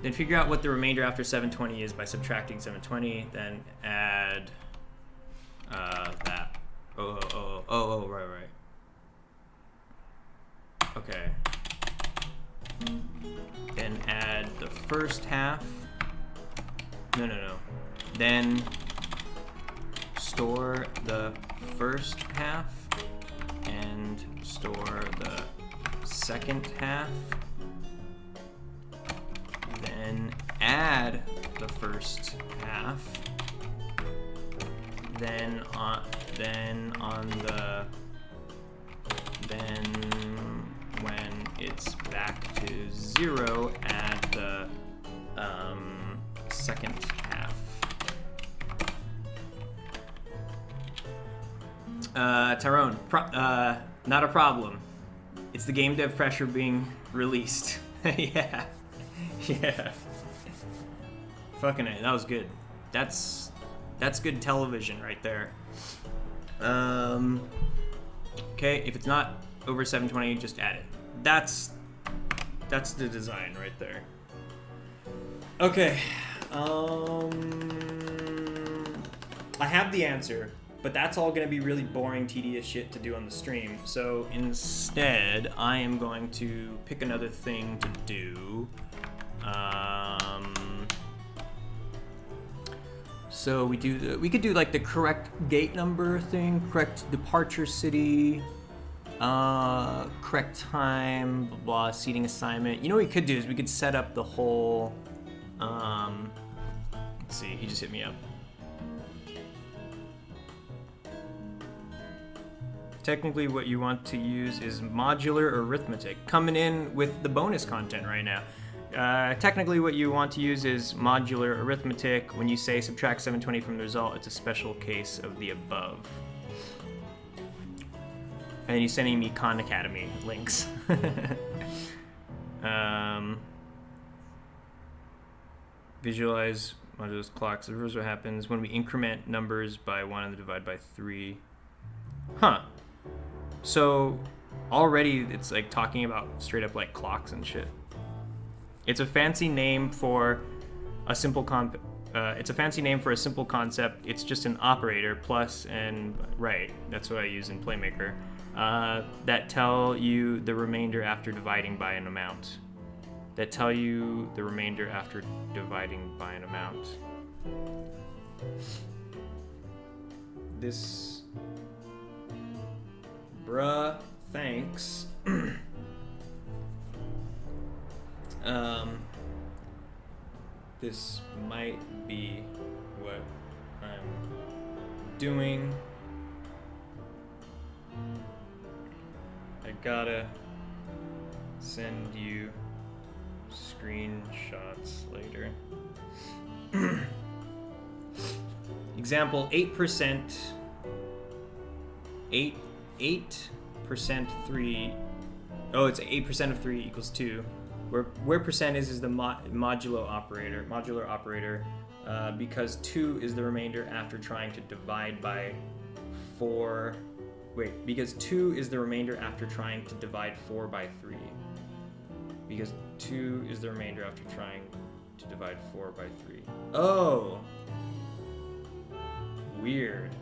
Then figure out what the remainder after 720 is by subtracting 720. Then add that. Oh, right. Okay. Then add the first half. No. Then store the first half and store the second half. Then add the first half. Then when it's back to 0, add the second half. Tyrone, not a problem. It's the game dev pressure being released. Yeah. Fucking it, that was good. That's good television right there. Okay, if it's not over 720, just add it. That's the design right there. Okay. I have the answer, but that's all gonna be really boring, tedious shit to do on the stream. So instead, I am going to pick another thing to do. So we could do like the correct gate number thing, correct departure city, correct time, blah, blah, seating assignment. You know what we could do is we could set up the whole, let's Let's see, he just hit me up. Technically what you want to use is modular arithmetic. Coming in with the bonus content right now. Technically what you want to use is modular arithmetic. When you say subtract 720 from the result, it's a special case of the above. And you're sending me Khan Academy links. Visualize modulus clocks. Here's what happens when we increment numbers by 1 and then divide by 3. Huh. So already it's like talking about straight up like clocks and shit. It's a fancy name for a simple concept. It's just an operator plus and right. That's what I use in Playmaker. That tell you the remainder after dividing by an amount. This, bruh, thanks. This might be what I'm doing. I gotta send you screenshots later. Example 8%. 8% 3. Oh, it's 8% of 3 equals 2. Where percent is the modular operator, because 2 is the remainder after trying to divide by 4. Wait, because 2 is the remainder after trying to divide 4 by 3. Because 2 is the remainder after trying to divide 4 by 3. Oh! Weird.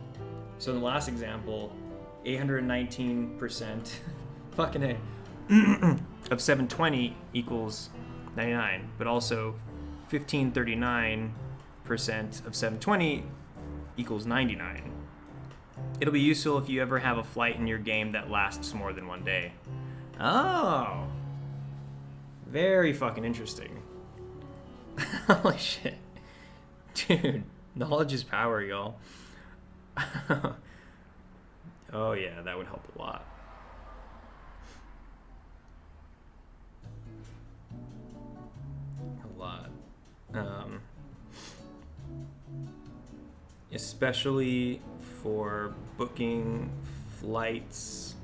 So in the last example, 819%, fucking A, of 720 equals 99, but also 1539% of 720 equals 99. It'll be useful if you ever have a flight in your game that lasts more than 1 day. Oh! Very fucking interesting. Holy shit. Dude, knowledge is power, y'all. Oh yeah, that would help a lot. A lot. Especially for booking flights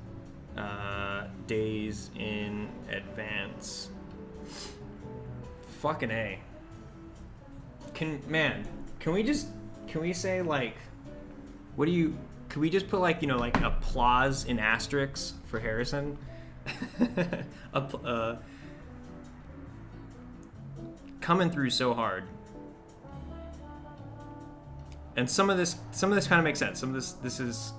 days in advance. Fucking A. Can we say like, could we just put like, like applause in asterisks for Harrison? Coming through so hard. And some of this kind of makes sense. Some of this is,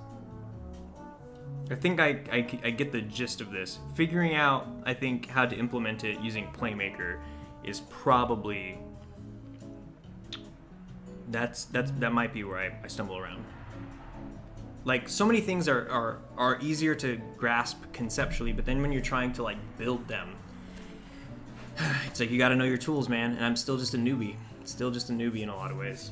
I think I get the gist of this. Figuring out, I think, how to implement it using Playmaker is probably, that might be where I stumble around. Like, so many things are easier to grasp conceptually, but then when you're trying to like build them, it's like you got to know your tools, man. And I'm still just a newbie. In a lot of ways.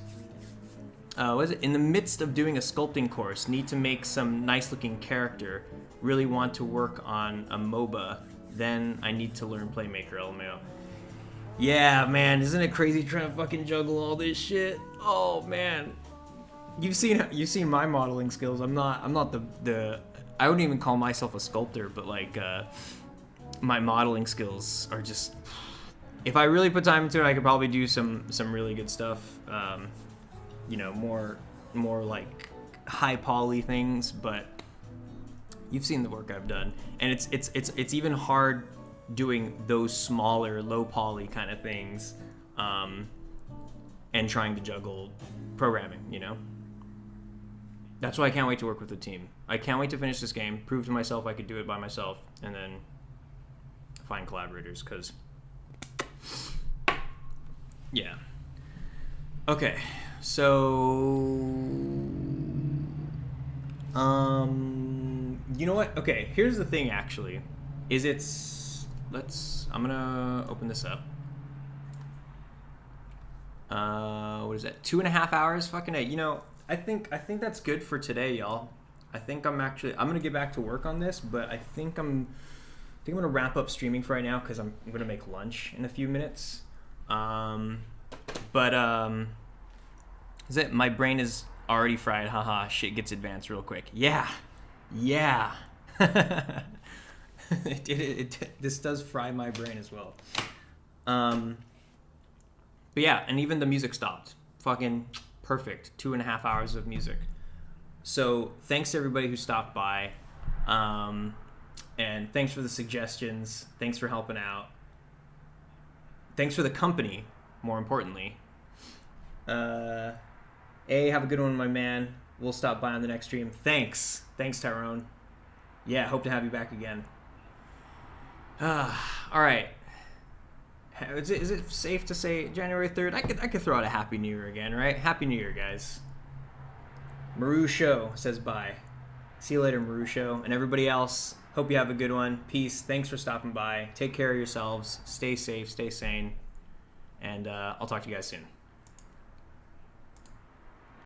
Was it in the midst of doing a sculpting course? Need to make some nice looking character. Really want to work on a MOBA. Then I need to learn Playmaker. LMAO. Yeah, man, isn't it crazy trying to fucking juggle all this shit? Oh man, you've seen my modeling skills. I'm not the I wouldn't even call myself a sculptor, but like my modeling skills are just. If I really put time into it, I could probably do some really good stuff. More like high poly things, but you've seen the work I've done, and it's even hard doing those smaller low poly kind of things, and trying to juggle programming. That's why I can't wait to work with the team. I can't wait to finish this game, prove to myself I could do it by myself, and then find collaborators. Cause yeah. Okay. So, you know what? Okay, here's the thing. Actually, I'm gonna open this up. What is that? 2.5 hours? Fucking A. You know, I think that's good for today, y'all. I think I'm gonna get back to work on this, but I think I'm gonna wrap up streaming for right now because I'm gonna make lunch in a few minutes. Is it? My brain is already fried. Haha. Shit gets advanced real quick. Yeah. This does fry my brain as well. But yeah, and even the music stopped. Fucking perfect. 2.5 hours of music. So thanks to everybody who stopped by. And thanks for the suggestions. Thanks for helping out. Thanks for the company, more importantly. Have a good one, my man. We'll stop by on the next stream. Thanks, Tyrone. Yeah, hope to have you back again. All right. Is it safe to say January 3rd? I could throw out a Happy New Year again, right? Happy New Year, guys. Maru Show says bye. See you later, Maru Show. And everybody else, hope you have a good one. Peace. Thanks for stopping by. Take care of yourselves. Stay safe. Stay sane. And I'll talk to you guys soon.